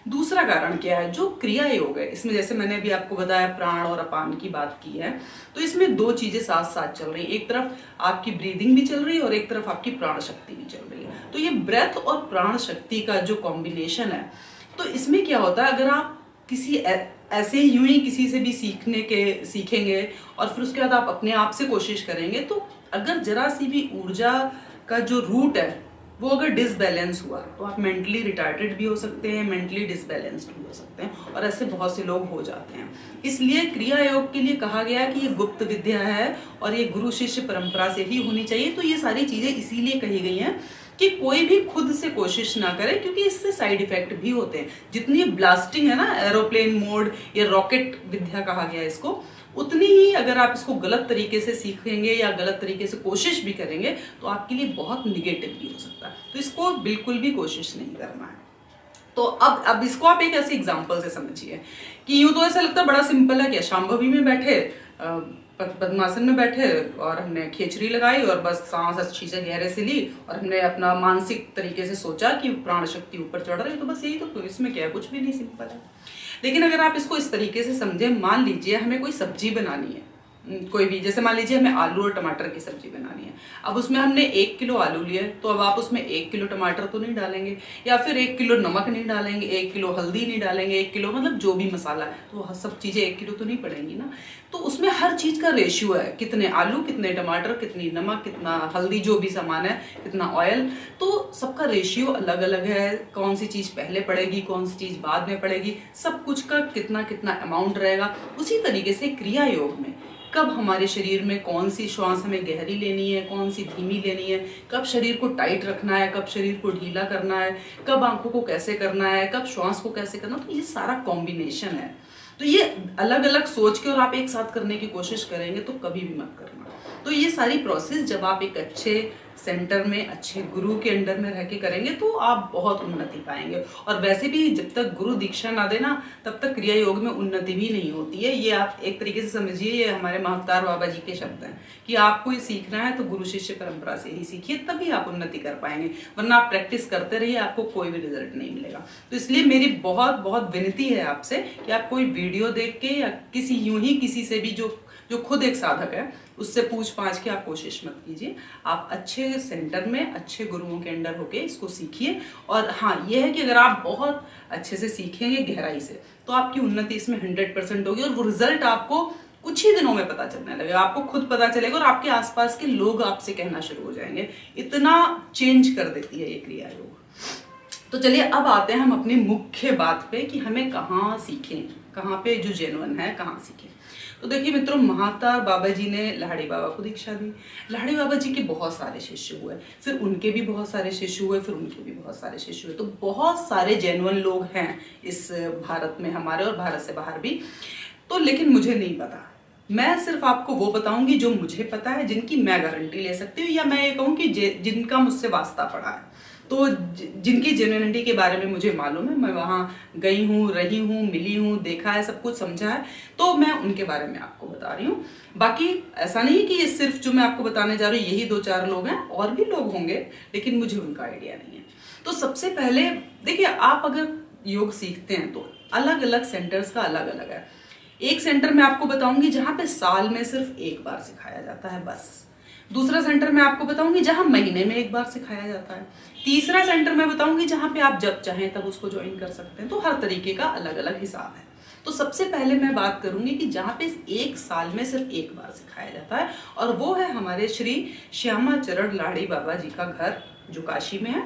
S1: दूसरा कारण क्या है, जो क्रिया योग है इसमें, जैसे मैंने अभी आपको बताया प्राण और अपान की बात की है, तो इसमें दो चीजें साथ साथ चल रही है। एक तरफ आपकी ब्रीदिंग भी चल रही है और एक तरफ आपकी प्राण शक्ति भी चल रही है। तो ये ब्रेथ और प्राण शक्ति का जो कॉम्बिनेशन है, तो इसमें क्या होता है, अगर आप किसी ऐसे यूं ही किसी से भी सीखेंगे और फिर उसके बाद आप अपने आप से कोशिश करेंगे, तो अगर जरा सी भी ऊर्जा का जो रूट है वो अगर डिसबैलेंस हुआ तो आप मेंटली रिटार्टेड भी हो सकते हैं, मेंटली डिसबैलेंस्ड भी हो सकते हैं, और ऐसे बहुत से लोग हो जाते हैं। इसलिए क्रिया योग के लिए कहा गया है कि ये गुप्त विद्या है और ये गुरु शिष्य परंपरा से ही होनी चाहिए। तो ये सारी चीजें इसीलिए कही गई हैं कि कोई भी खुद से कोशिश ना करे, क्योंकि इससे साइड इफेक्ट भी होते हैं। जितनी ब्लास्टिंग है ना, एरोप्लेन मोड या रॉकेट विद्या कहा गया है इसको, उतनी ही अगर आप इसको गलत तरीके से सीखेंगे या गलत तरीके से कोशिश भी करेंगे तो आपके लिए बहुत निगेटिव भी हो सकता है। तो इसको बिल्कुल भी कोशिश नहीं करना है। तो अब इसको आप एक ऐसे एग्जाम्पल से समझिए कि यूं तो ऐसा लगता है बड़ा सिंपल है, क्या शांभवी में बैठे, पद्मासन में बैठे और हमने खेचरी लगाई और बस सांस अच्छी से गहरे से ली और हमने अपना मानसिक तरीके से सोचा कि प्राण शक्ति ऊपर चढ़ रही है, तो बस यही, तो इसमें क्या है, कुछ भी नहीं, सिंपल है। लेकिन अगर आप इसको इस तरीके से समझे, मान लीजिए हमें कोई सब्जी बनानी है, कोई भी, जैसे मान लीजिए हमें आलू और टमाटर की सब्जी बनानी है। अब उसमें हमने 1 किलो आलू लिए, तो अब आप उसमें 1 किलो टमाटर तो नहीं डालेंगे, या फिर 1 किलो नमक नहीं डालेंगे, 1 किलो हल्दी नहीं डालेंगे, 1 किलो मतलब जो भी मसाला है, तो सब चीजें 1 किलो तो नहीं पड़ेंगी ना। तो उसमें हर चीज का रेशियो है, कितने आलू, कितने टमाटर, कितनी नमक, कितना हल्दी, जो भी सामान है, कितना ऑयल, तो सबका रेशियो अलग अलग है। कौन सी चीज पहले पड़ेगी, कौन सी चीज बाद में पड़ेगी, सब कुछ का कितना कितना अमाउंट रहेगा। उसी तरीके से क्रिया योग में कब हमारे शरीर में कौन सी श्वास हमें गहरी लेनी है, कौन सी धीमी लेनी है, कब शरीर को टाइट रखना है, कब शरीर को ढीला करना है, कब आंखों को कैसे करना है, कब श्वास को कैसे करना, तो ये सारा कॉम्बिनेशन है। तो ये अलग अलग सोच के और आप एक साथ करने की कोशिश करेंगे तो कभी भी मत करना। तो ये सारी प्रोसेस जब आप एक अच्छे सेंटर में, अच्छे गुरु के अंडर में रह के करेंगे तो आप बहुत उन्नति पाएंगे। और वैसे भी जब तक गुरु दीक्षा ना देना तब तक क्रिया योग में उन्नति भी नहीं होती है। ये आप एक तरीके से समझिए, ये हमारे महाअवतार बाबा जी के शब्द हैं कि आपको ये सीखना है तो गुरु शिष्य परंपरा से ही सीखिए, तभी आप उन्नति कर पाएंगे, वरना आप प्रैक्टिस करते रहिए, आपको कोई भी रिजल्ट नहीं मिलेगा। तो इसलिए मेरी बहुत बहुत विनती है आपसे कि आप कोई वीडियो देख के या यूं ही किसी से भी जो खुद एक साधक है उससे पूछ पाछ के आप कोशिश मत कीजिए। आप अच्छे सेंटर में, अच्छे गुरुओं के अंडर होके इसको सीखिए। और हाँ, ये है कि अगर आप बहुत अच्छे से सीखेंगे गहराई से तो आपकी उन्नति इसमें 100% होगी और वो रिजल्ट आपको कुछ ही दिनों में पता चलने लगेगा, आपको खुद पता चलेगा और आपके आसपास के लोग आपसे कहना शुरू हो जाएंगे। इतना चेंज कर देती है ये क्रिया योग। तो चलिए अब आते हैं हम अपनी मुख्य बात पे कि हमें कहाँ सीखें, कहाँ पे जो जेन्युइन है कहाँ सीखें। तो देखिए मित्रों, महाअवतार बाबा जी ने लाहिड़ी बाबा को दीक्षा दी। लाहिड़ी बाबा जी के बहुत सारे शिष्य हुए, फिर उनके भी बहुत सारे शिष्य हुए, फिर उनके भी बहुत सारे शिष्य हुए। तो बहुत सारे जेन्युइन लोग हैं इस भारत में हमारे, और भारत से बाहर भी। तो लेकिन मुझे नहीं पता, मैं सिर्फ आपको वो बताऊंगी जो मुझे पता है, जिनकी मैं गारंटी ले सकती हूँ, या मैं ये कहूँ कि जिनका मुझसे वास्ता पड़ा है। तो जिनकी जेन्युइनिटी के बारे में मुझे मालूम है, मैं वहाँ गई हूँ, रही हूँ, मिली हूँ, देखा है, सब कुछ समझा है, तो मैं उनके बारे में आपको बता रही हूँ। बाकी ऐसा नहीं कि ये सिर्फ जो मैं आपको बताने जा रही हूँ यही 2-4 लोग हैं, और भी लोग होंगे, लेकिन मुझे उनका आइडिया नहीं है। तो सबसे पहले देखिए, आप अगर योग सीखते हैं तो अलग अलग सेंटर्स का अलग अलग है। एक सेंटर में आपको बताऊंगी जहां पे साल में सिर्फ एक बार सिखाया जाता है बस। दूसरा सेंटर मैं आपको बताऊंगी जहां महीने में एक बार सिखाया जाता है। तीसरा सेंटर मैं बताऊंगी जहां पे आप जब चाहें तब उसको ज्वाइन कर सकते हैं। तो हर तरीके का अलग अलग हिसाब है। तो सबसे पहले मैं बात करूंगी कि जहां पे एक साल में सिर्फ एक बार सिखाया जाता है, और वो है हमारे श्री श्यामा चरण लाहिड़ी बाबा जी का घर, जो काशी में है,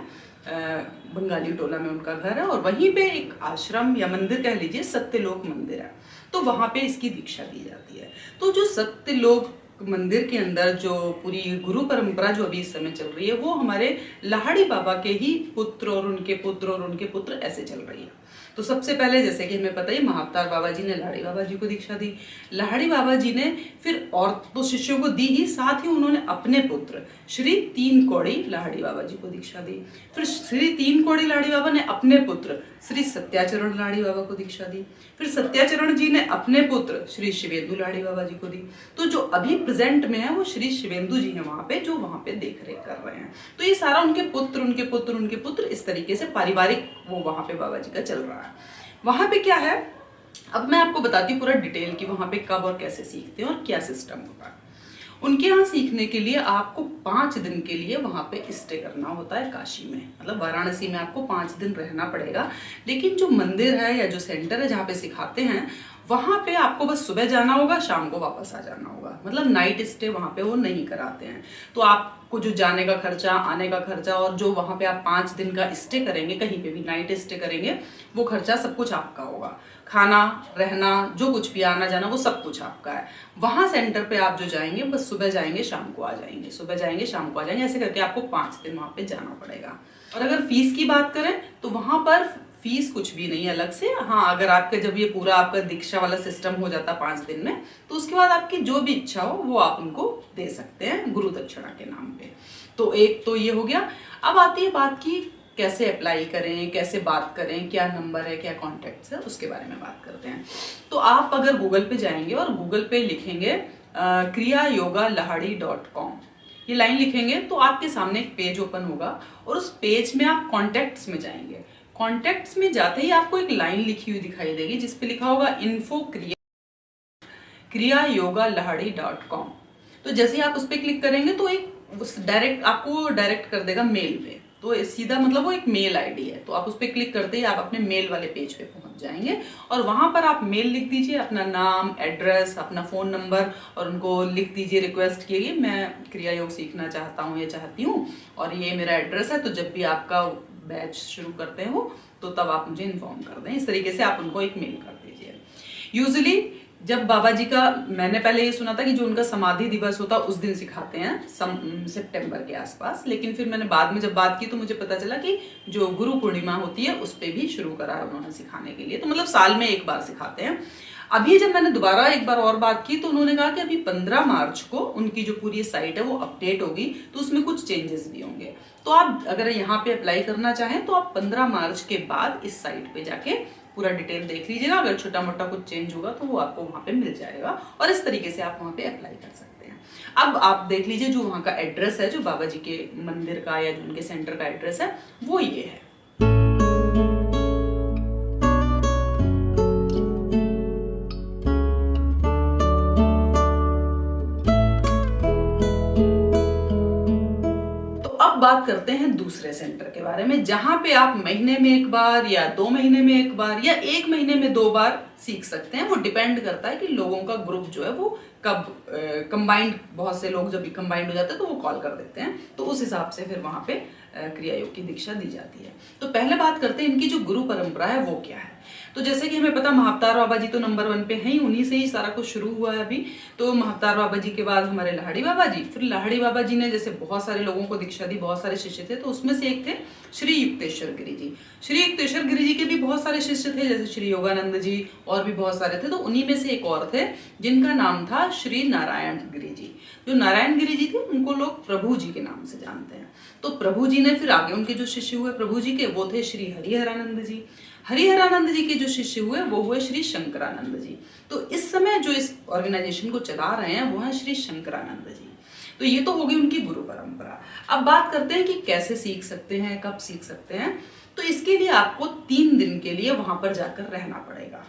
S1: बंगाली टोला में उनका घर है। और वहीं पे एक आश्रम या मंदिर कह लीजिए, सत्यलोक मंदिर है, तो वहां पे इसकी दीक्षा दी जाती है। तो जो सत्यलोक मंदिर के अंदर जो पूरी गुरु परंपरा जो अभी इस समय चल रही है, वो हमारे लाहिड़ी बाबा के ही पुत्र और उनके पुत्र और उनके पुत्र ऐसे चल रही है। तो सबसे पहले जैसे कि हमें पता ही, महाअवतार बाबा जी ने लाहिड़ी बाबा जी को दीक्षा दी। लाहिड़ी बाबा जी ने फिर और तो शिष्यों को दी ही, साथ ही उन्होंने अपने पुत्र श्री तीन कौड़ी लाहिड़ी बाबा जी को दीक्षा दी। फिर श्री तीन कौड़ी लाहिड़ी बाबा ने अपने पुत्र श्री सत्याचरण लाहिड़ी बाबा को दीक्षा दी। फिर सत्याचरण जी ने अपने पुत्र श्री शिवेंदु लाहिड़ी बाबा जी को दी। तो जो अभी प्रेजेंट में है वो श्री शिवेंदु जी हैं वहां पे, जो वहां पे देख रेख कर रहे हैं। तो ये सारा उनके पुत्र उनके पुत्र उनके पुत्र, इस तरीके से पारिवारिक वो वहां पे बाबा जी का चल रहा है। वहां पे क्या है, अब मैं आपको बताती हूँ पूरा डिटेल कि वहां पे कब और कैसे सीखते हैं और क्या सिस्टम होता है। उनके यहाँ सीखने के लिए आपको 5 दिन के लिए वहां पे स्टे करना होता है काशी में, मतलब वाराणसी में आपको 5 दिन रहना पड़ेगा। लेकिन जो मंदिर है या जो सेंटर है जहाँ पे सिखाते हैं, वहां पे आपको बस सुबह जाना होगा, शाम को वापस आ जाना होगा। मतलब नाइट स्टे वहां पे वो नहीं कराते हैं। तो आपको जो जाने का खर्चा, आने का खर्चा, और जो वहां पे आप 5 दिन का स्टे करेंगे, कहीं पे भी नाइट स्टे करेंगे, वो खर्चा सब कुछ आपका होगा। खाना, रहना, जो कुछ भी, आना जाना, वो सब कुछ आपका है। वहां सेंटर पे आप जो जाएंगे, बस सुबह जाएंगे शाम को आ जाएंगे, सुबह जाएंगे शाम को आ जाएंगे, ऐसे करके आपको 5 दिन वहां पे जाना पड़ेगा। और अगर फीस की बात करें तो वहां पर फीस कुछ भी नहीं है अलग से। हाँ, अगर आपका जब ये पूरा आपका दीक्षा वाला सिस्टम हो जाता 5 दिन में, तो उसके बाद आपकी जो भी इच्छा हो वो आप उनको दे सकते हैं गुरु दक्षिणा के नाम पे। तो एक तो ये हो गया। अब आती है बात की कैसे अप्लाई करें, कैसे बात करें, क्या नंबर है, क्या कॉन्टेक्ट्स है, उसके बारे में बात करते हैं। तो आप अगर गूगल पे जाएंगे और गूगल पे लिखेंगे kriyayogalahadi.com, ये लाइन लिखेंगे तो आपके सामने एक पेज ओपन होगा, और उस पेज में आप कॉन्टेक्ट्स में जाएंगे। कॉन्टेक्ट्स में जाते ही आपको एक लाइन लिखी हुई दिखाई देगी जिसपे लिखा होगा info kriyayogalahadi.com। तो जैसे ही आप उस पर क्लिक करेंगे तो एक डायरेक्ट आपको डायरेक्ट कर देगा मेल पे। तो सीधा मतलब वो एक मेल आईडी है, तो आप उस पर क्लिक करते ही आप अपने मेल वाले पेज पे पहुंच जाएंगे, और वहां पर आप मेल लिख दीजिए, अपना नाम, एड्रेस, अपना फोन नंबर, और उनको लिख दीजिए, रिक्वेस्ट कीजिए मैं क्रिया योग सीखना चाहता हूँ या चाहती हूँ, और ये मेरा एड्रेस है। तो जब भी आपका बैच शुरू करते हैं वो, तो तब आप मुझे इन्फॉर्म कर दें। इस तरीके से आप उनको एक मेल कर दीजिए। यूजुअली जब बाबा जी का, मैंने पहले ये सुना था कि जो उनका समाधि दिवस होता है उस दिन सिखाते हैं, सितंबर के आसपास, लेकिन फिर मैंने बाद में जब बात की तो मुझे पता चला कि जो गुरु पूर्णिमा होती है उस पर भी शुरू करा है उन्होंने सिखाने के लिए। तो मतलब साल में एक बार सिखाते हैं। अभी जब मैंने दोबारा एक बार और बात की तो उन्होंने कहा कि अभी 15 मार्च को उनकी जो पूरी साइट है वो अपडेट होगी, तो उसमें कुछ चेंजेस भी होंगे। तो आप अगर यहाँ पे अप्लाई करना चाहें तो आप 15 मार्च के बाद इस साइट पे जाके पूरा डिटेल देख लीजिएगा। अगर छोटा मोटा कुछ चेंज होगा तो वो आपको वहां पे मिल जाएगा, और इस तरीके से आप वहां पे अप्लाई कर सकते हैं। अब आप देख लीजिए जो वहां का एड्रेस है, जो बाबा जी के मंदिर का या जो उनके सेंटर का एड्रेस है, वो ये है। बात करते हैं दूसरे सेंटर के बारे में, जहां पे आप महीने में एक बार या 2 महीने में एक बार या 1 महीने में 2 बार सीख सकते हैं। वो डिपेंड करता है कि लोगों का ग्रुप जो है वो कब कंबाइंड, बहुत से लोग जब कंबाइंड हो जाते हैं तो वो कॉल कर देते हैं, तो उस हिसाब से फिर वहां पे क्रिया योग की दीक्षा दी जाती है। तो पहले बात करते हैं इनकी जो गुरु परंपरा है वो क्या है। तो जैसे कि हमें पता महाअवतार बाबा जी तो नंबर 1 पे हैं ही, उन्हीं से ही सारा कुछ शुरू हुआ है अभी। तो महाअवतार बाबा जी के बाद हमारे लाहिड़ी बाबा जी, फिर लाहिड़ी बाबा जी ने जैसे बहुत सारे लोगों को दीक्षा दी, बहुत सारे शिष्य थे, तो उसमें से एक थे श्री युक्तेश्वर गिरी जी। श्री युक्तेश्वर गिरी जी के भी बहुत सारे शिष्य थे, जैसे श्री योगानंद जी और भी बहुत सारे थे। तो उन्हीं में से एक और थे जिनका नाम था श्री नारायण गिरी जी। जो नारायण गिरी जी थे उनको लोग प्रभु जी के नाम से जानते हैं। तो प्रभु जी ने फिर आगे उनके जो शिष्य हुए प्रभु जी के, वो थे श्री हरिहरानंद जी। हरिहरानंद जी के जो शिष्य हुए वो हुए श्री शंकरानंद जी। तो इस समय जो इस ऑर्गेनाइजेशन को चला रहे हैं वो है श्री शंकरानंद जी। तो ये तो होगी उनकी गुरु परंपरा। अब बात करते हैं कि कैसे सीख सकते हैं, कब सीख सकते हैं। तो इसके लिए आपको 3 दिन के लिए वहां पर जाकर रहना पड़ेगा।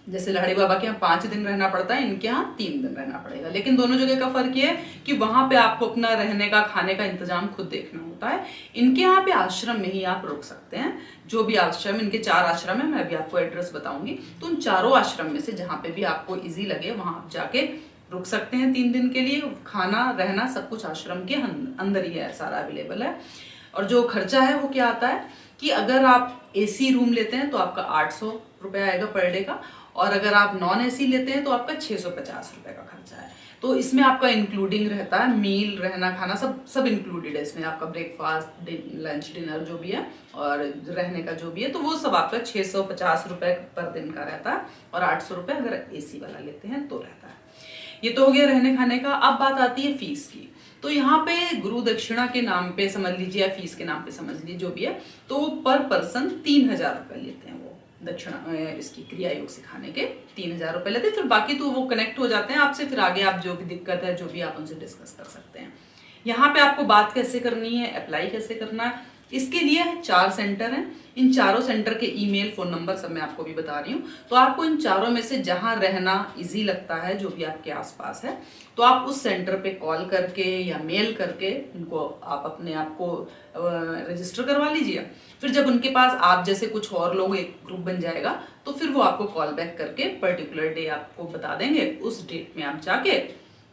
S1: जैसे लाहिड़ी बाबा के यहाँ 5 दिन रहना पड़ता है, इनके यहाँ 3 दिन रहना पड़ेगा। लेकिन दोनों जगह का फर्क ये है कि वहां पे आपको अपना रहने का, खाने का इंतजाम खुद देखना होता है। इनके यहाँ पे आश्रम में ही आप रुक सकते हैं। जो भी आश्रम, इनके 4 आश्रम है, मैं अभी आपको एड्रेस बताऊंगी। तो उन चारों आश्रम में से जहाँ पे भी आपको ईजी लगे वहां आप जाके रुक सकते हैं 3 दिन के लिए। खाना रहना सब कुछ आश्रम के अंदर ही है, सारा अवेलेबल है। और जो खर्चा है वो क्या आता है कि अगर आप AC रूम लेते हैं तो आपका 800 रुपये आएगा पर डे का, और अगर आप नॉन AC लेते हैं तो आपका 650 रुपये का खर्चा है। तो इसमें आपका इंक्लूडिंग रहता है मील, रहना, खाना, सब इंक्लूडेड है इसमें। आपका ब्रेकफास्ट, लंच, डिनर जो भी है और रहने का जो भी है, तो वो सब आपका 650 रुपये पर दिन का रहता है, और 800 रुपये अगर AC वाला लेते हैं तो रहता है। ये तो हो गया रहने खाने का। अब बात आती है फीस की। तो यहाँ पे गुरु दक्षिणा के नाम पे समझ लीजिए या फीस के नाम पे समझ लीजिए, जो भी है, तो पर पर्सन 3000 रुपये लेते हैं वो दक्षिणा, इसकी क्रिया योग सिखाने के 3000 रुपये लेते हैं। फिर बाकी तो वो कनेक्ट हो जाते हैं आपसे, फिर आगे आप जो भी दिक्कत है जो भी आप उनसे डिस्कस कर सकते हैं। यहाँ पे आपको बात कैसे करनी है, अप्लाई कैसे करना है, इसके लिए 4 सेंटर हैं। इन चारों सेंटर के ईमेल, फोन नंबर सब मैं आपको भी बता रही हूँ। तो आपको इन चारों में से जहां रहना इजी लगता है, जो भी आपके आसपास है, तो आप उस सेंटर पे कॉल करके या मेल करके उनको आप अपने आप को रजिस्टर करवा लीजिए। फिर जब उनके पास आप जैसे कुछ और लोग, एक ग्रुप बन जाएगा, तो फिर वो आपको कॉल बैक करके पर्टिकुलर डे आपको बता देंगे। उस डेट में आप जाके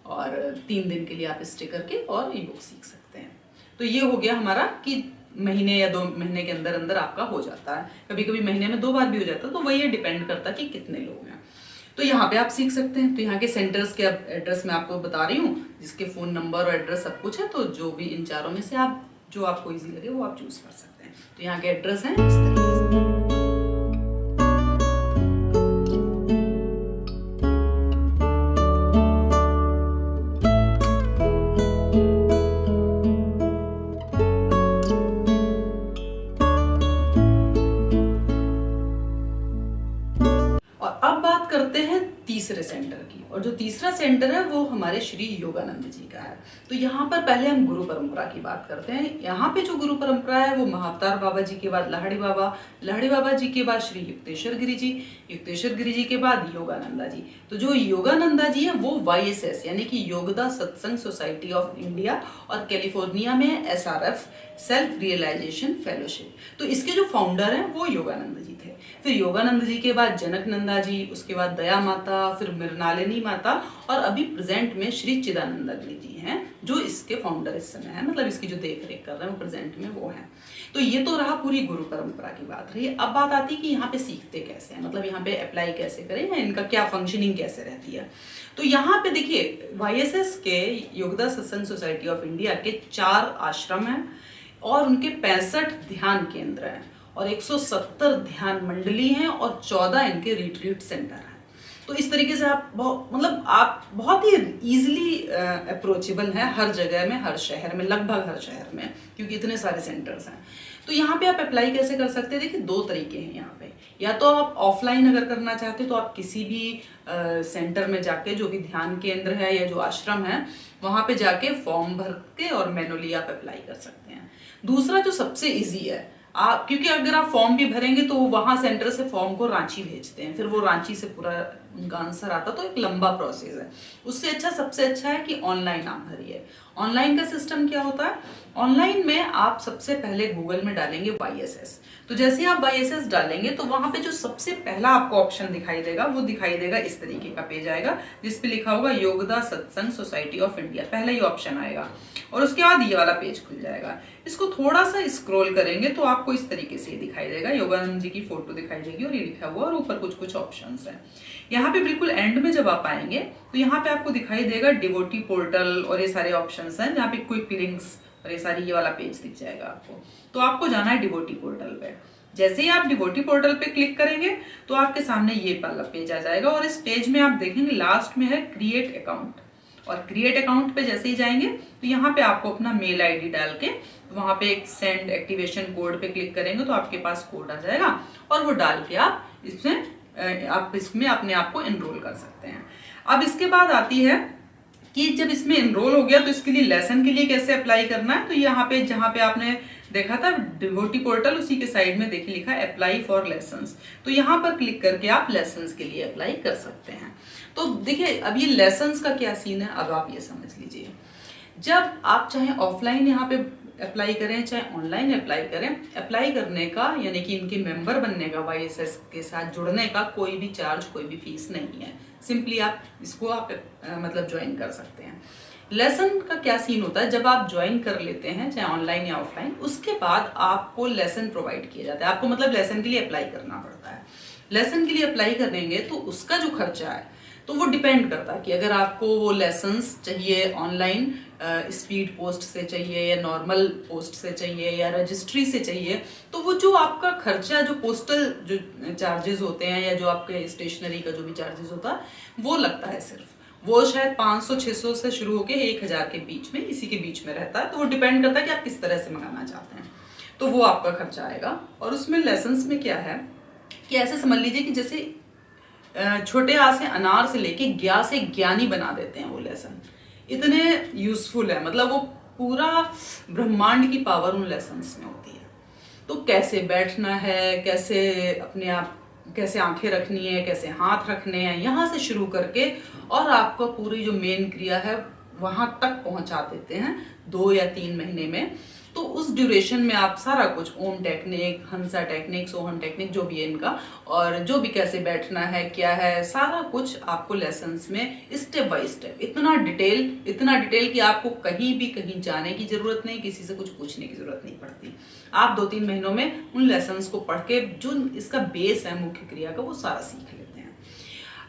S1: और 3 दिन के लिए आप स्टे करके और योग सीख सकते हैं। तो ये हो गया हमारा कि महीने या 2 महीने के अंदर अंदर आपका हो जाता है। कभी कभी महीने में 2 बार भी हो जाता है, तो वही डिपेंड करता है कि कितने लोग हैं। तो यहाँ पे आप सीख सकते हैं। तो यहाँ के सेंटर्स के एड्रेस मैं आपको बता रही हूँ, जिसके फ़ोन नंबर और एड्रेस सब कुछ है। तो जो भी इन चारों में से आप जो आपको ईजी लगे वो आप चूज़ कर सकते हैं। तो यहाँ के एड्रेस हैं इस तरीके से। तीसरे सेंटर की, और जो तीसरा सेंटर है वो हमारे श्री योगानंद जी का है। तो यहाँ पर पहले हम गुरु परंपरा की बात करते हैं। यहाँ पे जो गुरु परंपरा है वो महाअवतार बाबा जी के बाद लाहिड़ी बाबा जी के बाद श्री युक्तेश्वर गिरी जी के बाद योगानंदा जी। तो जो योगानंदा जी है वो YSS यानी कि योगदा सत्संग सोसाइटी ऑफ इंडिया और कैलिफोर्निया में SRF सेल्फ रियलाइजेशन फेलोशिप, तो इसके जो फाउंडर हैं वो योगानंद जी थे। फिर योगानंद जी के बाद जनकनंदा जी, उसके बाद दया माता, फिर मृणालिनी माता, और अभी प्रेजेंट में श्री चिदानंदा जी हैं जो इसके फाउंडर इस समय है, मतलब इसकी जो देख रेख कर रहे हैं वो प्रेजेंट में वो है। तो ये तो रहा पूरी गुरु परंपरा की बात रही। अब बात आती है कि यहाँ पे सीखते कैसे हैं, मतलब यहाँ पे अप्लाई कैसे करें या इनका क्या फंक्शनिंग कैसे रहती है। तो यहाँ पे देखिए YSS के योगदा सत्संग सोसाइटी ऑफ इंडिया के 4 आश्रम हैं और उनके 65 ध्यान केंद्र हैं और 170 ध्यान मंडली हैं और 14 इनके रिट्रीट सेंटर हैं। तो इस तरीके से आप आप बहुत ही इजीली अप्रोचेबल हैं हर जगह में, हर शहर में, लगभग हर शहर में, क्योंकि इतने सारे सेंटर्स हैं। तो यहाँ पे आप अप्लाई कैसे कर सकते हैं, देखिए 2 तरीके हैं यहाँ पे। या तो आप ऑफलाइन अगर करना चाहते हैं तो आप किसी भी सेंटर में जाके, जो भी ध्यान केंद्र है या जो आश्रम है, वहाँ पे जाके फॉर्म भर के और मैनुअली आप अप्लाई कर सकते हैं। दूसरा जो सबसे ईजी है, क्योंकि अगर आप फॉर्म भी भरेंगे तो वहाँ सेंटर से फॉर्म को रांची भेजते हैं, फिर वो रांची से पूरा उनका आंसर आता, तो एक लंबा प्रोसेस है। उससे अच्छा, सबसे अच्छा है कि ऑनलाइन आप भरिए। ऑनलाइन का सिस्टम क्या होता है, ऑनलाइन में आप सबसे पहले गूगल में डालेंगे YSS। तो जैसे ही आप YSS डालेंगे तो वहां पे जो सबसे पहला आपको ऑप्शन दिखाई देगा, वो दिखाई देगा इस तरीके का पेज आएगा, जिसपे लिखा होगा योगदा सत्संग सोसाइटी ऑफ इंडिया, पहला ही ऑप्शन आएगा। और उसके बाद ये वाला पेज खुल जाएगा। इसको थोड़ा सा स्क्रॉल करेंगे तो आपको इस तरीके से दिखाई देगा, योगानंद जी की फोटो दिखाई देगी और ये लिखा हुआ, और ऊपर कुछ कुछ ऑप्शंस हैं। यहाँ पे बिल्कुल एंड में जब आप आएंगे तो यहाँ पे आपको दिखाई देगा डिवोटी पोर्टल और ये सारे ऑप्शंस हैं, जहाँ पे क्विक लिंक्स और ये सारी, ये वाला पेज दिख जाएगा आपको। तो आपको जाना है डिवोटी पोर्टल पे। जैसे ही आप डिवोटी पोर्टल पे क्लिक करेंगे तो आपके सामने ये वाला पेज आ जाएगा, और इस पेज में आप देखेंगे लास्ट में है क्रिएट अकाउंट। और क्रिएट अकाउंट पे जैसे ही जाएंगे तो यहाँ पे आपको अपना मेल आईडी डाल के वहां पे एक सेंड एक्टिवेशन कोड पे क्लिक करेंगे तो आपके पास कोड आ जाएगा, और वो डाल के आप इसमें अपने आप को एनरोल कर सकते हैं। अब इसके बाद आती है कि जब इसमें एनरोल हो गया तो इसके लिए लेसन के लिए कैसे अप्लाई करना है। तो यहाँ पे जहाँ पे आपने देखा था डिवोटी पोर्टल, उसी के साइड में देखिए लिखा है अप्लाई फॉर लेसन्स। तो यहाँ पर क्लिक करके आप लेसन्स के लिए अप्लाई कर सकते हैं। तो देखिए अब ये लेसन्स का क्या सीन है, अब आप ये समझ लीजिए। जब आप चाहे ऑफलाइन यहाँ पे अप्लाई करें चाहे ऑनलाइन अप्लाई करें, अप्लाई करने का यानी कि इनके मेंबर बनने का, YSS के साथ जुड़ने का कोई भी चार्ज, कोई भी फीस नहीं है। सिंपली आप इसको मतलब ज्वाइन कर सकते हैं। लेसन का क्या सीन होता है, जब आप ज्वाइन कर लेते हैं चाहे ऑनलाइन या ऑफलाइन, उसके बाद आपको लेसन प्रोवाइड किया जाता है। आपको मतलब लेसन के लिए अप्लाई करना पड़ता है। लेसन के लिए अप्लाई करेंगे तो उसका जो खर्चा है तो वो डिपेंड करता है कि अगर आपको वो लेसन्स चाहिए ऑनलाइन स्पीड पोस्ट से चाहिए या नॉर्मल पोस्ट से चाहिए या रजिस्ट्री से चाहिए, तो वो जो आपका खर्चा, जो पोस्टल जो चार्जेस होते हैं या जो आपके स्टेशनरी का जो भी चार्जेस होता है वो लगता है सिर्फ, वो शायद 500-600 से शुरू होकर 1000 के बीच में, इसी के बीच में रहता है। तो वो डिपेंड करता है कि आप किस तरह से मंगाना चाहते हैं, तो वो आपका खर्चा आएगा। और उसमें लेसन्स में क्या है कि ऐसे समझ लीजिए कि जैसे छोटे आ से अनार से लेके ज्ञा से ज्ञानी बना देते हैं वो लेसन, इतने यूजफुल है। मतलब वो पूरा ब्रह्मांड की पावर उन लेसन्स में होती है। तो कैसे बैठना है, कैसे अपने आप, कैसे आंखें रखनी है, कैसे हाथ रखने हैं, यहाँ से शुरू करके और आपका पूरी जो मेन क्रिया है वहां तक पहुंचा देते हैं 2 या 3 महीने में। तो उस ड्यूरेशन में आप सारा कुछ, ओम टेक्निक, हंसा टेक्निक, सोहन टेक्निक, जो भी है इनका, और जो भी कैसे बैठना है, क्या है, सारा कुछ आपको लेसन्स में स्टेप बाय स्टेप, इतना डिटेल कि आपको कहीं भी कहीं जाने की जरूरत नहीं, किसी से कुछ पूछने की जरूरत नहीं पड़ती। आप 2-3 महीनों में उन लेसन्स को पढ़ के जो इसका बेस है मुख्य क्रिया का, वो सारा सीख लेते हैं।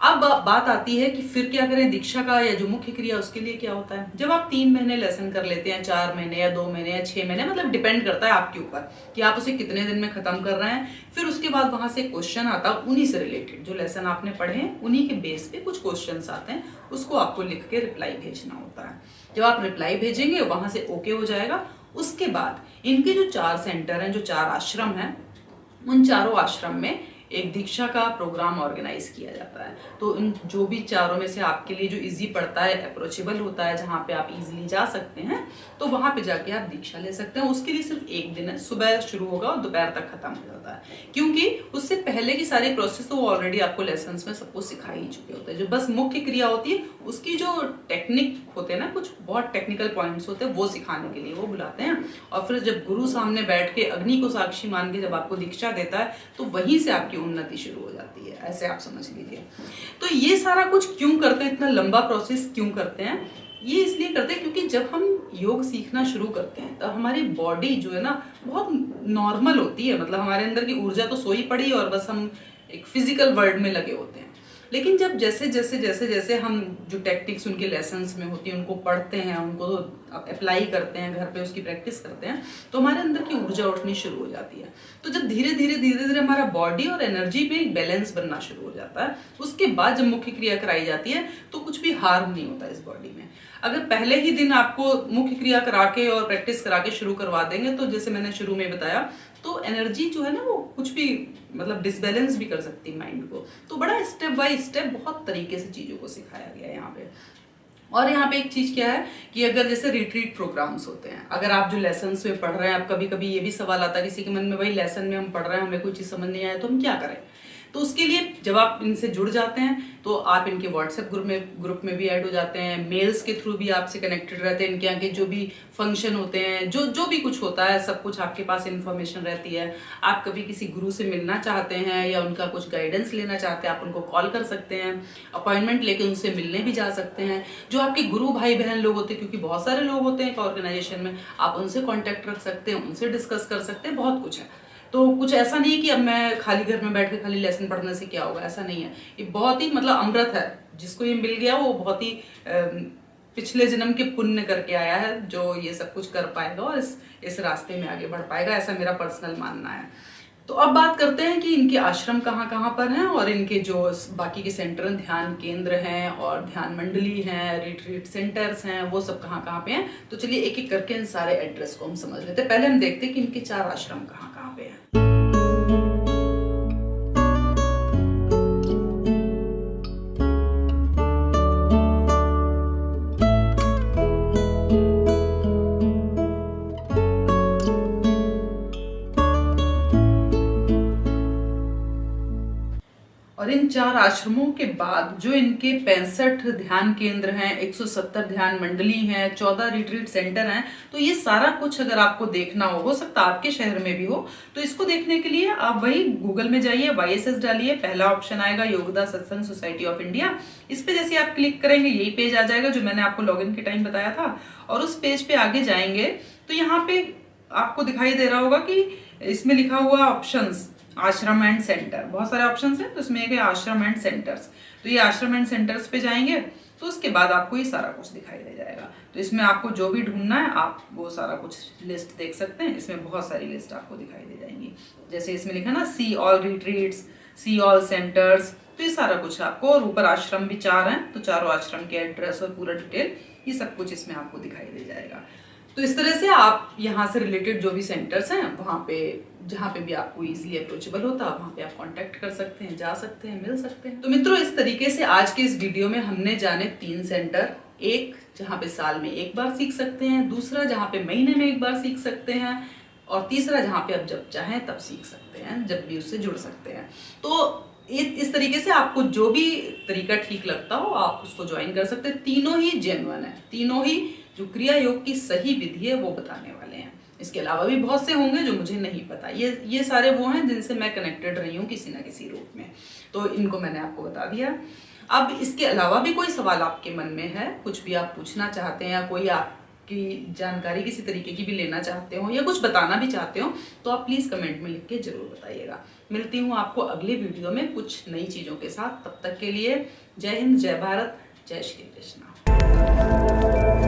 S1: अब बात आती है कि फिर क्या करें, दीक्षा का या जो मुख्य क्रिया उसके लिए क्या होता है। जब आप 3 महीने लेसन कर लेते हैं, 4 महीने या 2 महीने या 6 महीने, मतलब डिपेंड करता है आपके ऊपर कि आप उसे कितने दिन में खत्म कर रहे हैं। फिर उसके बाद वहां से क्वेश्चन आता है उन्हीं से रिलेटेड, जो लेसन आपने पढ़े हैं उन्हीं के बेस पे कुछ क्वेश्चन आते हैं, उसको आपको लिख के रिप्लाई भेजना होता है। जब आप रिप्लाई भेजेंगे वहां से ओके हो जाएगा। उसके बाद इनके जो 4 सेंटर हैं, जो 4 आश्रम हैं, उन चारों आश्रम में एक दीक्षा का प्रोग्राम ऑर्गेनाइज किया जाता है। तो इन जो भी चारों में से आपके लिए जो इजी पड़ता है, अप्रोचेबल होता है, जहाँ पे आप इजीली जा सकते हैं, तो वहां पे जाके आप दीक्षा ले सकते हैं। उसके लिए सिर्फ 1 दिन है, सुबह शुरू होगा और दोपहर तक खत्म हो जाता है, क्योंकि उससे पहले की सारी प्रोसेस तो वो ऑलरेडी आपको लेसन्स में सबको सिखा ही चुके होते हैं। जो बस मुख्य क्रिया होती है उसकी जो टेक्निक होते हैं ना, कुछ बहुत टेक्निकल पॉइंट्स होते हैं, वो सिखाने के लिए वो बुलाते हैं। और फिर जब गुरु सामने बैठ के अग्नि को साक्षी मान के जब आपको दीक्षा देता है, तो वहीं से आपकी उन्नति शुरू हो जाती है, ऐसे आप समझ लीजिए। तो ये सारा कुछ क्यों करते हैं, इतना लंबा प्रोसेस क्यों करते हैं? ये इसलिए करते हैं क्योंकि जब हम योग सीखना शुरू करते हैं तब हमारी बॉडी जो है ना बहुत नॉर्मल होती है। मतलब हमारे अंदर की ऊर्जा तो सोई पड़ी और बस हम एक फिजिकल वर्ल्ड में लगे होते हैं। लेकिन जब जैसे हम जो टेक्निक्स उनके लेसन्स में होती है उनको पढ़ते हैं, उनको अप्लाई करते हैं, घर पे उसकी प्रैक्टिस करते हैं, तो हमारे अंदर की ऊर्जा उठनी शुरू हो जाती है। तो जब धीरे धीरे हमारा बॉडी और एनर्जी में एक बैलेंस बनना शुरू हो जाता है, उसके बाद जब मुख्य क्रिया कराई जाती है तो कुछ भी हार्म नहीं होता इस बॉडी में। अगर पहले ही दिन आपको मुख्य क्रिया करा के और प्रैक्टिस करा के शुरू करवा देंगे, तो जैसे मैंने शुरू में बताया, तो एनर्जी जो है ना वो कुछ भी मतलब डिसबैलेंस भी कर सकती है माइंड को। तो बड़ा स्टेप बाय स्टेप बहुत तरीके से चीजों को सिखाया गया है यहाँ पे। और यहाँ पे एक चीज क्या है कि अगर जैसे रिट्रीट प्रोग्राम्स होते हैं, अगर आप जो लेसन्स में पढ़ रहे हैं, आप कभी कभी ये भी सवाल आता है किसी के मन में, भाई लेसन में हम पढ़ रहे हैं, हमें कोई चीज समझ नहीं आया तो हम क्या करें। तो उसके लिए जब आप इनसे जुड़ जाते हैं तो आप इनके व्हाट्सएप ग्रुप में भी ऐड हो जाते हैं, मेल्स के थ्रू भी आपसे कनेक्टेड रहते हैं, इनके आगे जो भी फंक्शन होते हैं, जो भी कुछ होता है सब कुछ आपके पास इन्फॉर्मेशन रहती है। आप कभी किसी गुरु से मिलना चाहते हैं या उनका कुछ गाइडेंस लेना चाहते हैं, आप उनको कॉल कर सकते हैं, अपॉइंटमेंट लेके उनसे मिलने भी जा सकते हैं। जो आपके गुरु भाई बहन लोग होते हैं, क्योंकि बहुत सारे लोग होते हैं एक ऑर्गेनाइजेशन में, आप उनसे कॉन्टेक्ट रख सकते हैं, उनसे डिस्कस कर सकते हैं, बहुत कुछ है। तो कुछ ऐसा नहीं है कि अब मैं खाली घर में बैठ के खाली लेसन पढ़ने से क्या होगा, ऐसा नहीं है। ये बहुत ही मतलब अमृत है, जिसको ये मिल गया वो बहुत ही पिछले जन्म के पुण्य करके आया है, जो ये सब कुछ कर पाएगा और इस रास्ते में आगे बढ़ पाएगा, ऐसा मेरा पर्सनल मानना है। तो अब बात करते हैं कि इनके आश्रम कहाँ कहाँ पर हैं और इनके जो बाकी के सेंटर ध्यान केंद्र हैं और ध्यान मंडली हैं, रिट्रीट सेंटर्स हैं, वो सब कहाँ कहाँ पे हैं। तो चलिए एक एक करके इन सारे एड्रेस को हम समझ लेते हैं। पहले हम देखते हैं कि इनके 4 आश्रम कहाँ कहाँ पे हैं। और इन 4 आश्रमों के बाद जो इनके 65 ध्यान केंद्र हैं, 170 ध्यान मंडली हैं, 14 रिट्रीट सेंटर हैं, तो ये सारा कुछ अगर आपको देखना हो सकता है आपके शहर में भी हो, तो इसको देखने के लिए आप वही गूगल में जाइए, YSS डालिए, पहला ऑप्शन आएगा योगदा सत्संग सोसाइटी ऑफ इंडिया। इस पे जैसे आप क्लिक करेंगे यही पेज आ जाएगा जो मैंने आपको लॉगिन के टाइम बताया था। और उस पेज पे आगे जाएंगे तो यहाँ पे आपको दिखाई दे रहा होगा कि इसमें लिखा हुआ ऑप्शंस आश्रम एंड सेंटर, बहुत सारे ऑप्शंस हैं, तो इसमें एक है आश्रम एंड सेंटर्स। तो ये आश्रम एंड सेंटर्स पे जाएंगे तो उसके बाद आपको ये सारा कुछ दिखाई दे जाएगा। तो इसमें आपको जो भी ढूंढना है आप वो सारा कुछ लिस्ट देख सकते हैं। इसमें बहुत सारी लिस्ट आपको दिखाई दे जाएंगी, जैसे इसमें लिखा ना see all retreats, see all centres, तो ये सारा कुछ आपको, और ऊपर आश्रम भी 4 हैं तो चारों आश्रम के एड्रेस और पूरा डिटेल ये सब कुछ इसमें आपको दिखाई दे जाएगा। तो इस तरह से आप यहाँ से रिलेटेड जो भी सेंटर्स हैं वहाँ पे जहाँ पे भी आपको इजीली अप्रोचेबल होता है वहाँ पे आप कांटेक्ट कर सकते हैं, जा सकते हैं, मिल सकते हैं। तो मित्रों इस तरीके से आज के इस वीडियो में हमने जाने 3 सेंटर, एक जहाँ पे साल में एक बार सीख सकते हैं, दूसरा जहाँ पे महीने में एक बार सीख सकते हैं, और तीसरा जहाँ पे आप जब चाहें तब सीख सकते हैं, जब भी उससे जुड़ सकते हैं। तो इस तरीके से आपको जो भी तरीका ठीक लगता हो आप उसको ज्वाइन कर सकते हैं। तीनों ही जेन्युइन है, तीनों ही जो क्रिया योग की सही विधि है वो बताने वाले हैं। इसके अलावा भी बहुत से होंगे जो मुझे नहीं पता, ये सारे वो हैं जिनसे मैं कनेक्टेड रही हूँ किसी ना किसी रूप में, तो इनको मैंने आपको बता दिया। अब इसके अलावा भी कोई सवाल आपके मन में है, कुछ भी आप पूछना चाहते हैं या कोई आपकी जानकारी किसी तरीके की भी लेना चाहते हो या कुछ बताना भी चाहते हो, तो आप प्लीज़ कमेंट में लिख के जरूर बताइएगा। मिलती हूँ आपको अगले वीडियो में कुछ नई चीज़ों के साथ। तब तक के लिए जय हिंद, जय भारत, जय श्री कृष्णा।